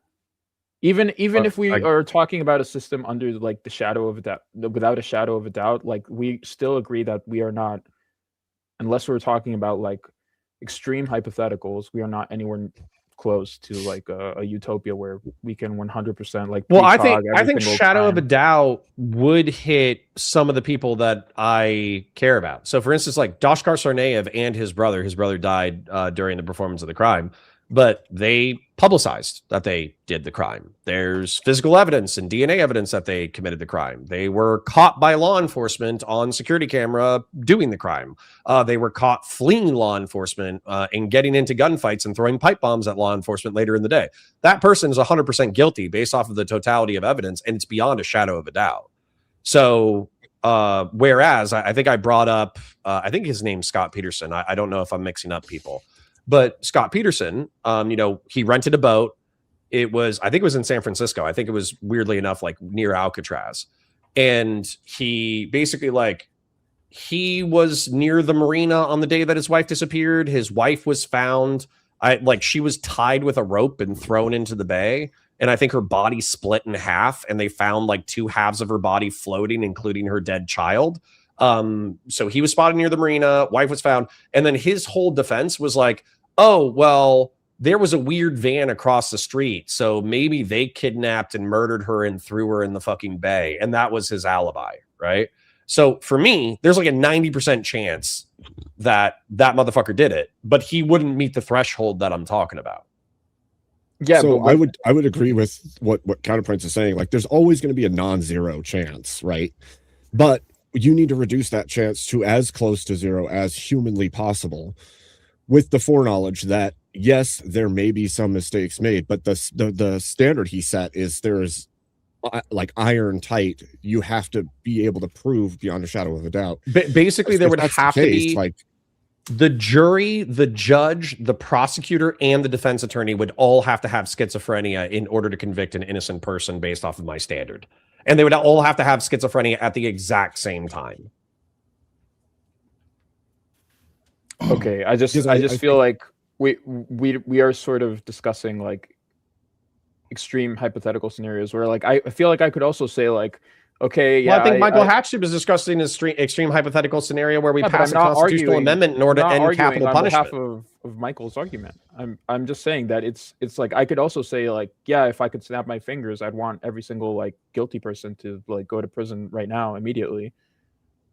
even if we are talking about a system under like the shadow of a doubt, without a shadow of a doubt, like we still agree that we are not, unless we're talking about like extreme hypotheticals, we are not anywhere close to like a utopia where we can 100% like. Well, I think shadow of a doubt would hit some of the people that I care about. So, for instance, like Doshkar Sarnaev and his brother died during the performance of the crime, but they publicized that they did the crime. There's physical evidence and DNA evidence that they committed the crime. They were caught by law enforcement on security camera doing the crime. They were caught fleeing law enforcement and getting into gunfights and throwing pipe bombs at law enforcement later in the day. That person is 100% guilty based off of the totality of evidence, and it's beyond a shadow of a doubt. So, whereas I think I brought up, I think his name's Scott Peterson. I don't know if I'm mixing up people. But Scott Peterson, he rented a boat. I think it was in San Francisco. I think it was, weirdly enough, like near Alcatraz. And he basically he was near the marina on the day that his wife disappeared. His wife was found, she was tied with a rope and thrown into the bay. And I think her body split in half, and they found like two halves of her body floating, including her dead child. So he was spotted near the marina, wife was found, and then his whole defense was like, oh, well, there was a weird van across the street, so maybe they kidnapped and murdered her and threw her in the fucking bay, and that was his alibi, right? So for me, there's like a 90% chance that that motherfucker did it, but he wouldn't meet the threshold that I'm talking about. Yeah, so I would agree with what Counterpoints is saying. Like, there's always going to be a non-zero chance, right? But you need to reduce that chance to as close to zero as humanly possible, with the foreknowledge that yes, there may be some mistakes made, but the standard he set is there's like iron tight. You have to be able to prove beyond a shadow of a doubt. Basically, there would have to be like the jury, the judge, the prosecutor, and the defense attorney would all have to have schizophrenia in order to convict an innocent person based off of my standard. And they would all have to have schizophrenia at the exact same time. Okay, I just feel like we are sort of discussing like extreme hypothetical scenarios where like I feel like I could also say like, okay, yeah. Well, I think Michael Hatchtube is discussing an extreme hypothetical scenario where we pass a constitutional amendment in order to end capital punishment. On behalf of Michael's argument, I'm just saying that it's like I could also say like, yeah, if I could snap my fingers, I'd want every single like guilty person to like go to prison right now immediately.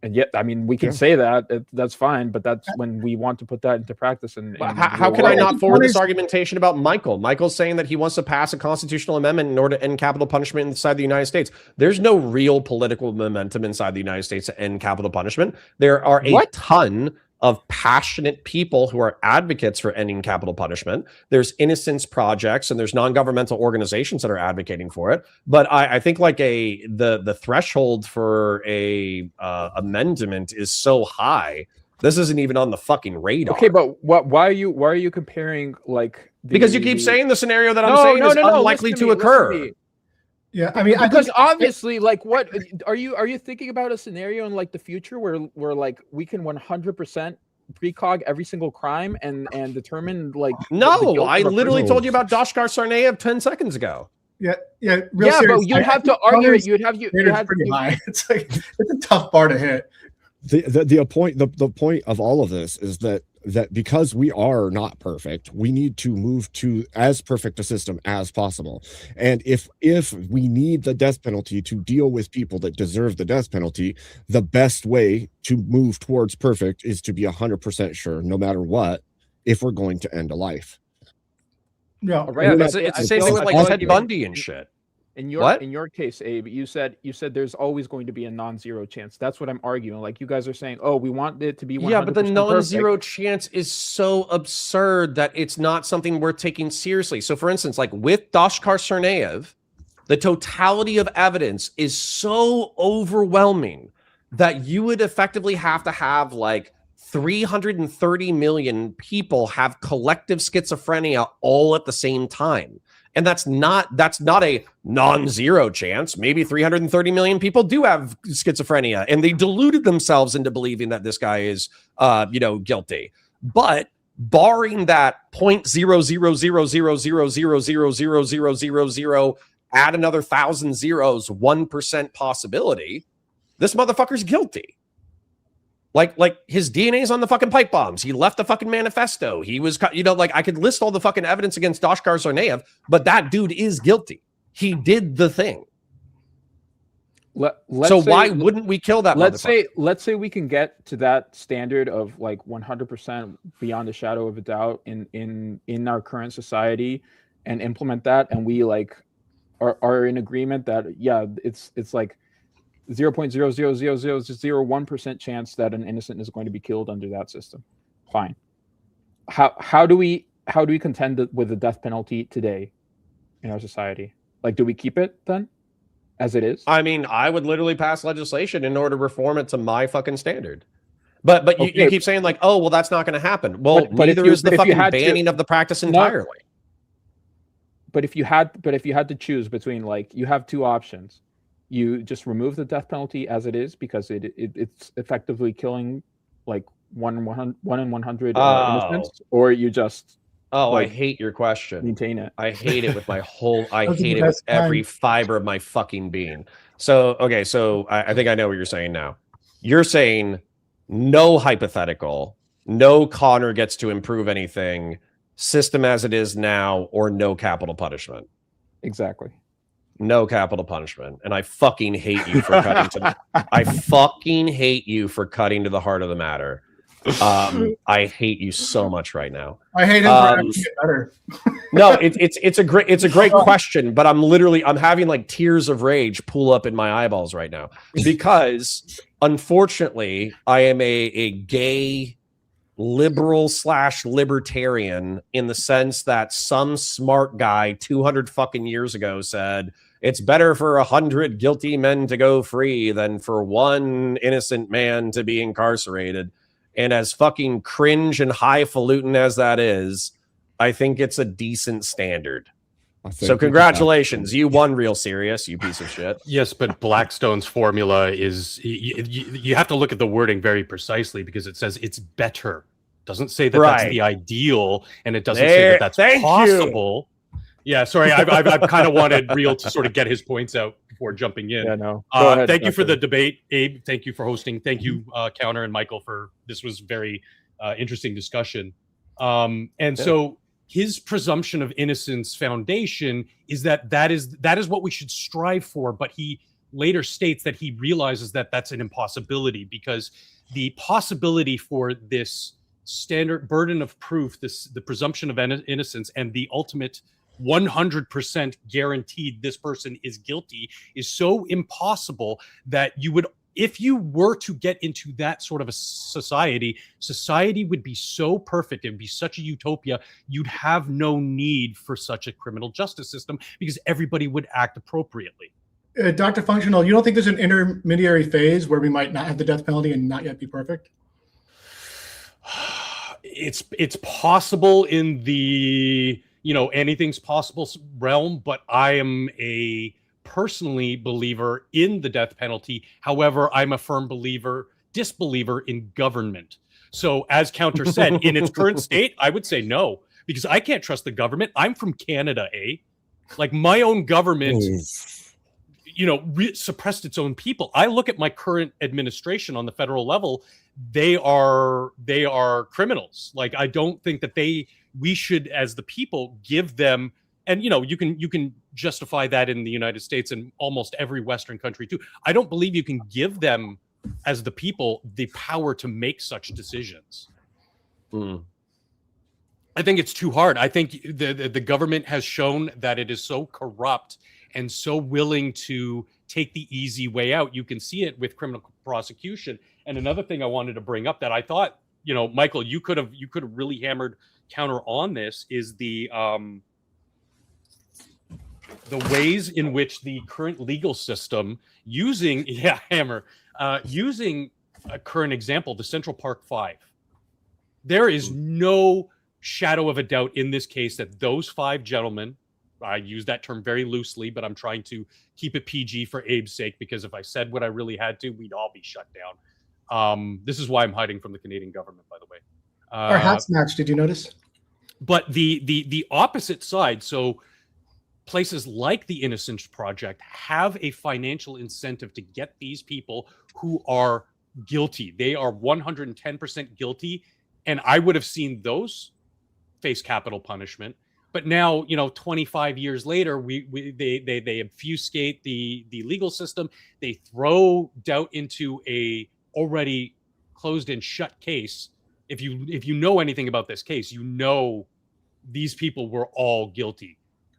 And yet, I mean, we can say that that's fine, but that's when we want to put that into practice. And how can I not forward this argumentation about Michael? Michael's saying that he wants to pass a constitutional amendment in order to end capital punishment inside the United States. There's no real political momentum inside the United States to end capital punishment. There are a ton of passionate people who are advocates for ending capital punishment. There's innocence projects and there's non-governmental organizations that are advocating for it. But I think like the threshold for a amendment is so high This isn't even on the fucking radar. Okay, but why are you comparing like because you keep saying the scenario that I'm saying is unlikely to occur. Yeah, I mean, because obviously, like, what are you thinking about a scenario in like the future where like we can 100% precog every single crime and determine like no, I literally told you about Doshkar Sarnaev 10 seconds ago. Yeah, but you'd have to argue it. You'd have pretty high. It's like it's a tough bar to hit. The point of all of this is that because we are not perfect, we need to move to as perfect a system as possible. And if we need the death penalty to deal with people that deserve the death penalty, the best way to move towards perfect is to be 100% sure, no matter what, if we're going to end a life. Yeah, right. It's the same thing with like Ted Bundy and shit. In your case, Abe, you said there's always going to be a non-zero chance. That's what I'm arguing. Like you guys are saying, oh, we want it to be 100% but the non-zero perfect. chance is so absurd that it's not something worth taking seriously. So, for instance, like with Doshkar Sarnaev, the totality of evidence is so overwhelming that you would effectively have to have like 330 million people have collective schizophrenia all at the same time. And that's not a non-zero chance. Maybe 330 million people do have schizophrenia and they deluded themselves into believing that this guy is, guilty. But barring that 0.00000000000, add another 1,000 zeros, 1% possibility, this motherfucker's guilty. Like his DNA's on the fucking pipe bombs. He left the fucking manifesto. He was, like I could list all the fucking evidence against Doshkar Sarnaev, but that dude is guilty. He did the thing. Why wouldn't we kill that motherfucker? Let's say we can get to that standard of like 100% beyond a shadow of a doubt in our current society and implement that, and we like are in agreement that it's like 0.0000001% chance that an innocent is going to be killed under that system. Fine. How do we contend with the death penalty today in our society? Like, do we keep it then as it is? I mean, I would literally pass legislation in order to reform it to my fucking standard. But you keep saying like, oh, well, that's not going to happen. Well, neither is the fucking banning of the practice entirely. But if you had to choose between, like, you have two options. You just remove the death penalty as it is because it's effectively killing like 1 in 100 innocents, or you just I hate your question. Maintain it. I hate it with my whole. I hate it with every fiber of my fucking being. So I think I know what you're saying now. You're saying no hypothetical, no Connor gets to improve anything, system as it is now, or no capital punishment. Exactly. No capital punishment, and I fucking hate you for cutting to. I fucking hate you for cutting to the heart of the matter. I hate you so much right now. I hate him for making it better. No, it's a great question, but I'm having like tears of rage pool up in my eyeballs right now because unfortunately I am a gay liberal / libertarian in the sense that some smart guy 200 fucking years ago said it's better for 100 guilty men to go free than for one innocent man to be incarcerated. And as fucking cringe and highfalutin as that is, I think it's a decent standard. So congratulations, you won real serious, you piece of shit. Yes, but Blackstone's formula is you have to look at the wording very precisely because it says it's better. It doesn't say that that's the ideal, and it doesn't say that that's possible. Yeah, sorry, I've kind of wanted Real to sort of get his points out before jumping in. Yeah, no. Thank you for the debate, Abe. Thank you for hosting. Thank you, Counter and Michael, for this was very interesting discussion. So his presumption of innocence foundation is that is what we should strive for. But he later states that he realizes that that's an impossibility because the possibility for this standard burden of proof, the presumption of innocence, and the ultimate 100% guaranteed this person is guilty is so impossible that you would, if you were to get into that sort of a society would be so perfect, it would be such a utopia, you'd have no need for such a criminal justice system because everybody would act appropriately. Dr. Functional, you don't think there's an intermediary phase where we might not have the death penalty and not yet be perfect? It's possible in the anything's possible realm, but I am a personally believer in the death penalty. However, I'm a firm disbeliever in government. So as Counter said, in its current state, I would say no, because I can't trust the government. I'm from Canada, like my own government, suppressed its own people. I look at my current administration on the federal level. They are criminals. Like, I don't think that we should, as the people, give them, and you can justify that in the United States and almost every Western country too. I don't believe you can give them, as the people, the power to make such decisions. I think it's too hard. I think the government has shown that it is so corrupt and so willing to take the easy way out. You can see it with criminal prosecution. And another thing I wanted to bring up that I thought, Michael, you could have really hammered Counter on this, is the ways in which the current legal system using a current example, the Central Park Five. There is no shadow of a doubt in this case that those 5 gentlemen, I use that term very loosely, but I'm trying to keep it PG for Abe's sake, because if I said what I really had to, we'd all be shut down. This is why I'm hiding from the Canadian government, by the way. Our hats match, did you notice? But the opposite side, so places like the Innocence Project have a financial incentive to get these people who are guilty. They are 110% guilty, and I would have seen those face capital punishment. But now, 25 years later, they obfuscate the legal system. They throw doubt into a already closed and shut case. If you know anything about this case, these people were all guilty.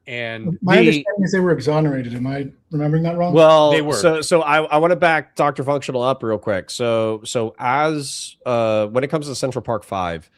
And my understanding is they were exonerated. Am I remembering that wrong? Well, they were. So I want to back Dr. Functional up real quick. So as when it comes to Central Park 5,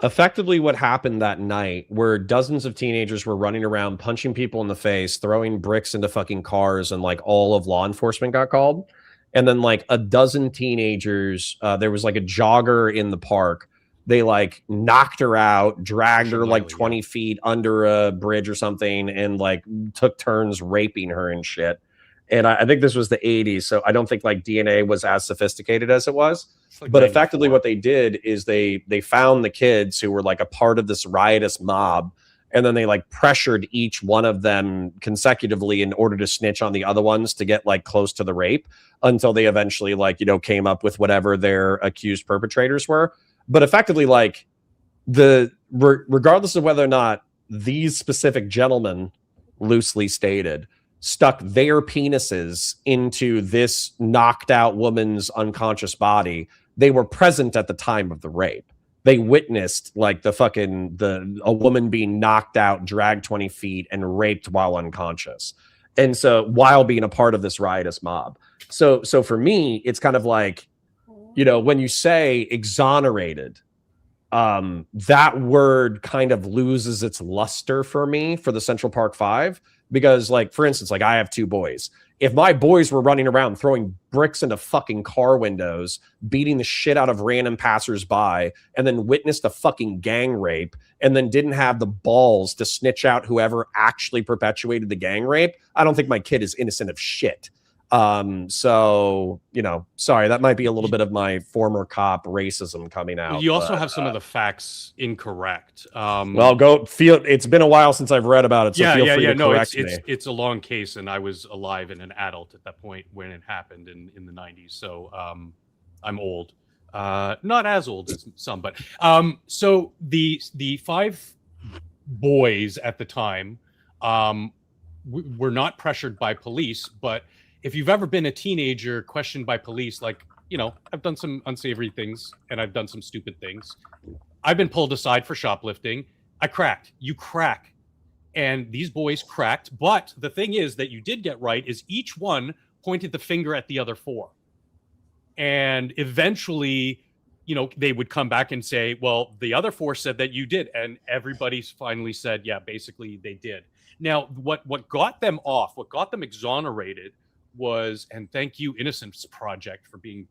effectively what happened that night were dozens of teenagers were running around punching people in the face, throwing bricks into fucking cars, and like all of law enforcement got called. And then like a dozen teenagers, there was like a jogger in the park. They like knocked her out, dragged her like 20 feet under a bridge or something, and like took turns raping her and shit. And I think this was the 80s, so I don't think like DNA was as sophisticated as it was. Like, but effectively what they did is they found the kids who were like a part of this riotous mob, and then they like pressured each one of them consecutively in order to snitch on the other ones to get like close to the rape, until they eventually like, came up with whatever their accused perpetrators were. But effectively, like, regardless of whether or not these specific gentlemen, loosely stated, stuck their penises into this knocked out woman's unconscious body, they were present at the time of the rape. They witnessed like a woman being knocked out, dragged 20 feet, and raped while unconscious. And so while being a part of this riotous mob. So for me, it's kind of like, when you say exonerated, that word kind of loses its luster for me for the Central Park 5, because like, for instance, like I have 2 boys. If my boys were running around throwing bricks into fucking car windows, beating the shit out of random passersby, and then witnessed a fucking gang rape, and then didn't have the balls to snitch out whoever actually perpetuated the gang rape, I don't think my kid is innocent of shit. So, sorry, that might be a little bit of my former cop racism coming out. You also have some of the facts incorrect. Well, it's been a while since I've read about it, so feel free to correct me. It's a long case, and I was alive and an adult at that point when it happened in the 90s. So, I'm old. Not as old as some, but so the 5 boys at the time were not pressured by police, but if you've ever been a teenager questioned by police, like, I've done some unsavory things and I've done some stupid things. I've been pulled aside for shoplifting. I cracked. You crack. And these boys cracked. But the thing is that you did get right is each one pointed the finger at the other 4. And eventually, they would come back and say, well, the other 4 said that you did. And everybody finally said, yeah, basically they did. Now, what got them off, what got them exonerated was, and thank you Innocence Project for being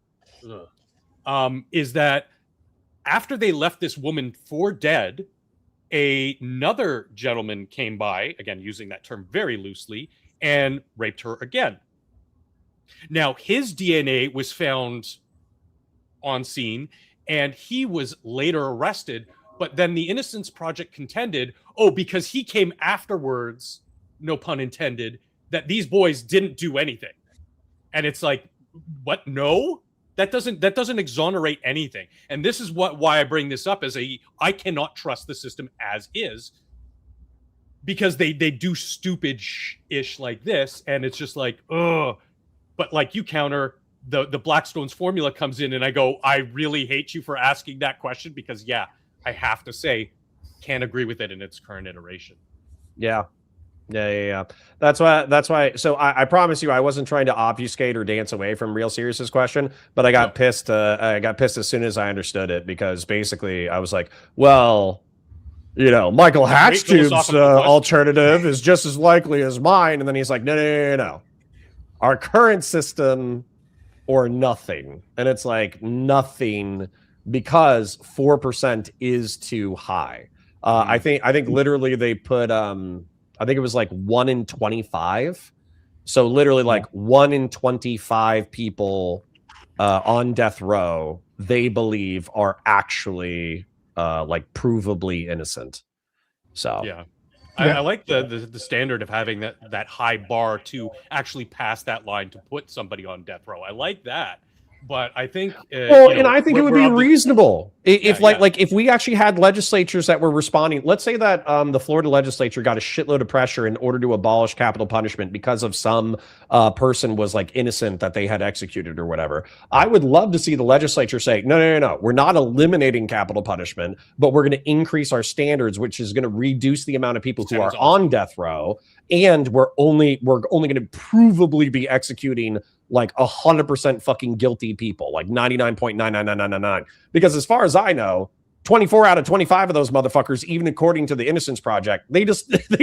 is that after they left this woman for dead, another gentleman came by, again, using that term very loosely, and raped her again. Now, his DNA was found on scene, and he was later arrested. But then the Innocence Project contended, because he came afterwards, no pun intended, that these boys didn't do anything. And it's like, what? No, that doesn't exonerate anything. And this is why I bring this up as I cannot trust the system as is, because they do stupid-ish like this, and it's just like, ugh. But like you counter, the Blackstone's formula comes in, and I go, I really hate you for asking that question, because I have to say, can't agree with it in its current iteration. Yeah. That's why. So I promise you, I wasn't trying to obfuscate or dance away from Real Serious's question, but I got pissed. I got pissed as soon as I understood it, because basically I was like, well, Michael Hatchtube's alternative is just as likely as mine. And then he's like, no. Our current system or nothing. And it's like nothing, because 4% is too high. I think literally they put, I think it was like 1 in 25. So literally like 1 in 25 people on death row, they believe are actually like provably innocent. So yeah. I like the standard of having that high bar to actually pass that line to put somebody on death row. I like that. But I think, and I think it would be reasonable if if we actually had legislatures that were responding. Let's say that the Florida legislature got a shitload of pressure in order to abolish capital punishment because of some person was like innocent that they had executed or whatever. I would love to see the legislature say, no, we're not eliminating capital punishment, but we're going to increase our standards, which is going to reduce the amount of people who are on death row, and we're only going to provably be executing like 100% fucking guilty people, like 99.99999. Because as far as I know, 24 out of 25 of those motherfuckers, even according to the Innocence Project, they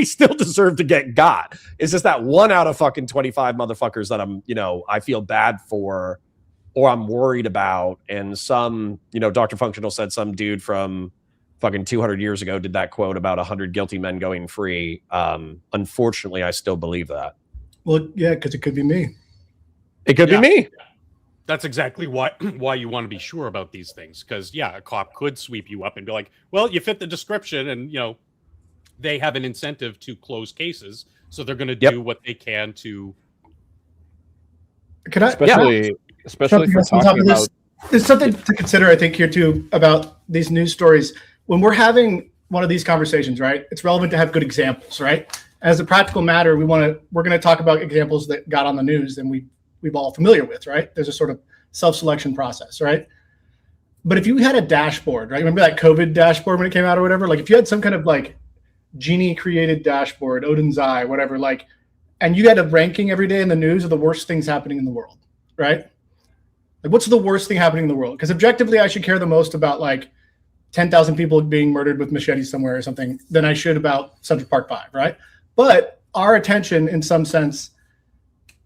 still deserve to get got. It's just that 1 out of fucking 25 motherfuckers that I'm, I feel bad for, or I'm worried about. And some, Dr. Functional said some dude from fucking 200 years ago did that quote about 100 guilty men going free. Unfortunately, I still believe that. Well, yeah, because it could be me. It could be me. That's exactly why you want to be sure about these things, because a cop could sweep you up and be like, well, you fit the description, and they have an incentive to close cases, so they're going to do what they can to. Could I, especially for talking about. There's something to consider, I think, here too about these news stories. When we're having one of these conversations, right? It's relevant to have good examples, right? As a practical matter, we're going to talk about examples that got on the news and we're all familiar with, right? There's a sort of self-selection process, right? But if you had a dashboard, right? Remember that COVID dashboard when it came out or whatever? Like if you had some kind of like genie created dashboard, Odin's Eye, whatever, like, and you had a ranking every day in the news of the worst things happening in the world, right? Like what's the worst thing happening in the world? Because objectively, I should care the most about like 10,000 people being murdered with machetes somewhere or something than I should about Central Park 5, right? But our attention in some sense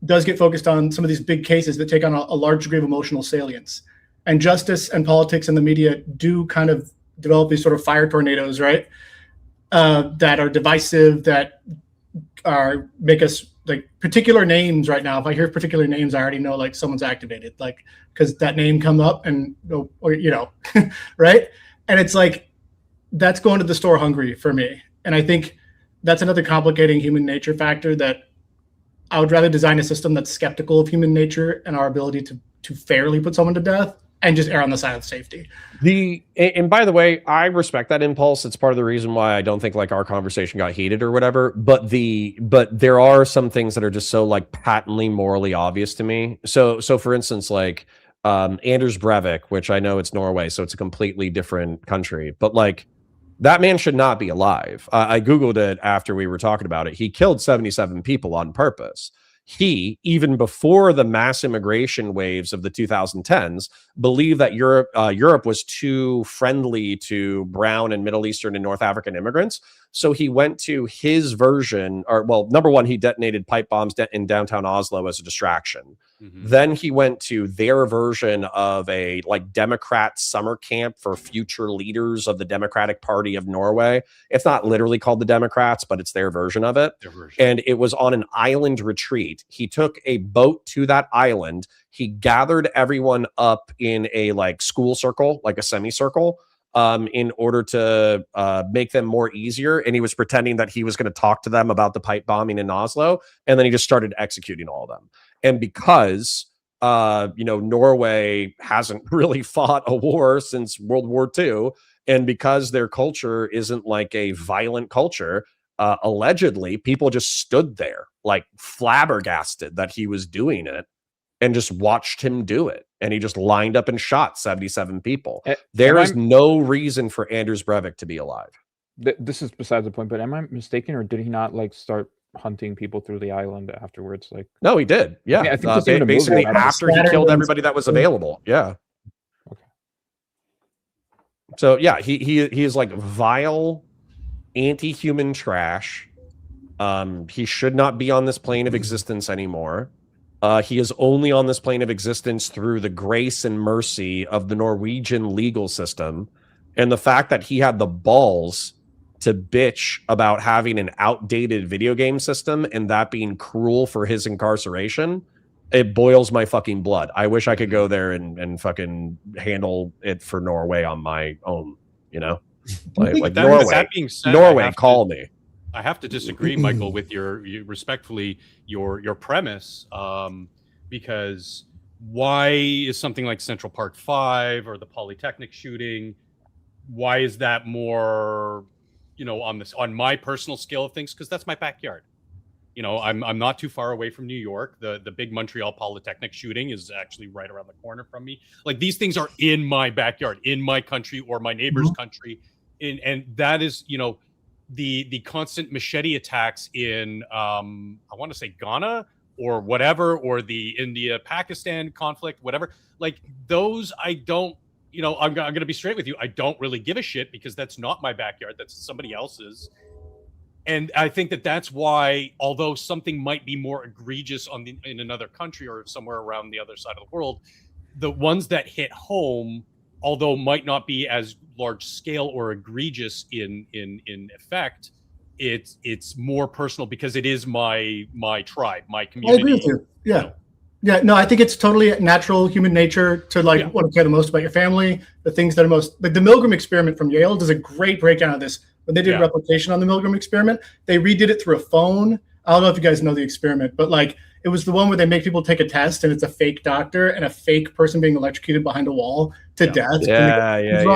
does get focused on some of these big cases that take on a large degree of emotional salience. And justice and politics and the media do kind of develop these sort of fire tornadoes, right? That are divisive, that make us like particular names right now. If I hear particular names, I already know like someone's activated, like because that name come up and, right? And it's like, that's going to the store hungry for me. And I think that's another complicating human nature factor that I would rather design a system that's skeptical of human nature and our ability to fairly put someone to death and just err on the side of safety. And by the way, I respect that impulse. It's part of the reason why I don't think like our conversation got heated or whatever. But there are some things that are just so like patently morally obvious to me. So for instance, like Anders Breivik, which I know it's Norway, so it's a completely different country, but like that man should not be alive. I Googled it after we were talking about it. He killed 77 people on purpose. He, even before the mass immigration waves of the 2010s, believed that Europe was too friendly to brown and Middle Eastern and North African immigrants. So he went to his version, or well, number one, he detonated pipe bombs in downtown Oslo as a distraction. Then he went to their version of a like Democrat summer camp for future leaders of the Democratic Party of Norway. It's not literally called the Democrats, but it's their version of it. And it was on an island retreat. He took a boat to that island. He gathered everyone up in a like school circle, like a semicircle, in order to make them more easier. And he was pretending that he was going to talk to them about the pipe bombing in Oslo. And then he just started executing all of them. And because, Norway hasn't really fought a war since World War II, and because their culture isn't like a violent culture, allegedly, people just stood there like flabbergasted that he was doing it and just watched him do it. And he just lined up and shot 77 people. There is no reason for Anders Breivik to be alive. This is besides the point, but am I mistaken, or did he not like start hunting people through the island afterwards? Like, no, he did. Yeah, I think basically after he killed everybody that was available. Yeah. Okay. So yeah, he is like vile, anti-human trash. He should not be on this plane of existence anymore. He is only on this plane of existence through the grace and mercy of the Norwegian legal system. And the fact that he had the balls to bitch about having an outdated video game system and that being cruel for his incarceration, it boils my fucking blood. I wish I could go there and fucking handle it for Norway on my own, like Norway. That being said, Norway, call me. I have to disagree, Michael, with your respectfully your premise, because why is something like Central Park 5 or the Polytechnic shooting, why is that more, on my personal scale of things? Because that's my backyard. I'm not too far away from New York. The big Montreal Polytechnic shooting is actually right around the corner from me. Like, these things are in my backyard, in my country or my neighbor's country, and that is the constant machete attacks in I want to say Ghana or whatever, or the India-Pakistan conflict, whatever. Like, those I don't, I'm going to be straight with you. I don't really give a shit, because that's not my backyard. That's somebody else's. And I think that's why, although something might be more egregious in another country or somewhere around the other side of the world, the ones that hit home, although might not be as large scale or egregious in effect, it's more personal because it is my tribe, my community. I agree with you. Yeah. Yeah, no, I think it's totally natural human nature to want to care the most about your family, the things that are most, like the Milgram experiment from Yale does a great breakdown of this. When they did replication on the Milgram experiment, they redid it through a phone. I don't know if you guys know the experiment, but like it was the one where they make people take a test and it's a fake doctor and a fake person being electrocuted behind a wall to death. Yeah. And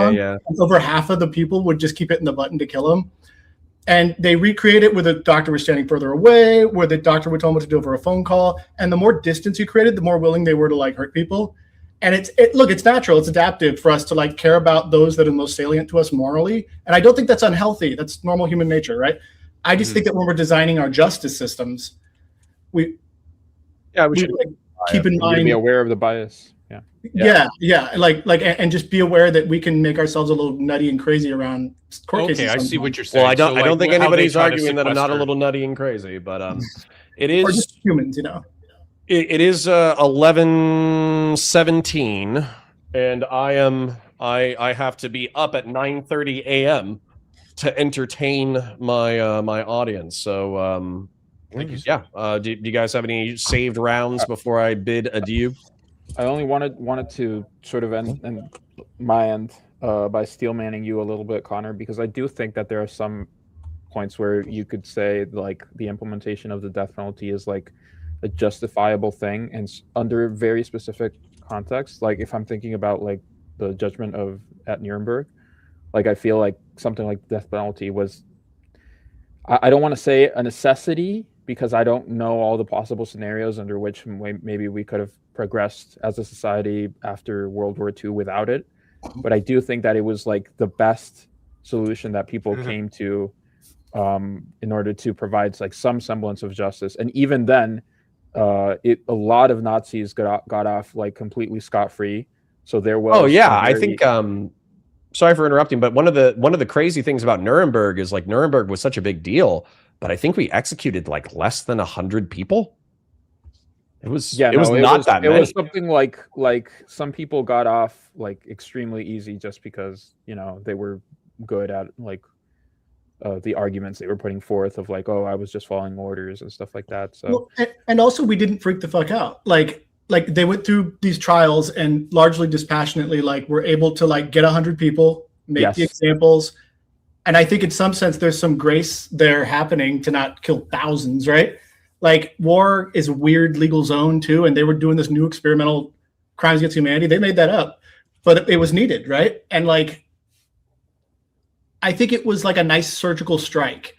over half of the people would just keep hitting the button to kill them. And they recreate it where the doctor was standing further away, where the doctor would tell them what to do over a phone call. And the more distance you created, the more willing they were to like hurt people. And it's natural, it's adaptive for us to like care about those that are most salient to us morally. And I don't think that's unhealthy. That's normal human nature, right? I just think that when we're designing our justice systems, we should keep in mind, be aware of the bias. And just be aware that we can make ourselves a little nutty and crazy around court cases. Okay, I see what you're saying. Well, I don't think anybody's arguing that I'm not a little nutty and crazy, but it is, or just humans, It is 11:17, and I have to be up at 9:30 a.m. to entertain my my audience. So do you guys have any saved rounds before I bid adieu? I only wanted to sort of end my end by steel manning you a little bit, Connor, because I do think that there are some points where you could say like the implementation of the death penalty is like a justifiable thing and under very specific context. Like if I'm thinking about like the judgment at Nuremberg, like I feel like something like the death penalty was, I don't want to say a necessity because I don't know all the possible scenarios under which maybe we could have progressed as a society after World War II without it. But I do think that it was like the best solution that people came to in order to provide like some semblance of justice. And even then, a lot of Nazis got off like completely scot-free. So there was. Oh yeah, I think. Sorry for interrupting, but one of the crazy things about Nuremberg is like Nuremberg was such a big deal, but I think we executed like less than 100 people. It was Yeah, it was not that it many. was something like some people got off like extremely easy just because, you know, they were good at like the arguments they were putting forth of like, oh, I was just following orders and stuff like that. So Well, and also we didn't freak the fuck out. Like they went through these trials and largely dispassionately, like we're able to like get 100 people, make the Yes. examples. And I think in some sense there's some grace there happening to not kill thousands, right? Like war is a weird legal zone too, and they were doing this new experimental crimes against humanity. They made that up, but it was needed, right? And like, I think it was like a nice surgical strike,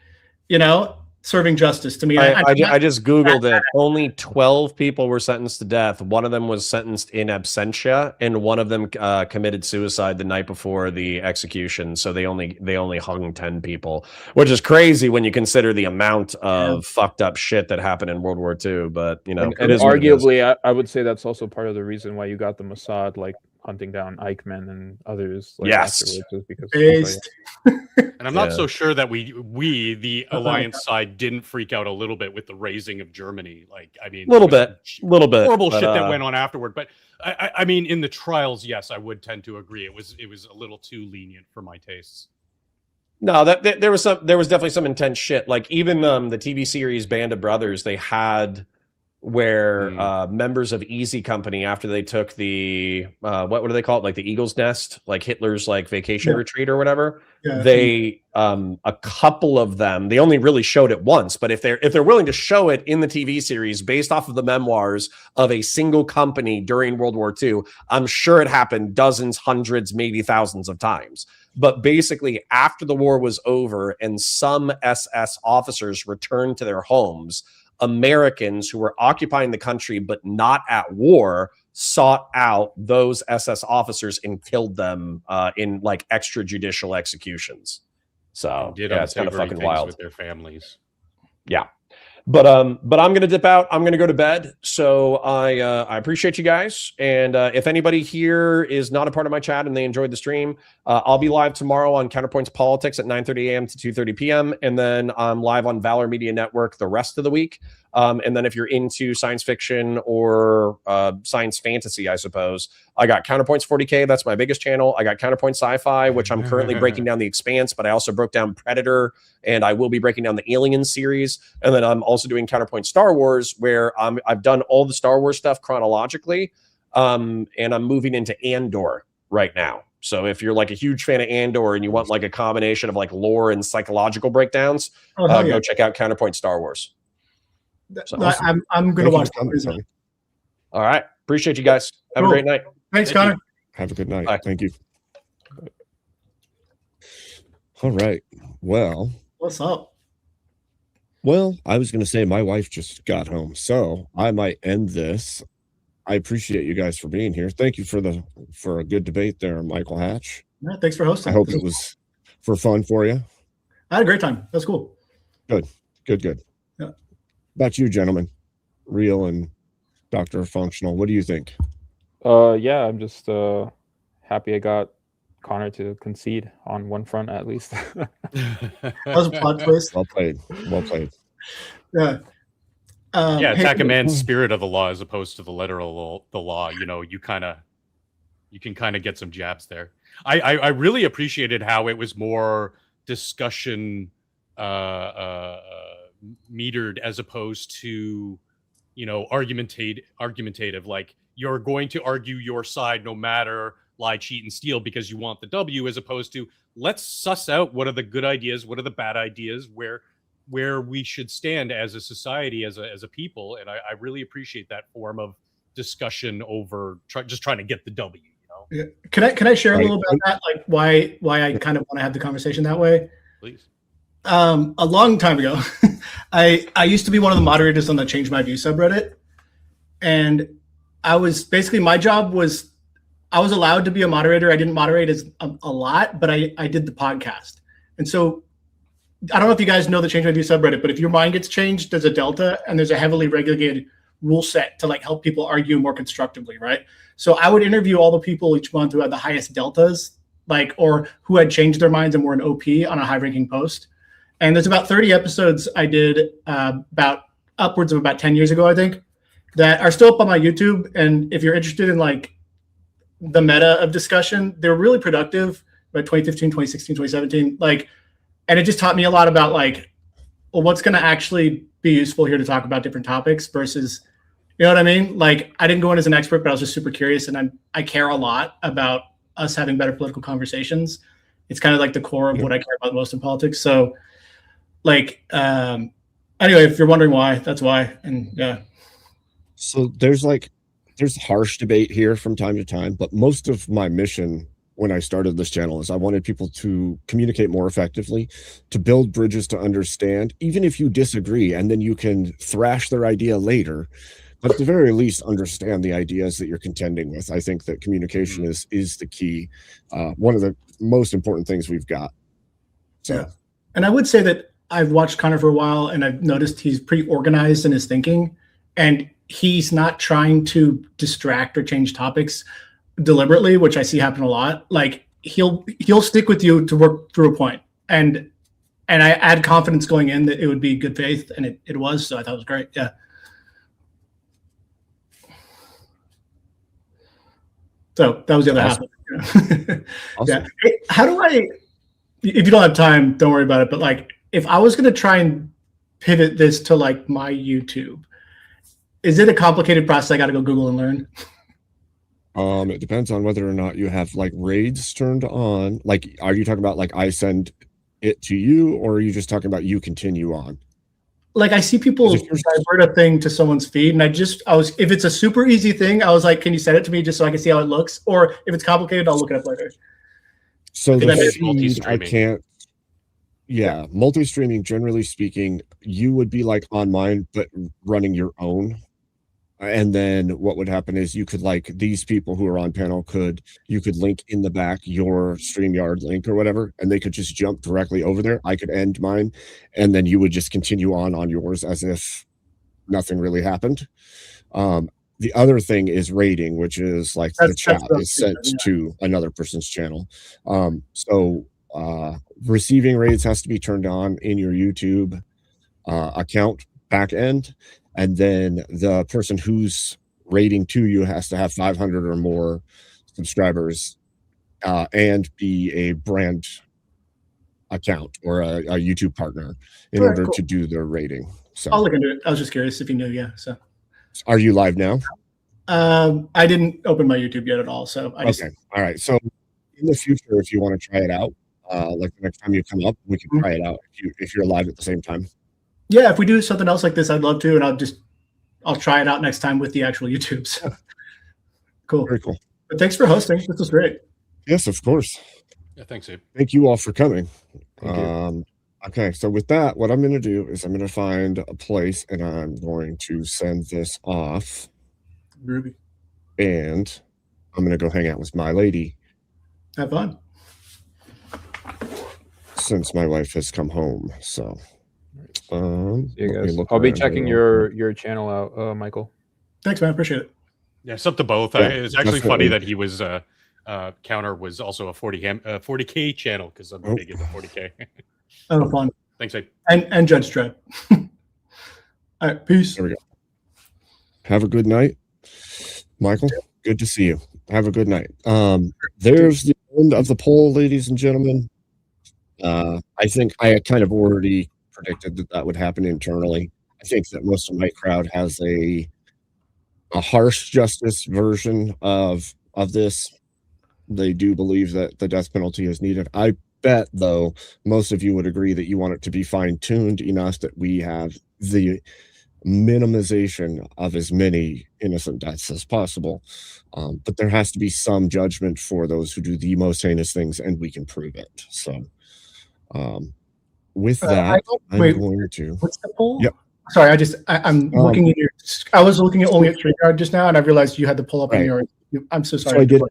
you know, serving justice to me. I just Googled it. Only 12 people were sentenced to death. One of them was sentenced in absentia, and one of them committed suicide the night before the execution. So they only hung 10 people, which is crazy when you consider the amount of fucked up shit that happened in World War II. But you know, and arguably, I would say that's also part of the reason why you got the Mossad like hunting down Eichmann and others. Like, yes, afterwards, because and I'm not so sure that we the alliance side didn't freak out a little bit with the raising of Germany. Like, I mean, little bit horrible but, shit that went on afterward. But I mean, in the trials, yes, I would tend to agree. It was a little too lenient for my tastes. No, there was definitely some intense shit. Like even the TV series Band of Brothers, they had where members of Easy Company, after they took the what do they call it, like the Eagle's Nest, like Hitler's like vacation retreat or whatever, they a couple of them, they only really showed it once, but if they're willing to show it in the TV series based off of the memoirs of a single company during World War II, I'm sure it happened dozens, hundreds, maybe thousands of times. But basically, after the war was over and some SS officers returned to their homes, Americans who were occupying the country but not at war sought out those SS officers and killed them in like extrajudicial executions. So yeah, it's kind of fucking wild with their families. Yeah. But I'm gonna dip out. I'm gonna go to bed. So I appreciate you guys. And if anybody here is not a part of my chat and they enjoyed the stream, I'll be live tomorrow on Counterpoints Politics at 9:30 a.m. to 2:30 p.m. And then I'm live on Valor Media Network the rest of the week. And then if you're into science fiction or science fantasy, I suppose, I got Counterpoints 40K. That's my biggest channel. I got Counterpoint Sci-Fi, which I'm currently breaking down The Expanse, but I also broke down Predator, and I will be breaking down the Alien series. And then I'm also doing Counterpoint Star Wars, where I've done all the Star Wars stuff chronologically, and I'm moving into Andor right now. So if you're like a huge fan of Andor and you want like a combination of like lore and psychological breakdowns, go check out Counterpoint Star Wars. So awesome. I'm going to watch that. All right. Appreciate you guys. Have a great night. Thanks, Connor. Have a good night. Bye. Thank you. All right. Well, what's up? Well, I was going to say my wife just got home, so I might end this. I appreciate you guys for being here. Thank you for a good debate there, Michael Hatch. Yeah, thanks for hosting. I hope it was for fun for you. I had a great time. That's cool. Good. Yeah. About you, gentlemen, Real and Dr. Functional. What do you think? Yeah, I'm just happy I got Connor to concede on one front at least. That was a plot twist. Well played. Yeah. Attack a man's spirit of the law as opposed to the letter of the law. You know, you can kind of get some jabs there. I really appreciated how it was more discussion metered as opposed to, you know, argumentative. Like, you're going to argue your side no matter lie, cheat, and steal because you want the W, as opposed to let's suss out what are the good ideas, what are the bad ideas, where we should stand as a society, as a people. And I really appreciate that form of discussion over just trying to get the W. You know? Yeah. Can I share a little about that? Like why I kind of want to have the conversation that way? Please. A long time ago, I used to be one of the moderators on the Change My View subreddit, and I was basically, my job was, I was allowed to be a moderator. I didn't moderate as a lot, but I did the podcast. And so I don't know if you guys know the Change My View subreddit, but if your mind gets changed, there's a delta, and there's a heavily regulated rule set to like help people argue more constructively, right? So I would interview all the people each month who had the highest deltas, like, or who had changed their minds and were an OP on a high-ranking post. And there's about 30 episodes I did about upwards of about 10 years ago, I think. that are still up on my YouTube. And if you're interested in like the meta of discussion, they're really productive by 2015, 2016, 2017. Like, and it just taught me a lot about like, well, what's going to actually be useful here to talk about different topics versus, you know what I mean? Like, I didn't go in as an expert, but I was just super curious, and I care a lot about us having better political conversations. It's kind of like the core of what I care about most in politics. So, like, anyway, if you're wondering why, that's why. And yeah. So there's harsh debate here from time to time, but most of my mission when I started this channel is I wanted people to communicate more effectively, to build bridges to understand, even if you disagree, and then you can thrash their idea later, but at the very least understand the ideas that you're contending with. I think that communication is the key, one of the most important things we've got. So, yeah. And I would say that I've watched Connor for a while, and I've noticed he's pretty organized in his thinking, and he's not trying to distract or change topics deliberately, which I see happen a lot. Like he'll stick with you to work through a point, and I had confidence going in that it would be good faith, and it was. So I thought it was great. Yeah. So that was the other half. Awesome. Yeah. Hey, how do I? If you don't have time, don't worry about it. But like, if I was going to try and pivot this to like my YouTube, is it a complicated process? I got to go Google and learn. It depends on whether or not you have like raids turned on. Like, are you talking about like I send it to you, or are you just talking about you continue on? Like I see people divert a thing to someone's feed, and if it's a super easy thing, I was like, can you send it to me just so I can see how it looks? Or if it's complicated, I'll look it up later. So the feed, I can't. Yeah, multi-streaming, generally speaking, you would be like on mine, but running your own. And then what would happen is you could like these people who are on panel you could link in the back your StreamYard link or whatever, and they could just jump directly over there. I could end mine, and then you would just continue on yours as if nothing really happened. The other thing is raiding, which is like the chat is sent to another person's channel. So receiving raids has to be turned on in your YouTube account back end. And then the person who's raiding to you has to have 500 or more subscribers and be a brand account or a YouTube partner in order to do their rating. So I'll look into it. I was just curious if you knew. Yeah. So are you live now? I didn't open my YouTube yet at all. So okay. All right. So in the future, if you want to try it out, like the next time you come up, we can try it out if you're live at the same time. Yeah, if we do something else like this, I'd love to, and I'll try it out next time with the actual YouTube. So cool. Very cool. But thanks for hosting. This was great. Yes, of course. Yeah, thanks, Abe. Thank you all for coming. Thank you. Okay, so with that, what I'm going to do is I'm going to find a place, and I'm going to send this off. Ruby. And I'm going to go hang out with my lady. Have fun. Since my wife has come home, so. See you guys. I'll be checking your channel out, Michael. Thanks, man. Appreciate it. Yeah, it's up to both. Yeah, it's actually funny that he was Counter was also a 40K channel because I'm big into 40K. Oh, fun. Thanks, Abe. And Judge Dredd. All right, peace. There we go. Have a good night, Michael. Good to see you. Have a good night. There's the end of the poll, ladies and gentlemen. I think I kind of already predicted that would happen internally. I think that most of my crowd has a harsh justice version of this. They do believe that the death penalty is needed. I bet, though, most of you would agree that you want it to be fine-tuned enough that we have the minimization of as many innocent deaths as possible. But there has to be some judgment for those who do the most heinous things, and we can prove it. So with that, I'm going to. What's the poll? Yep. Sorry, I'm looking at your. I was looking at only at StreamYard just now, and I realized you had the poll up in your. I'm so sorry. So I did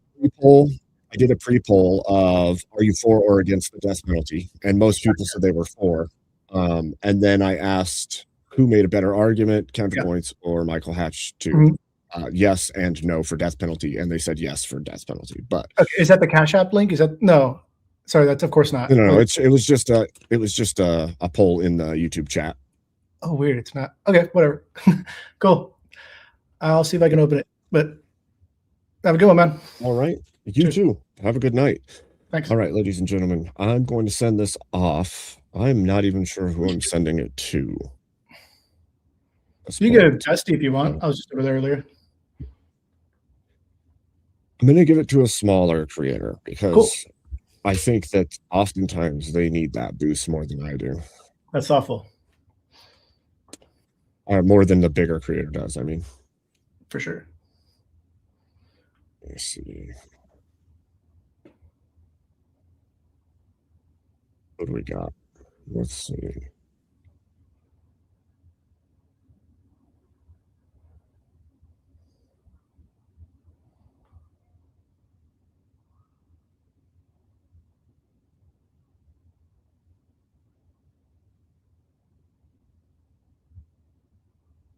a pre-poll. Of are you for or against the death penalty, and most people said they were for. And then I asked who made a better argument, Counterpoints or Michael Hatchtube. Yes and no for death penalty, and they said yes for death penalty. But okay, is that the Cash App link? Is that no? Sorry, that's of course not. No. It was just a poll in the YouTube chat. Oh, weird. It's not. Okay, whatever. Cool. I'll see if I can open it. But have a good one, man. All right. You Cheers. too. Have a good night. Thanks. All right, ladies and gentlemen, I'm going to send this off. I'm not even sure who I'm sending it to. You can get it testy if you want. I was just over there earlier. I'm going to give it to a smaller creator because Cool. I think that oftentimes they need that boost more than I do. That's thoughtful. More than the bigger creator does, I mean. For sure. Let me see. What do we got? Let's see.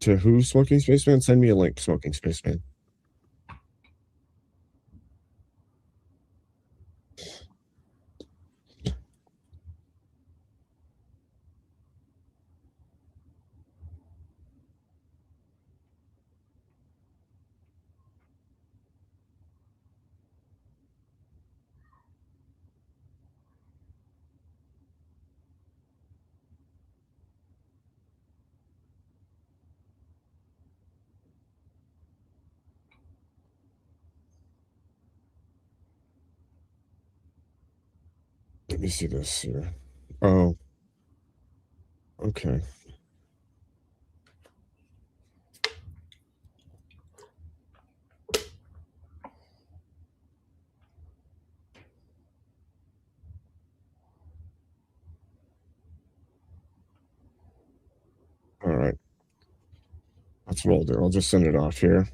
To who, Smoking Spaceman? Send me a link, Smoking Spaceman. Let me see this here. Oh. Okay. All right. That's what I'll do. I'll just send it off here.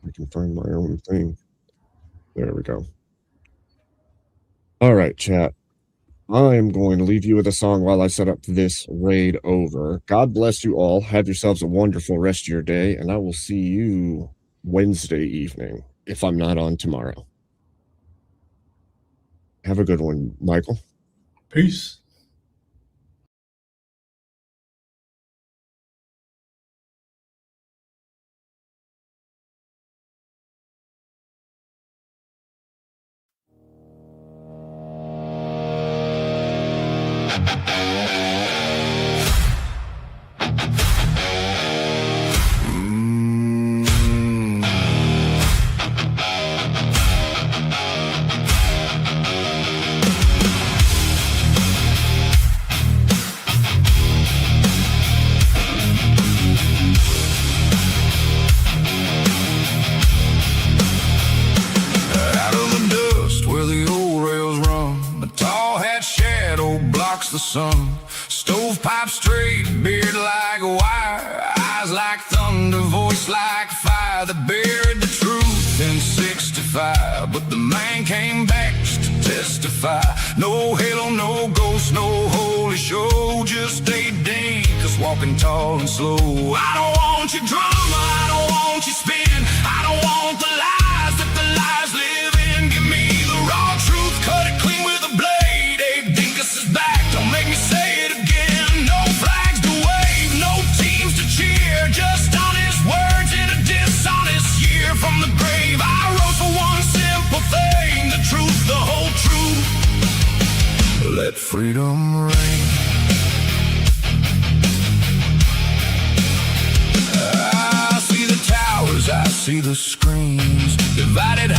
I can find my own thing. There we go. All right, chat. I'm going to leave you with a song while I set up this raid over. God bless you all. Have yourselves a wonderful rest of your day, and I will see you Wednesday evening if I'm not on tomorrow. Have a good one, Michael. Peace. The sun, stovepipe straight, beard like a wire, eyes like thunder, voice like fire. That buried the truth in 65, but the man came back just to testify. No halo, no ghost, no holy show, just a dinkus walking tall and slow. I don't want your drama, I don't want your spin, I don't want the lies that the lies live in. Give me the raw truth, cut it clean with a blade. Abe Dinkus is back. Don't make me say it again. No flags to wave, no teams to cheer, just honest words in a dishonest year. From the grave I wrote for one simple thing, the truth, the whole truth. Let freedom reign. I see the towers, I see the screens, divided